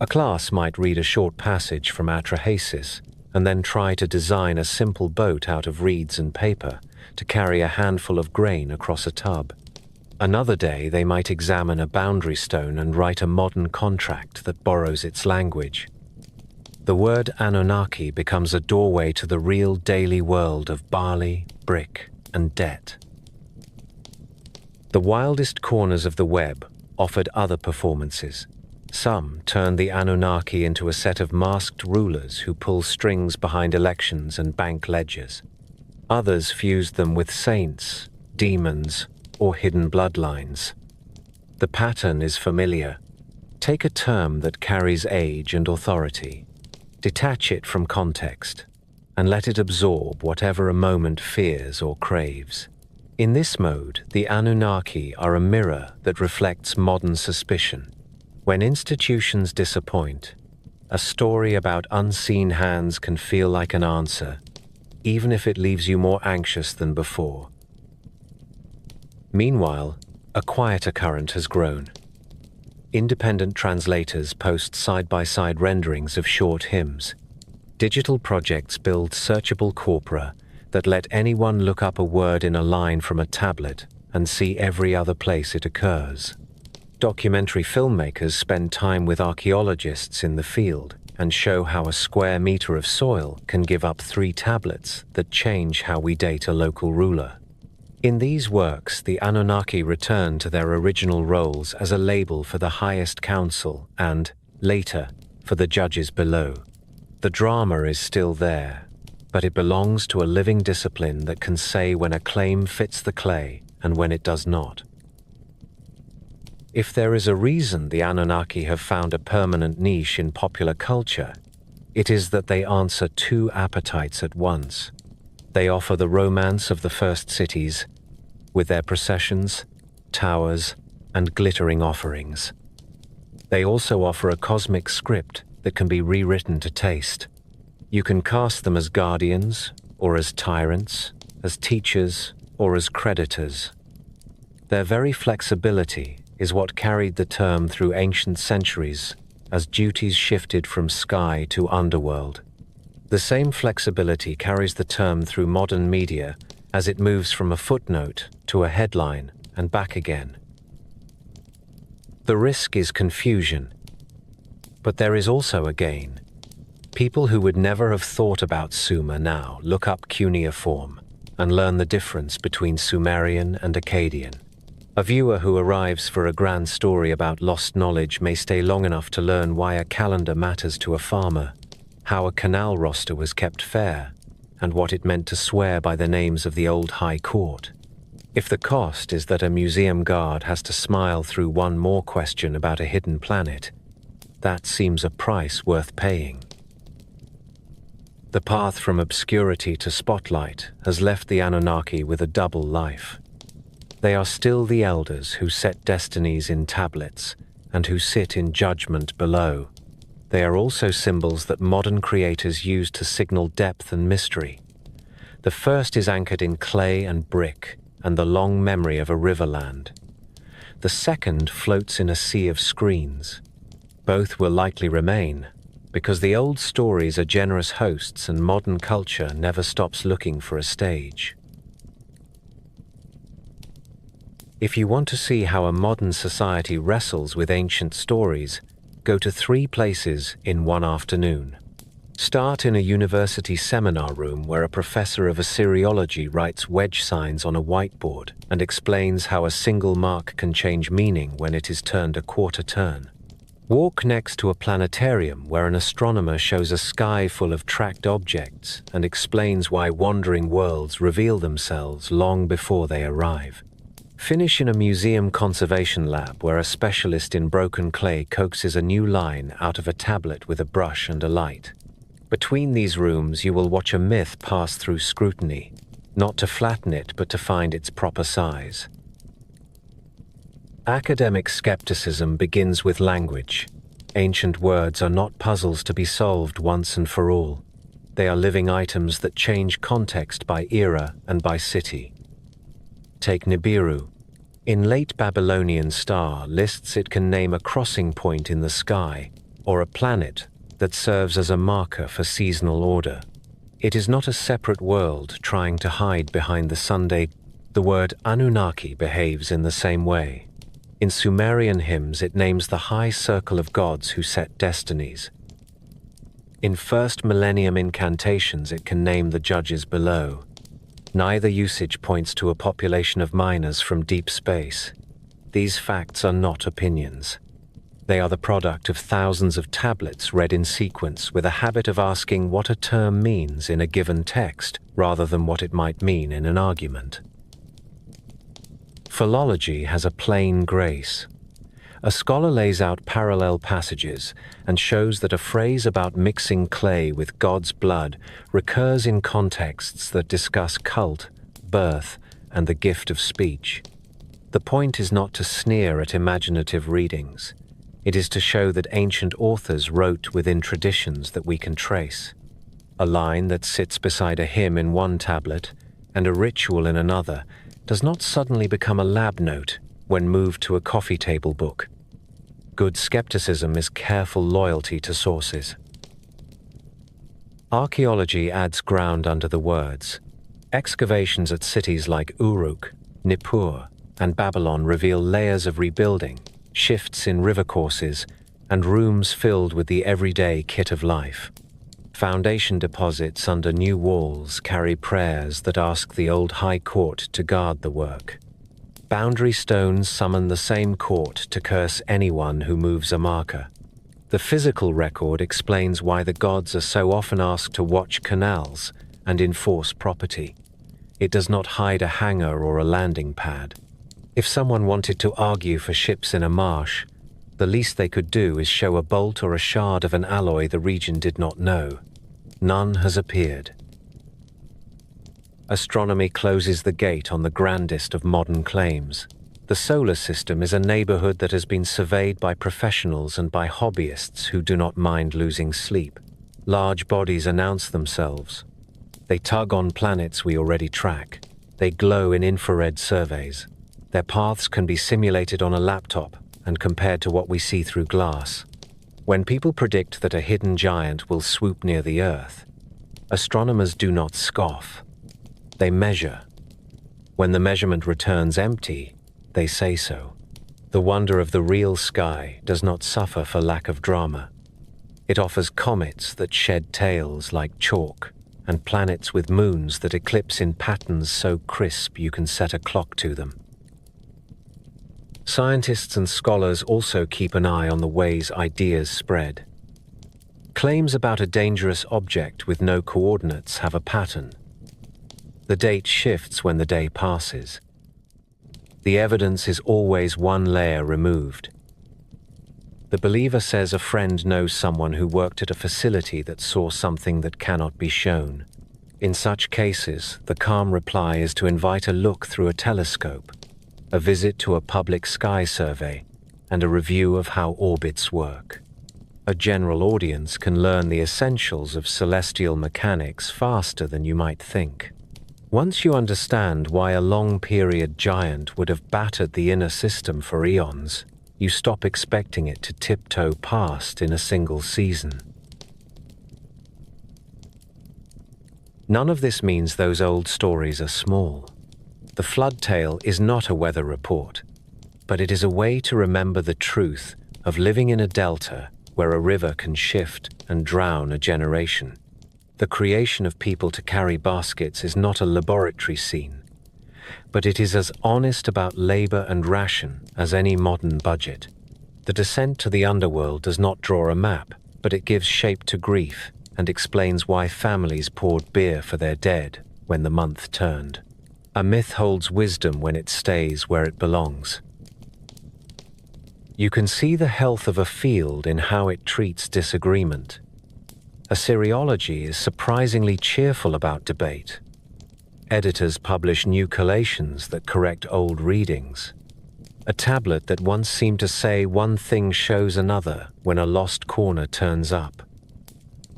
A class might read a short passage from Atrahasis and then try to design a simple boat out of reeds and paper to carry a handful of grain across a tub. Another day they might examine a boundary stone and write a modern contract that borrows its language. The word Anunnaki becomes a doorway to the real daily world of barley, brick, and debt. The wildest corners of the web offered other performances. Some turned the Anunnaki into a set of masked rulers who pull strings behind elections and bank ledgers. Others fused them with saints, demons, or hidden bloodlines. The pattern is familiar. Take a term that carries age and authority, detach it from context, and let it absorb whatever a moment fears or craves. In this mode, the Anunnaki are a mirror that reflects modern suspicion. When institutions disappoint, a story about unseen hands can feel like an answer, even if it leaves you more anxious than before. Meanwhile, a quieter current has grown. Independent translators post side-by-side renderings of short hymns. Digital projects build searchable corpora that let anyone look up a word in a line from a tablet and see every other place it occurs. Documentary filmmakers spend time with archaeologists in the field and show how a square meter of soil can give up 3 tablets that change how we date a local ruler. In these works, the Anunnaki return to their original roles as a label for the highest council and, later, for the judges below. The drama is still there, but it belongs to a living discipline that can say when a claim fits the clay and when it does not. If there is a reason the Anunnaki have found a permanent niche in popular culture, it is that they answer 2 appetites at once. They offer the romance of the first cities, with their processions, towers, and glittering offerings. They also offer a cosmic script that can be rewritten to taste. You can cast them as guardians, or as tyrants, as teachers, or as creditors. Their very flexibility is what carried the term through ancient centuries as duties shifted from sky to underworld. The same flexibility carries the term through modern media as it moves from a footnote to a headline and back again. The risk is confusion, but there is also a gain. People who would never have thought about Sumer now look up cuneiform and learn the difference between Sumerian and Akkadian. A viewer who arrives for a grand story about lost knowledge may stay long enough to learn why a calendar matters to a farmer, how a canal roster was kept fair, and what it meant to swear by the names of the old High Court. If the cost is that a museum guard has to smile through one more question about a hidden planet, that seems a price worth paying. The path from obscurity to spotlight has left the Anunnaki with a double life. They are still the elders who set destinies in tablets and who sit in judgment below. They are also symbols that modern creators use to signal depth and mystery. The first is anchored in clay and brick and the long memory of a riverland. The second floats in a sea of screens. Both will likely remain, because the old stories are generous hosts and modern culture never stops looking for a stage. If you want to see how a modern society wrestles with ancient stories, go to 3 places in one afternoon. Start in a university seminar room where a professor of Assyriology writes wedge signs on a whiteboard and explains how a single mark can change meaning when it is turned a quarter turn. Walk next to a planetarium where an astronomer shows a sky full of tracked objects and explains why wandering worlds reveal themselves long before they arrive. Finish in a museum conservation lab where a specialist in broken clay coaxes a new line out of a tablet with a brush and a light. Between these rooms, you will watch a myth pass through scrutiny, not to flatten it but to find its proper size. Academic skepticism begins with language. Ancient words are not puzzles to be solved once and for all. They are living items that change context by era and by city. Take Nibiru. In late Babylonian star lists it can name a crossing point in the sky or a planet that serves as a marker for seasonal order. It is not a separate world trying to hide behind the Sunday. The word Anunnaki behaves in the same way. In Sumerian hymns, it names the high circle of gods who set destinies. In first millennium incantations, it can name the judges below. Neither usage points to a population of miners from deep space. These facts are not opinions. They are the product of thousands of tablets read in sequence with a habit of asking what a term means in a given text rather than what it might mean in an argument. Philology has a plain grace. A scholar lays out parallel passages and shows that a phrase about mixing clay with God's blood recurs in contexts that discuss cult, birth, and the gift of speech. The point is not to sneer at imaginative readings. It is to show that ancient authors wrote within traditions that we can trace. A line that sits beside a hymn in one tablet and a ritual in another does not suddenly become a lab note when moved to a coffee table book. Good skepticism is careful loyalty to sources. Archaeology adds ground under the words. Excavations at cities like Uruk, Nippur, and Babylon reveal layers of rebuilding, shifts in river courses, and rooms filled with the everyday kit of life. Foundation deposits under new walls carry prayers that ask the old high court to guard the work. Boundary stones summon the same court to curse anyone who moves a marker. The physical record explains why the gods are so often asked to watch canals and enforce property. It does not hide a hangar or a landing pad. If someone wanted to argue for ships in a marsh, the least they could do is show a bolt or a shard of an alloy the region did not know. None has appeared. Astronomy closes the gate on the grandest of modern claims. The solar system is a neighborhood that has been surveyed by professionals and by hobbyists who do not mind losing sleep. Large bodies announce themselves. They tug on planets we already track. They glow in infrared surveys. Their paths can be simulated on a laptop and compared to what we see through glass. When people predict that a hidden giant will swoop near the Earth, astronomers do not scoff. They measure. When the measurement returns empty, they say so. The wonder of the real sky does not suffer for lack of drama. It offers comets that shed tails like chalk, and planets with moons that eclipse in patterns so crisp you can set a clock to them. Scientists and scholars also keep an eye on the ways ideas spread. Claims about a dangerous object with no coordinates have a pattern. The date shifts when the day passes. The evidence is always one layer removed. The believer says a friend knows someone who worked at a facility that saw something that cannot be shown. In such cases, the calm reply is to invite a look through a telescope, a visit to a public sky survey, and a review of how orbits work. A general audience can learn the essentials of celestial mechanics faster than you might think. Once you understand why a long-period giant would have battered the inner system for eons, you stop expecting it to tiptoe past in a single season. None of this means those old stories are small. The flood tale is not a weather report, but it is a way to remember the truth of living in a delta where a river can shift and drown a generation. The creation of people to carry baskets is not a laboratory scene, but it is as honest about labor and ration as any modern budget. The descent to the underworld does not draw a map, but it gives shape to grief and explains why families poured beer for their dead when the month turned. A myth holds wisdom when it stays where it belongs. You can see the health of a field in how it treats disagreement. Assyriology is surprisingly cheerful about debate. Editors publish new collations that correct old readings. A tablet that once seemed to say one thing shows another when a lost corner turns up.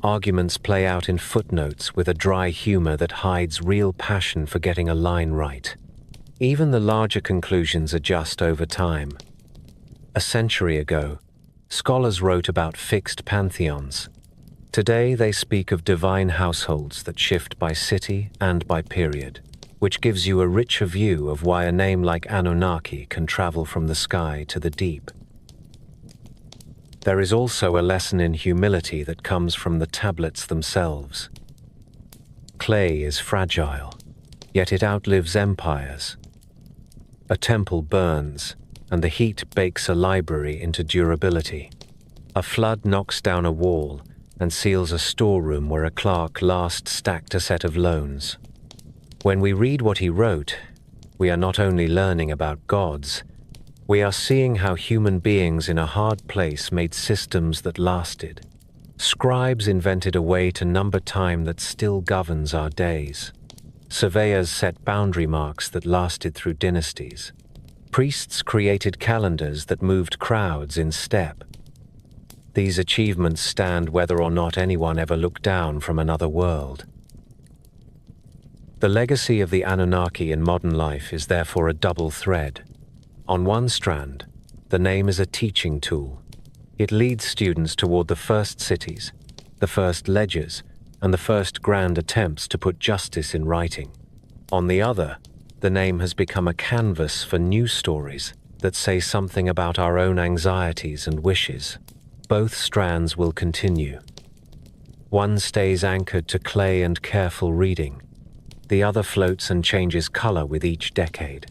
Arguments play out in footnotes with a dry humor that hides real passion for getting a line right. Even the larger conclusions adjust over time. A century ago, scholars wrote about fixed pantheons. Today they speak of divine households that shift by city and by period, which gives you a richer view of why a name like Anunnaki can travel from the sky to the deep. There is also a lesson in humility that comes from the tablets themselves. Clay is fragile, yet it outlives empires. A temple burns, and the heat bakes a library into durability. A flood knocks down a wall and seals a storeroom where a clerk last stacked a set of loans. When we read what he wrote, we are not only learning about gods, we are seeing how human beings in a hard place made systems that lasted. Scribes invented a way to number time that still governs our days. Surveyors set boundary marks that lasted through dynasties. Priests created calendars that moved crowds in step. These achievements stand whether or not anyone ever looked down from another world. The legacy of the Anunnaki in modern life is therefore a double thread. On one strand, the name is a teaching tool. It leads students toward the first cities, the first ledgers, and the first grand attempts to put justice in writing. On the other, the name has become a canvas for new stories that say something about our own anxieties and wishes. Both strands will continue. One stays anchored to clay and careful reading. The other floats and changes color with each decade.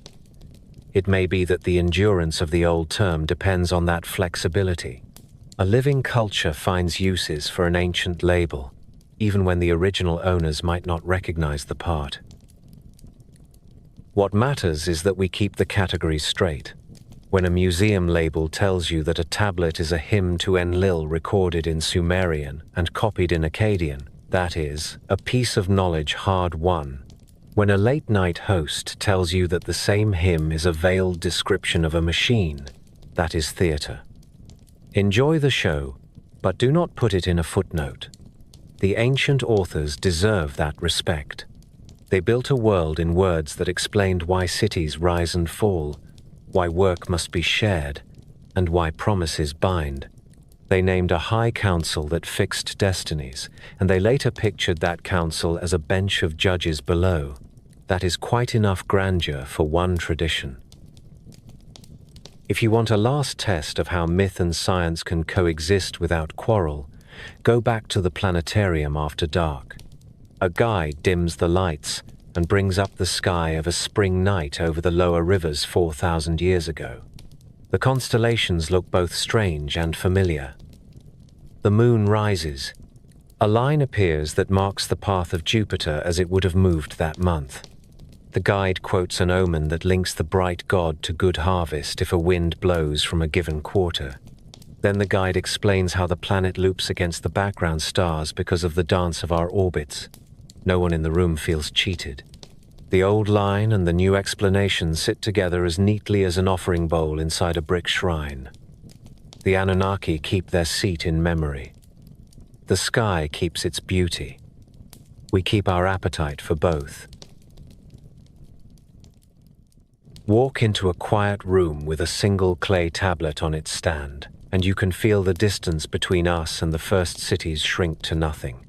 It may be that the endurance of the old term depends on that flexibility. A living culture finds uses for an ancient label, even when the original owners might not recognize the part. What matters is that we keep the categories straight. When a museum label tells you that a tablet is a hymn to Enlil recorded in Sumerian and copied in Akkadian, that is, a piece of knowledge hard won. When a late-night host tells you that the same hymn is a veiled description of a machine, that is theater. Enjoy the show, but do not put it in a footnote. The ancient authors deserve that respect. They built a world in words that explained why cities rise and fall, why work must be shared, and why promises bind. They named a high council that fixed destinies, and they later pictured that council as a bench of judges below. That is quite enough grandeur for one tradition. If you want a last test of how myth and science can coexist without quarrel, go back to the planetarium after dark. A guide dims the lights and brings up the sky of a spring night over the lower rivers 4,000 years ago. The constellations look both strange and familiar. The moon rises. A line appears that marks the path of Jupiter as it would have moved that month. The guide quotes an omen that links the bright god to good harvest if a wind blows from a given quarter. Then the guide explains how the planet loops against the background stars because of the dance of our orbits. No one in the room feels cheated. The old line and the new explanation sit together as neatly as an offering bowl inside a brick shrine. The Anunnaki keep their seat in memory. The sky keeps its beauty. We keep our appetite for both. Walk into a quiet room with a single clay tablet on its stand, and you can feel the distance between us and the first cities shrink to nothing.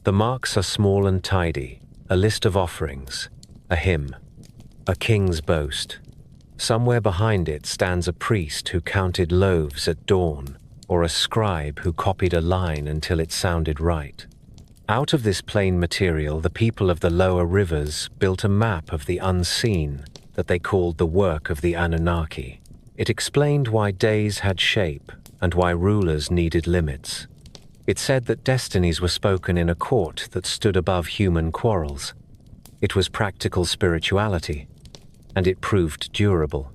The marks are small and tidy, a list of offerings, a hymn, a king's boast. Somewhere behind it stands a priest who counted loaves at dawn, or a scribe who copied a line until it sounded right. Out of this plain material, the people of the lower rivers built a map of the unseen that they called the work of the Anunnaki. It explained why days had shape and why rulers needed limits. It said that destinies were spoken in a court that stood above human quarrels. It was practical spirituality, and it proved durable.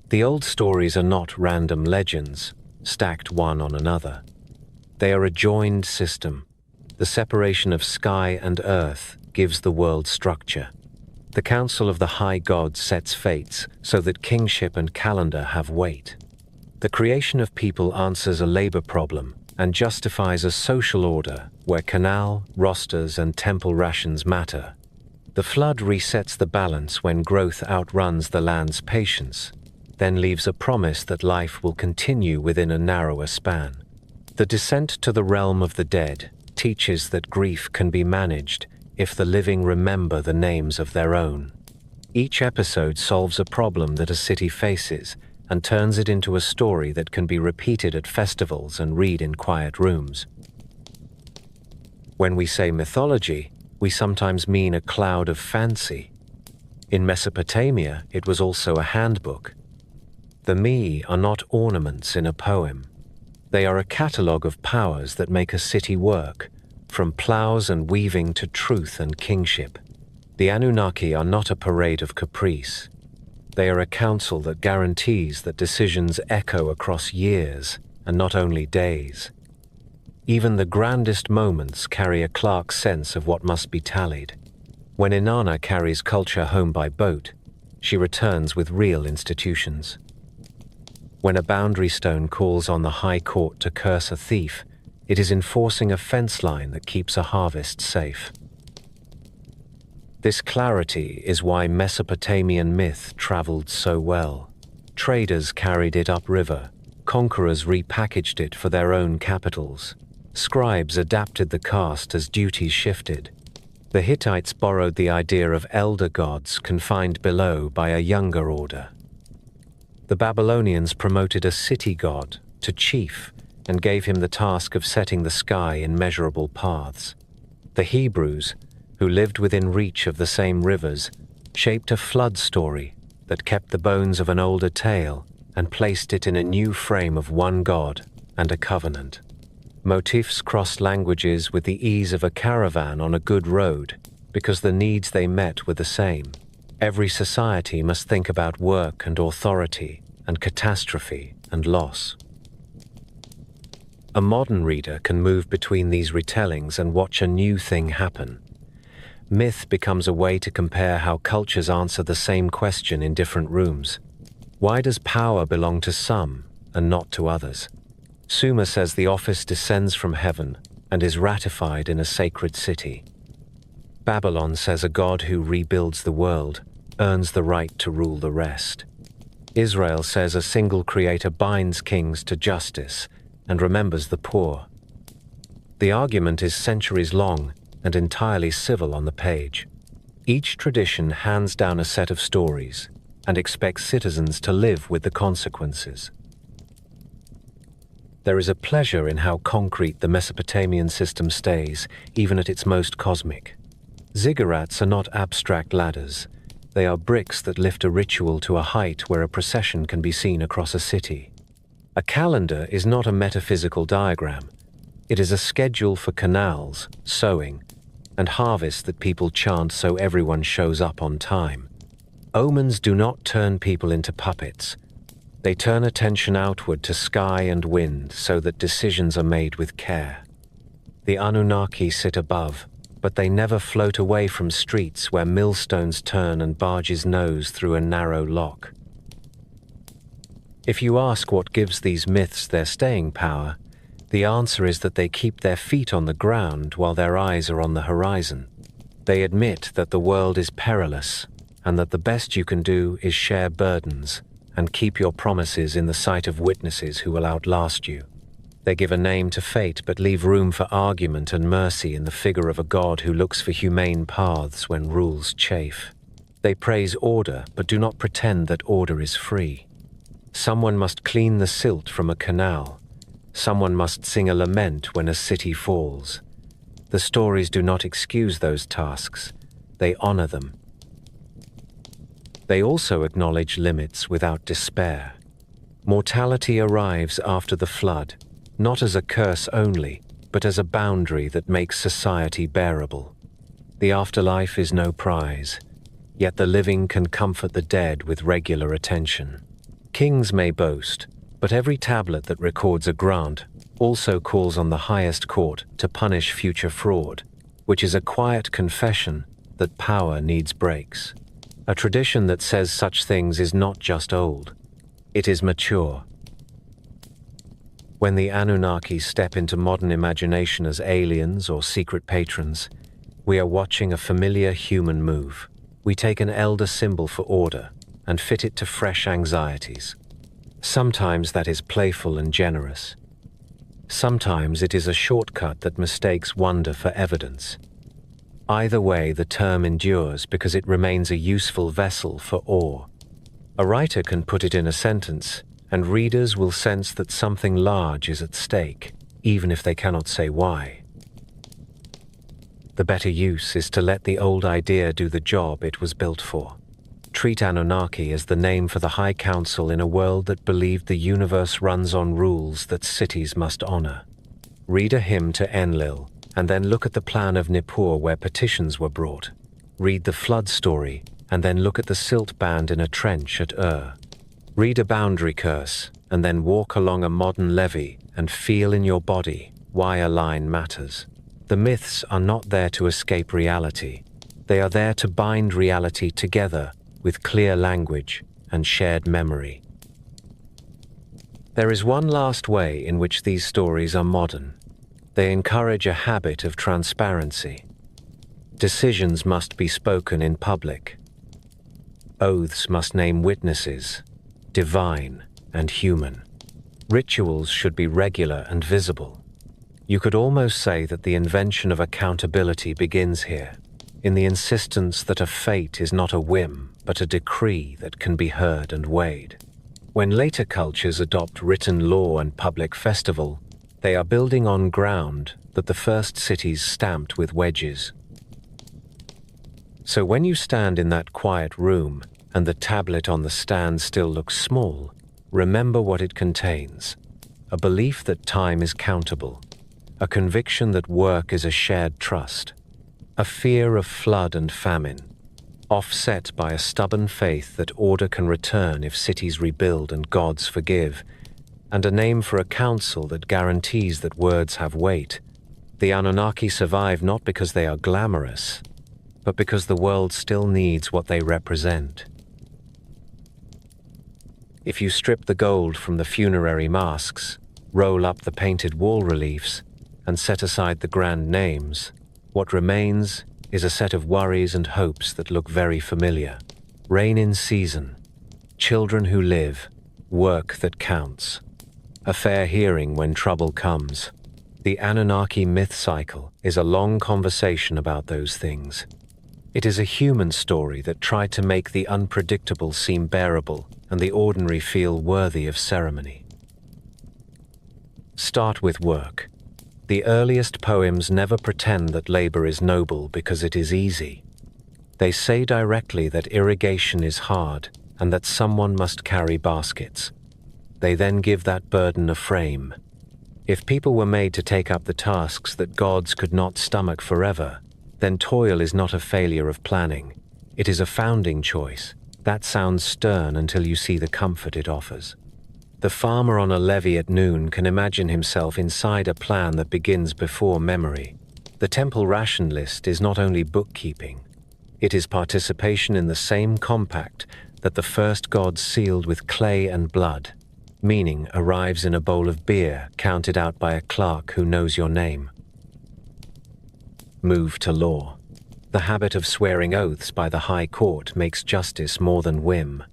The old stories are not random legends, stacked one on another. They are a joined system. The separation of sky and earth gives the world structure. The council of the high gods sets fates so that kingship and calendar have weight. The creation of people answers a labor problem and justifies a social order where canal, rosters, and temple rations matter. The flood resets the balance when growth outruns the land's patience, then leaves a promise that life will continue within a narrower span. The descent to the realm of the dead teaches that grief can be managed if the living remember the names of their own. Each episode solves a problem that a city faces and turns it into a story that can be repeated at festivals and read in quiet rooms. When we say mythology, we sometimes mean a cloud of fancy. In Mesopotamia, it was also a handbook. The Mi are not ornaments in a poem. They are a catalogue of powers that make a city work, from plows and weaving to truth and kingship. The Anunnaki are not a parade of caprice. They are a council that guarantees that decisions echo across years and not only days. Even the grandest moments carry a Clark's sense of what must be tallied. When Inanna carries culture home by boat, she returns with real institutions. When a boundary stone calls on the High Court to curse a thief, it is enforcing a fence line that keeps a harvest safe. This clarity is why Mesopotamian myth traveled so well. Traders carried it upriver, conquerors repackaged it for their own capitals. Scribes adapted the caste as duties shifted. The Hittites borrowed the idea of elder gods confined below by a younger order. The Babylonians promoted a city god to chief and gave him the task of setting the sky in measurable paths. The Hebrews, who lived within reach of the same rivers, shaped a flood story that kept the bones of an older tale and placed it in a new frame of one God and a covenant. Motifs crossed languages with the ease of a caravan on a good road because the needs they met were the same. Every society must think about work and authority and catastrophe and loss. A modern reader can move between these retellings and watch a new thing happen. Myth becomes a way to compare how cultures answer the same question in different rooms. Why does power belong to some and not to others? Sumer says the office descends from heaven and is ratified in a sacred city. Babylon says a god who rebuilds the world earns the right to rule the rest. Israel says a single creator binds kings to justice and remembers the poor. The argument is centuries long and entirely civil on the page. Each tradition hands down a set of stories and expects citizens to live with the consequences. There is a pleasure in how concrete the Mesopotamian system stays, even at its most cosmic. Ziggurats are not abstract ladders. They are bricks that lift a ritual to a height where a procession can be seen across a city. A calendar is not a metaphysical diagram. It is a schedule for canals, sowing, and harvest that people chant so everyone shows up on time. Omens do not turn people into puppets. They turn attention outward to sky and wind so that decisions are made with care. The Anunnaki sit above, but they never float away from streets where millstones turn and barges nose through a narrow lock. If you ask what gives these myths their staying power, the answer is that they keep their feet on the ground while their eyes are on the horizon. They admit that the world is perilous, and that the best you can do is share burdens and keep your promises in the sight of witnesses who will outlast you. They give a name to fate but leave room for argument and mercy in the figure of a god who looks for humane paths when rules chafe. They praise order but do not pretend that order is free. Someone must clean the silt from a canal. Someone must sing a lament when a city falls. The stories do not excuse those tasks. They honor them. They also acknowledge limits without despair. Mortality arrives after the flood, not as a curse only, but as a boundary that makes society bearable. The afterlife is no prize, yet the living can comfort the dead with regular attention. Kings may boast, but every tablet that records a grant also calls on the highest court to punish future fraud, which is a quiet confession that power needs breaks. A tradition that says such things is not just old, it is mature. When the Anunnaki step into modern imagination as aliens or secret patrons, we are watching a familiar human move. We take an elder symbol for order and fit it to fresh anxieties. Sometimes that is playful and generous. Sometimes it is a shortcut that mistakes wonder for evidence. Either way, the term endures because it remains a useful vessel for awe. A writer can put it in a sentence, and readers will sense that something large is at stake, even if they cannot say why. The better use is to let the old idea do the job it was built for. Treat Anunnaki as the name for the High Council in a world that believed the universe runs on rules that cities must honor. Read a hymn to Enlil, and then look at the plan of Nippur where petitions were brought. Read the flood story, and then look at the silt band in a trench at Read a boundary curse, and then walk along a modern levee and feel in your body why a line matters. The myths are not there to escape reality. They are there to bind reality together with clear language and shared memory. There is one last way in which these stories are modern. They encourage a habit of transparency. Decisions must be spoken in public. Oaths must name witnesses, divine and human. Rituals should be regular and visible. You could almost say that the invention of accountability begins here, in the insistence that a fate is not a whim, but a decree that can be heard and weighed. When later cultures adopt written law and public festival, they are building on ground that the first cities stamped with wedges. So when you stand in that quiet room and the tablet on the stand still looks small, remember what it contains: a belief that time is countable, a conviction that work is a shared trust, a fear of flood and famine, offset by a stubborn faith that order can return if cities rebuild and gods forgive, and a name for a council that guarantees that words have weight. The Anunnaki survive not because they are glamorous, but because the world still needs what they represent. If you strip the gold from the funerary masks, roll up the painted wall reliefs, and set aside the grand names, what remains is a set of worries and hopes that look very familiar. Rain in season, children who live, work that counts. A fair hearing when trouble comes. The Anunnaki myth cycle is a long conversation about those things. It is a human story that tried to make the unpredictable seem bearable and the ordinary feel worthy of ceremony. Start with work. The earliest poems never pretend that labor is noble because it is easy. They say directly that irrigation is hard and that someone must carry baskets. They then give that burden a frame. If people were made to take up the tasks that gods could not stomach forever, then toil is not a failure of planning. It is a founding choice. That sounds stern until you see the comfort it offers. The farmer on a levee at noon can imagine himself inside a plan that begins before memory. The temple ration list is not only bookkeeping, it is participation in the same compact that the first gods sealed with clay and blood. Meaning arrives in a bowl of beer counted out by a clerk who knows your name. Move to law. The habit of swearing oaths by the High Court makes justice more than whim.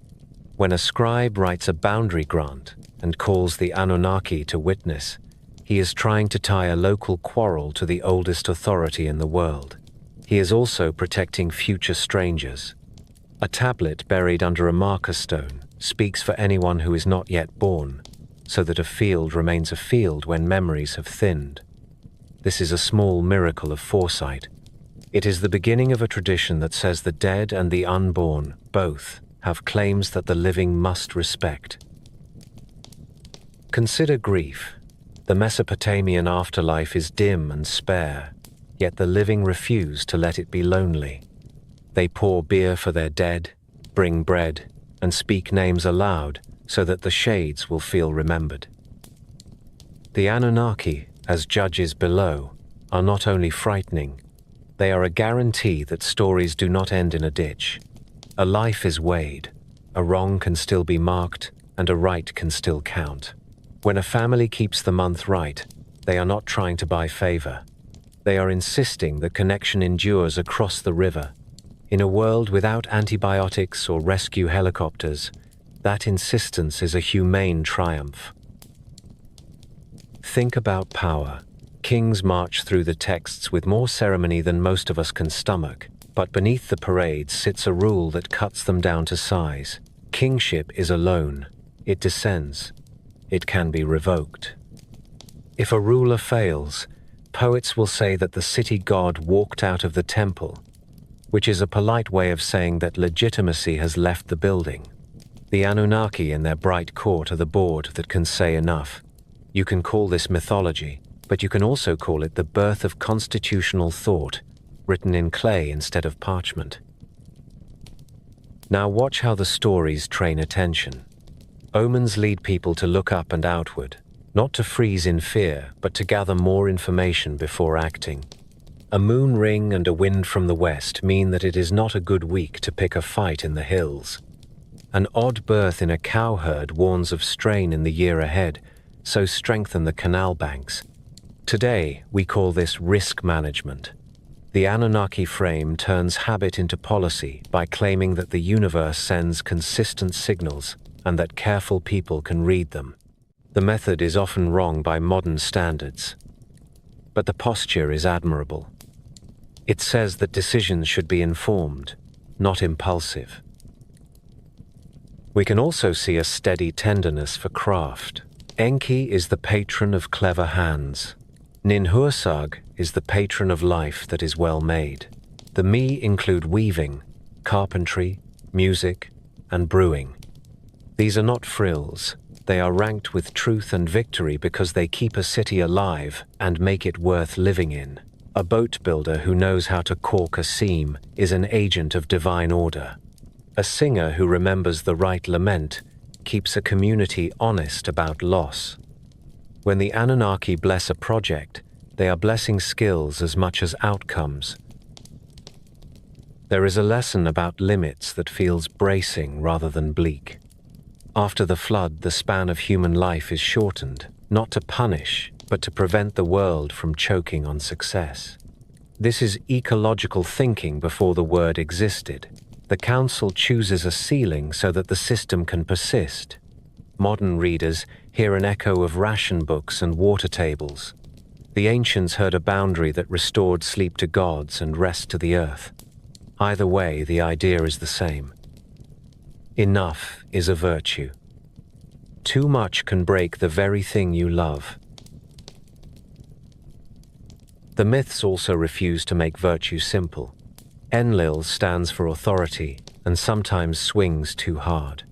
When a scribe writes a boundary grant and calls the Anunnaki to witness, he is trying to tie a local quarrel to the oldest authority in the world. He is also protecting future strangers. A tablet buried under a marker stone speaks for anyone who is not yet born, so that a field remains a field when memories have thinned. This is a small miracle of foresight. It is the beginning of a tradition that says the dead and the unborn both have claims that the living must respect. Consider grief. The Mesopotamian afterlife is dim and spare, yet the living refuse to let it be lonely. They pour beer for their dead, bring bread, and speak names aloud so that the shades will feel remembered. The Anunnaki, as judges below, are not only frightening, they are a guarantee that stories do not end in a ditch. A life is weighed, a wrong can still be marked, and a right can still count. When a family keeps the month right, they are not trying to buy favor. They are insisting that connection endures across the river. In a world without antibiotics or rescue helicopters, that insistence is a humane triumph. Think about power. Kings march through the texts with more ceremony than most of us can stomach, but beneath the parades sits a rule that cuts them down to size. Kingship is alone. It descends. It can be revoked. If a ruler fails, poets will say that the city god walked out of the temple, which is a polite way of saying that legitimacy has left the building. The Anunnaki in their bright court are the board that can say enough. You can call this mythology, but you can also call it the birth of constitutional thought, written in clay instead of parchment. Now watch how the stories train attention. Omens lead people to look up and outward, not to freeze in fear, but to gather more information before acting. A moon ring and a wind from the west mean that it is not a good week to pick a fight in the hills. An odd birth in a cow herd warns of strain in the year ahead, so strengthen the canal banks. Today, we call this risk management. The Anunnaki frame turns habit into policy by claiming that the universe sends consistent signals and that careful people can read them. The method is often wrong by modern standards, but the posture is admirable. It says that decisions should be informed, not impulsive. We can also see a steady tenderness for craft. Enki is the patron of clever hands. Ninhursag is the patron of life that is well made. The Mi include weaving, carpentry, music, and brewing. These are not frills. They are ranked with truth and victory because they keep a city alive and make it worth living in. A boat builder who knows how to caulk a seam is an agent of divine order. A singer who remembers the right lament keeps a community honest about loss. When the Anunnaki bless a project, they are blessing skills as much as outcomes. There is a lesson about limits that feels bracing rather than bleak. After the flood, the span of human life is shortened, not to punish, but to prevent the world from choking on success. This is ecological thinking before the word existed. The council chooses a ceiling so that the system can persist. Modern readers hear an echo of ration books and water tables. The ancients heard a boundary that restored sleep to gods and rest to the earth. Either way, the idea is the same. Enough is a virtue. Too much can break the very thing you love. The myths also refuse to make virtue simple. Enlil stands for authority and sometimes swings too hard.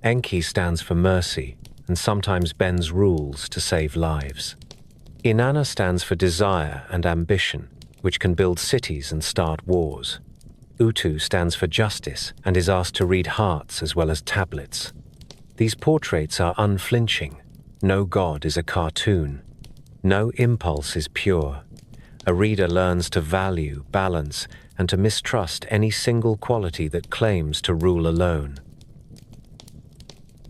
Enki stands for mercy and sometimes bends rules to save lives. Inanna stands for desire and ambition, which can build cities and start wars. Utu stands for justice and is asked to read hearts as well as tablets. These portraits are unflinching. No god is a cartoon. No impulse is pure. A reader learns to value, balance, and to mistrust any single quality that claims to rule alone.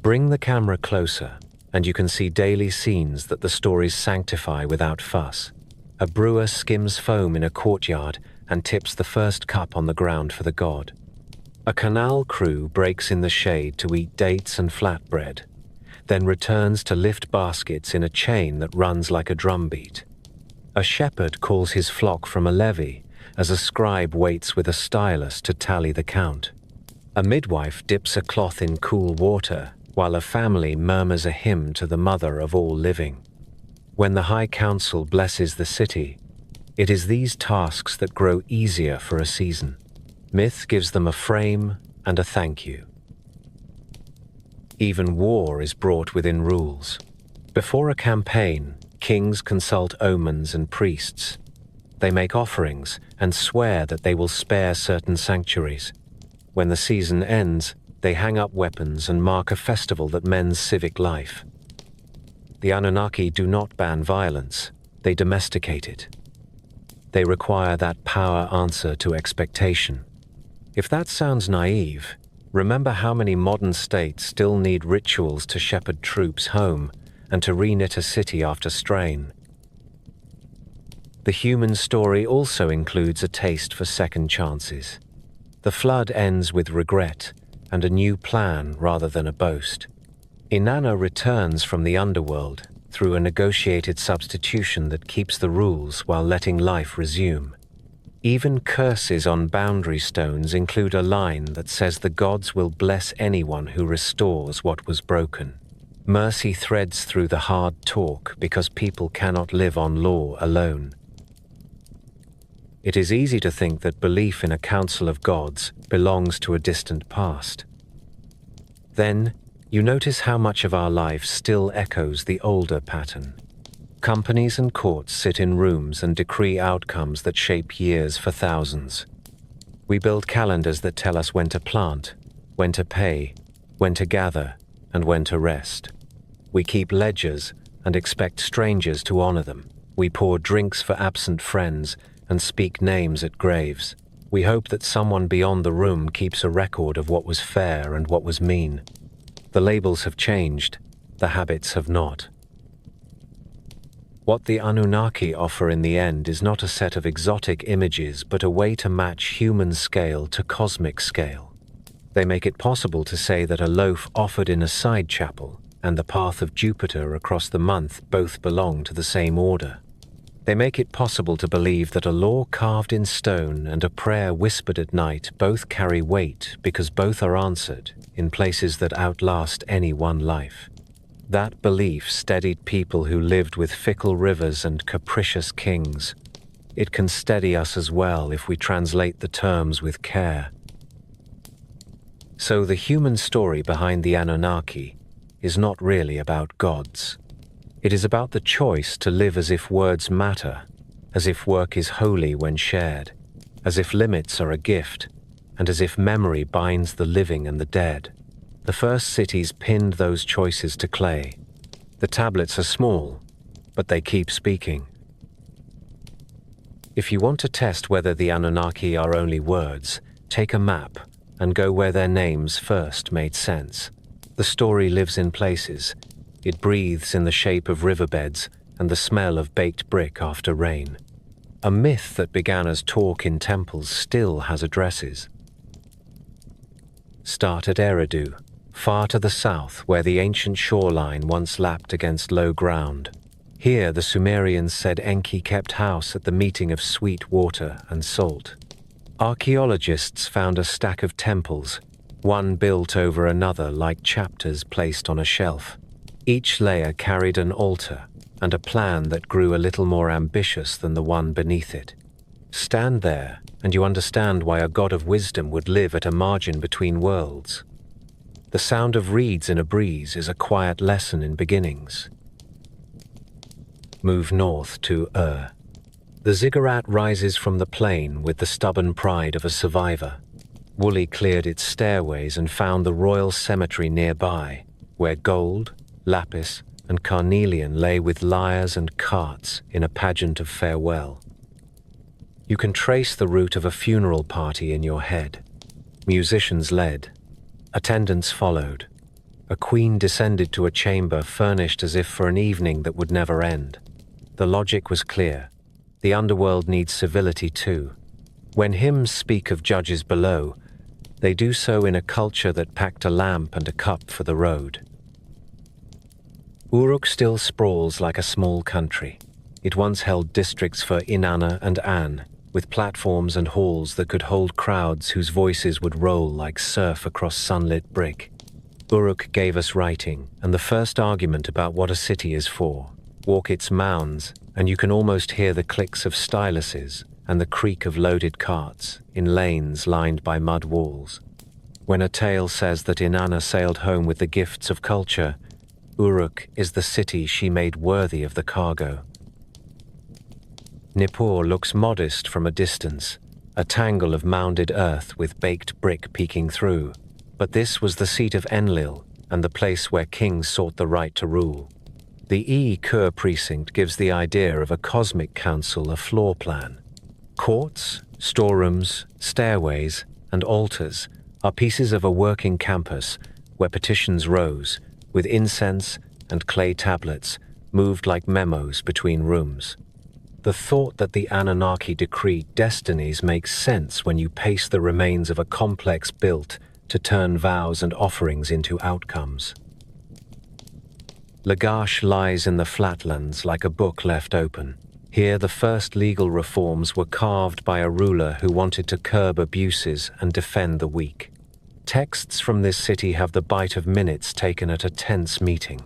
Bring the camera closer, and you can see daily scenes that the stories sanctify without fuss. A brewer skims foam in a courtyard and tips the first cup on the ground for the god. A canal crew breaks in the shade to eat dates and flatbread, then returns to lift baskets in a chain that runs like a drumbeat. A shepherd calls his flock from a levee as a scribe waits with a stylus to tally the count. A midwife dips a cloth in cool water while a family murmurs a hymn to the mother of all living. When the High Council blesses the city, it is these tasks that grow easier for a season. Myth gives them a frame and a thank you. Even war is brought within rules. Before a campaign, kings consult omens and priests. They make offerings and swear that they will spare certain sanctuaries. When the season ends, they hang up weapons and mark a festival that mends civic life. The Anunnaki do not ban violence, they domesticate it. They require that power answer to expectation. If that sounds naive, remember how many modern states still need rituals to shepherd troops home and to reknit a city after strain. The human story also includes a taste for second chances. The flood ends with regret and a new plan rather than a boast. Inanna returns from the underworld through a negotiated substitution that keeps the rules while letting life resume. Even curses on boundary stones include a line that says the gods will bless anyone who restores what was broken. Mercy threads through the hard talk because people cannot live on law alone. It is easy to think that belief in a council of gods belongs to a distant past. Then, you notice how much of our life still echoes the older pattern. Companies and courts sit in rooms and decree outcomes that shape years for thousands. We build calendars that tell us when to plant, when to pay, when to gather, and when to rest. We keep ledgers and expect strangers to honor them. We pour drinks for absent friends and speak names at graves. We hope that someone beyond the room keeps a record of what was fair and what was mean. The labels have changed, the habits have not. What the Anunnaki offer in the end is not a set of exotic images, but a way to match human scale to cosmic scale. They make it possible to say that a loaf offered in a side chapel and the path of Jupiter across the month both belong to the same order. They make it possible to believe that a law carved in stone and a prayer whispered at night both carry weight because both are answered in places that outlast any one life. That belief steadied people who lived with fickle rivers and capricious kings. It can steady us as well if we translate the terms with care. So the human story behind the Anunnaki is not really about gods. It is about the choice to live as if words matter, as if work is holy when shared, as if limits are a gift, and as if memory binds the living and the dead. The first cities pinned those choices to clay. The tablets are small, but they keep speaking. If you want to test whether the Anunnaki are only words, take a map and go where their names first made sense. The story lives in places. It breathes in the shape of riverbeds and the smell of baked brick after rain. A myth that began as talk in temples still has addresses. Start at Eridu, far to the south where the ancient shoreline once lapped against low ground. Here the Sumerians said Enki kept house at the meeting of sweet water and salt. Archaeologists found a stack of temples, one built over another like chapters placed on a shelf. Each layer carried an altar and a plan that grew a little more ambitious than the one beneath it. Stand there, and you understand why a god of wisdom would live at a margin between worlds. The sound of reeds in a breeze is a quiet lesson in beginnings. Move north to The ziggurat rises from the plain with the stubborn pride of a survivor. Woolley cleared its stairways and found the royal cemetery nearby, where gold, lapis, and carnelian lay with lyres and carts in a pageant of farewell. You can trace the route of a funeral party in your head. Musicians led. Attendants followed. A queen descended to a chamber furnished as if for an evening that would never end. The logic was clear. The underworld needs civility too. When hymns speak of judges below, they do so in a culture that packed a lamp and a cup for the road. Uruk still sprawls like a small country. It once held districts for Inanna and An, with platforms and halls that could hold crowds whose voices would roll like surf across sunlit brick. Uruk gave us writing, and the first argument about what a city is for. Walk its mounds, and you can almost hear the clicks of styluses and the creak of loaded carts in lanes lined by mud walls. When a tale says that Inanna sailed home with the gifts of culture, Uruk is the city she made worthy of the cargo. Nippur looks modest from a distance, a tangle of mounded earth with baked brick peeking through. But this was the seat of Enlil and the place where kings sought the right to rule. The Kur precinct gives the idea of a cosmic council a floor plan. Courts, storerooms, stairways, and altars are pieces of a working campus where petitions rose, with incense and clay tablets moved like memos between rooms. The thought that the Anunnaki decreed destinies makes sense when you pace the remains of a complex built to turn vows and offerings into outcomes. Lagash lies in the flatlands like a book left open. Here the first legal reforms were carved by a ruler who wanted to curb abuses and defend the weak. Texts from this city have the bite of minutes taken at a tense meeting.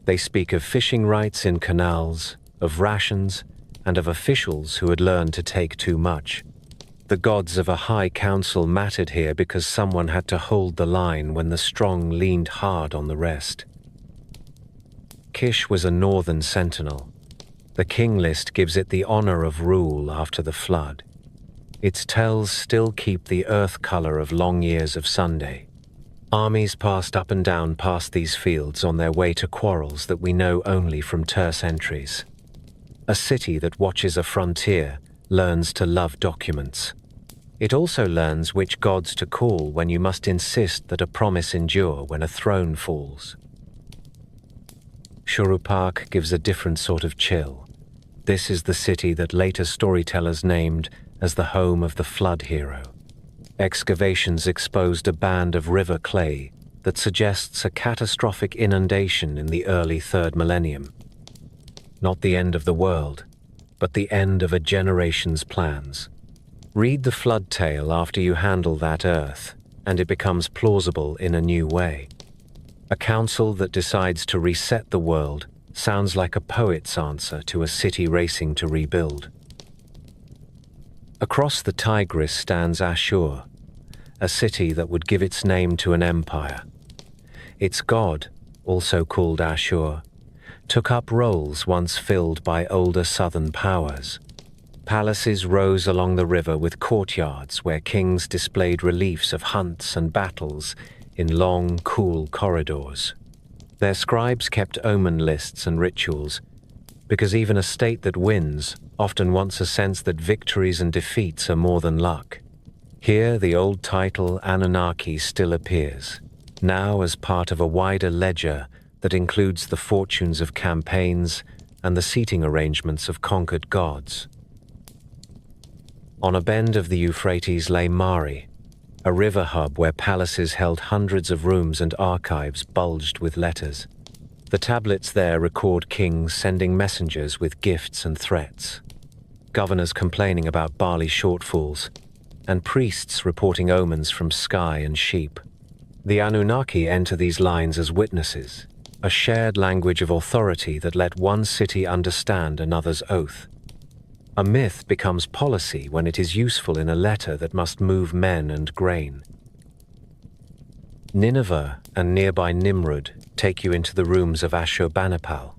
They speak of fishing rights in canals, of rations, and of officials who had learned to take too much. The gods of a high council mattered here because someone had to hold the line when the strong leaned hard on the rest. Kish was a northern sentinel. The king list gives it the honor of rule after the flood. Its tells still keep the earth color of long years of Sunday. Armies passed up and down past these fields on their way to quarrels that we know only from terse entries. A city that watches a frontier learns to love documents. It also learns which gods to call when you must insist that a promise endure when a throne falls. Shuruppak gives a different sort of chill. This is the city that later storytellers named as the home of the flood hero. Excavations exposed a band of river clay that suggests a catastrophic inundation in the early 3rd millennium. Not the end of the world, but the end of a generation's plans. Read the flood tale after you handle that earth, and it becomes plausible in a new way. A council that decides to reset the world sounds like a poet's answer to a city racing to rebuild. Across the Tigris stands Ashur, a city that would give its name to an empire. Its god, also called Ashur, took up roles once filled by older southern powers. Palaces rose along the river with courtyards where kings displayed reliefs of hunts and battles in long, cool corridors. Their scribes kept omen lists and rituals, because even a state that wins often wants a sense that victories and defeats are more than luck. Here the old title Anunnaki still appears, now as part of a wider ledger that includes the fortunes of campaigns and the seating arrangements of conquered gods. On a bend of the Euphrates lay Mari, a river hub where palaces held hundreds of rooms and archives bulged with letters. The tablets there record kings sending messengers with gifts and threats, governors complaining about barley shortfalls, and priests reporting omens from sky and sheep. The Anunnaki enter these lines as witnesses, a shared language of authority that let one city understand another's oath. A myth becomes policy when it is useful in a letter that must move men and grain. Nineveh and nearby Nimrud take you into the rooms of Ashurbanipal.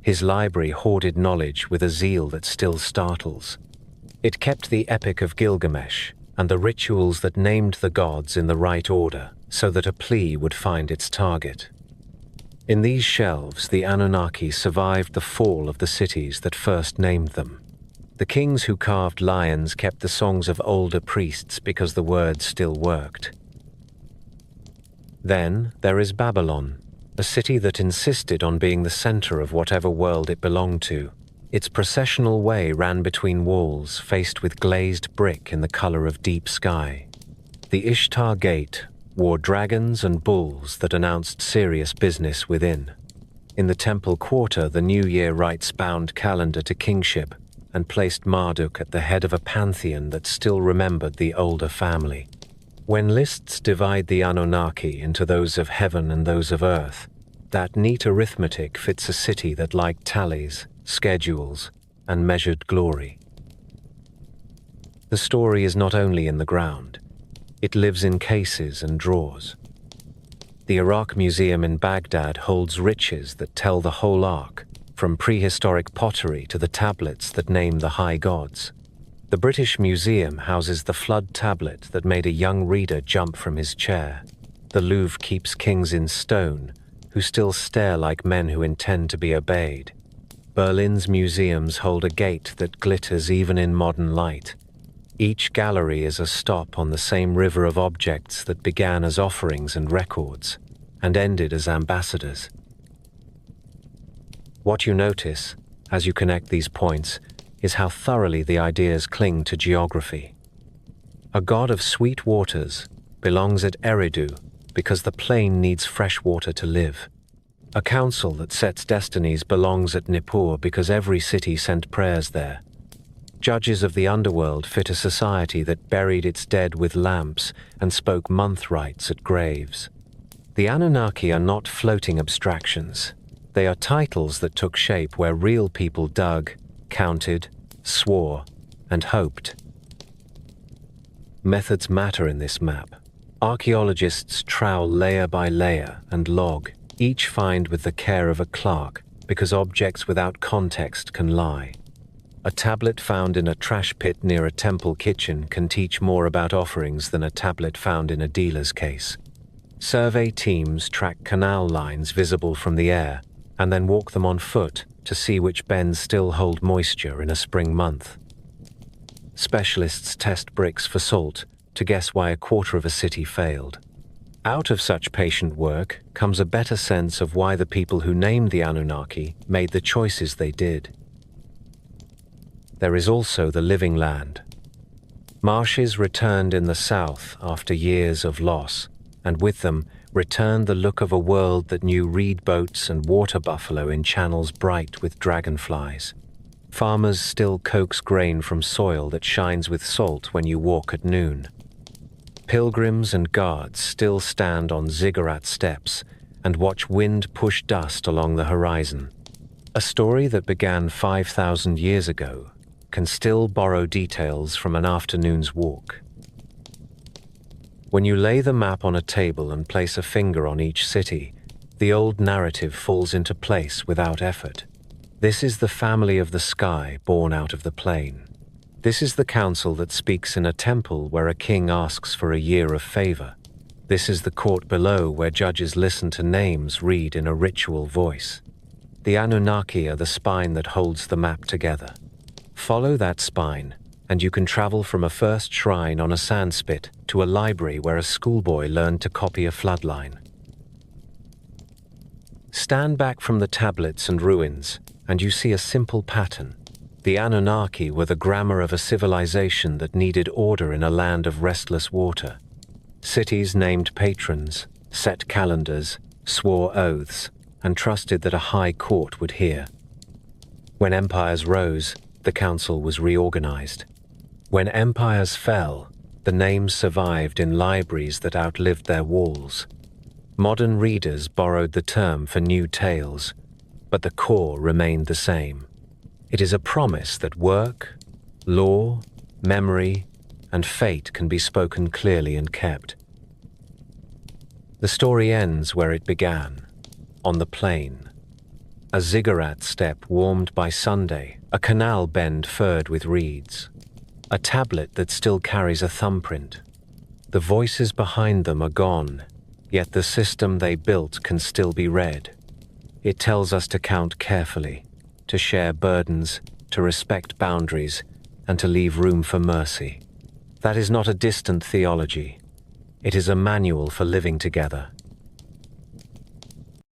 His library hoarded knowledge with a zeal that still startles. It kept the Epic of Gilgamesh and the rituals that named the gods in the right order so that a plea would find its target. In these shelves, the Anunnaki survived the fall of the cities that first named them. The kings who carved lions kept the songs of older priests because the words still worked. Then there is Babylon, a city that insisted on being the center of whatever world it belonged to. Its processional way ran between walls faced with glazed brick in the color of deep sky. The Ishtar Gate wore dragons and bulls that announced serious business within. In the temple quarter, the New Year rites bound calendar to kingship and placed Marduk at the head of a pantheon that still remembered the older family. When lists divide the Anunnaki into those of heaven and those of earth, that neat arithmetic fits a city that liked tallies, schedules, and measured glory. The story is not only in the ground. It lives in cases and drawers. The Iraq Museum in Baghdad holds riches that tell the whole arc, from prehistoric pottery to the tablets that name the high gods. The British Museum houses the flood tablet that made a young reader jump from his chair. The Louvre keeps kings in stone, who still stare like men who intend to be obeyed. Berlin's museums hold a gate that glitters even in modern light. Each gallery is a stop on the same river of objects that began as offerings and records, and ended as ambassadors. What you notice, as you connect these points, is how thoroughly the ideas cling to geography. A god of sweet waters belongs at Eridu because the plain needs fresh water to live. A council that sets destinies belongs at Nippur because every city sent prayers there. Judges of the underworld fit a society that buried its dead with lamps and spoke month rites at graves. The Anunnaki are not floating abstractions. They are titles that took shape where real people dug, counted, swore, and hoped. Methods matter in this map. Archaeologists trowel layer by layer and log, each find with the care of a clerk, because objects without context can lie. A tablet found in a trash pit near a temple kitchen can teach more about offerings than a tablet found in a dealer's case. Survey teams track canal lines visible from the air and then walk them on foot to see which bends still hold moisture in a spring month. Specialists test bricks for salt to guess why a quarter of a city failed. Out of such patient work comes a better sense of why the people who named the Anunnaki made the choices they did. There is also the living land. Marshes returned in the south after years of loss, and with them returned the look of a world that knew reed boats and water buffalo in channels bright with dragonflies. Farmers still coax grain from soil that shines with salt when you walk at noon. Pilgrims and guards still stand on ziggurat steps and watch wind push dust along the horizon. A story that began 5,000 years ago can still borrow details from an afternoon's walk. When you lay the map on a table and place a finger on each city, the old narrative falls into place without effort. This is the family of the sky born out of the plain. This is the council that speaks in a temple where a king asks for a year of favor. This is the court below where judges listen to names read in a ritual voice. The Anunnaki are the spine that holds the map together. Follow that spine, and you can travel from a first shrine on a sandspit to a library where a schoolboy learned to copy a floodline. Stand back from the tablets and ruins, and you see a simple pattern. The Anunnaki were the grammar of a civilization that needed order in a land of restless water. Cities named patrons, set calendars, swore oaths, and trusted that a high court would hear. When empires rose, the council was reorganized. When empires fell, the names survived in libraries that outlived their walls. Modern readers borrowed the term for new tales, but the core remained the same. It is a promise that work, law, memory, and fate can be spoken clearly and kept. The story ends where it began, on the plain. A ziggurat step warmed by Sunday, a canal bend furred with reeds, a tablet that still carries a thumbprint. The voices behind them are gone, yet the system they built can still be read. It tells us to count carefully, to share burdens, to respect boundaries, and to leave room for mercy. That is not a distant theology. It is a manual for living together.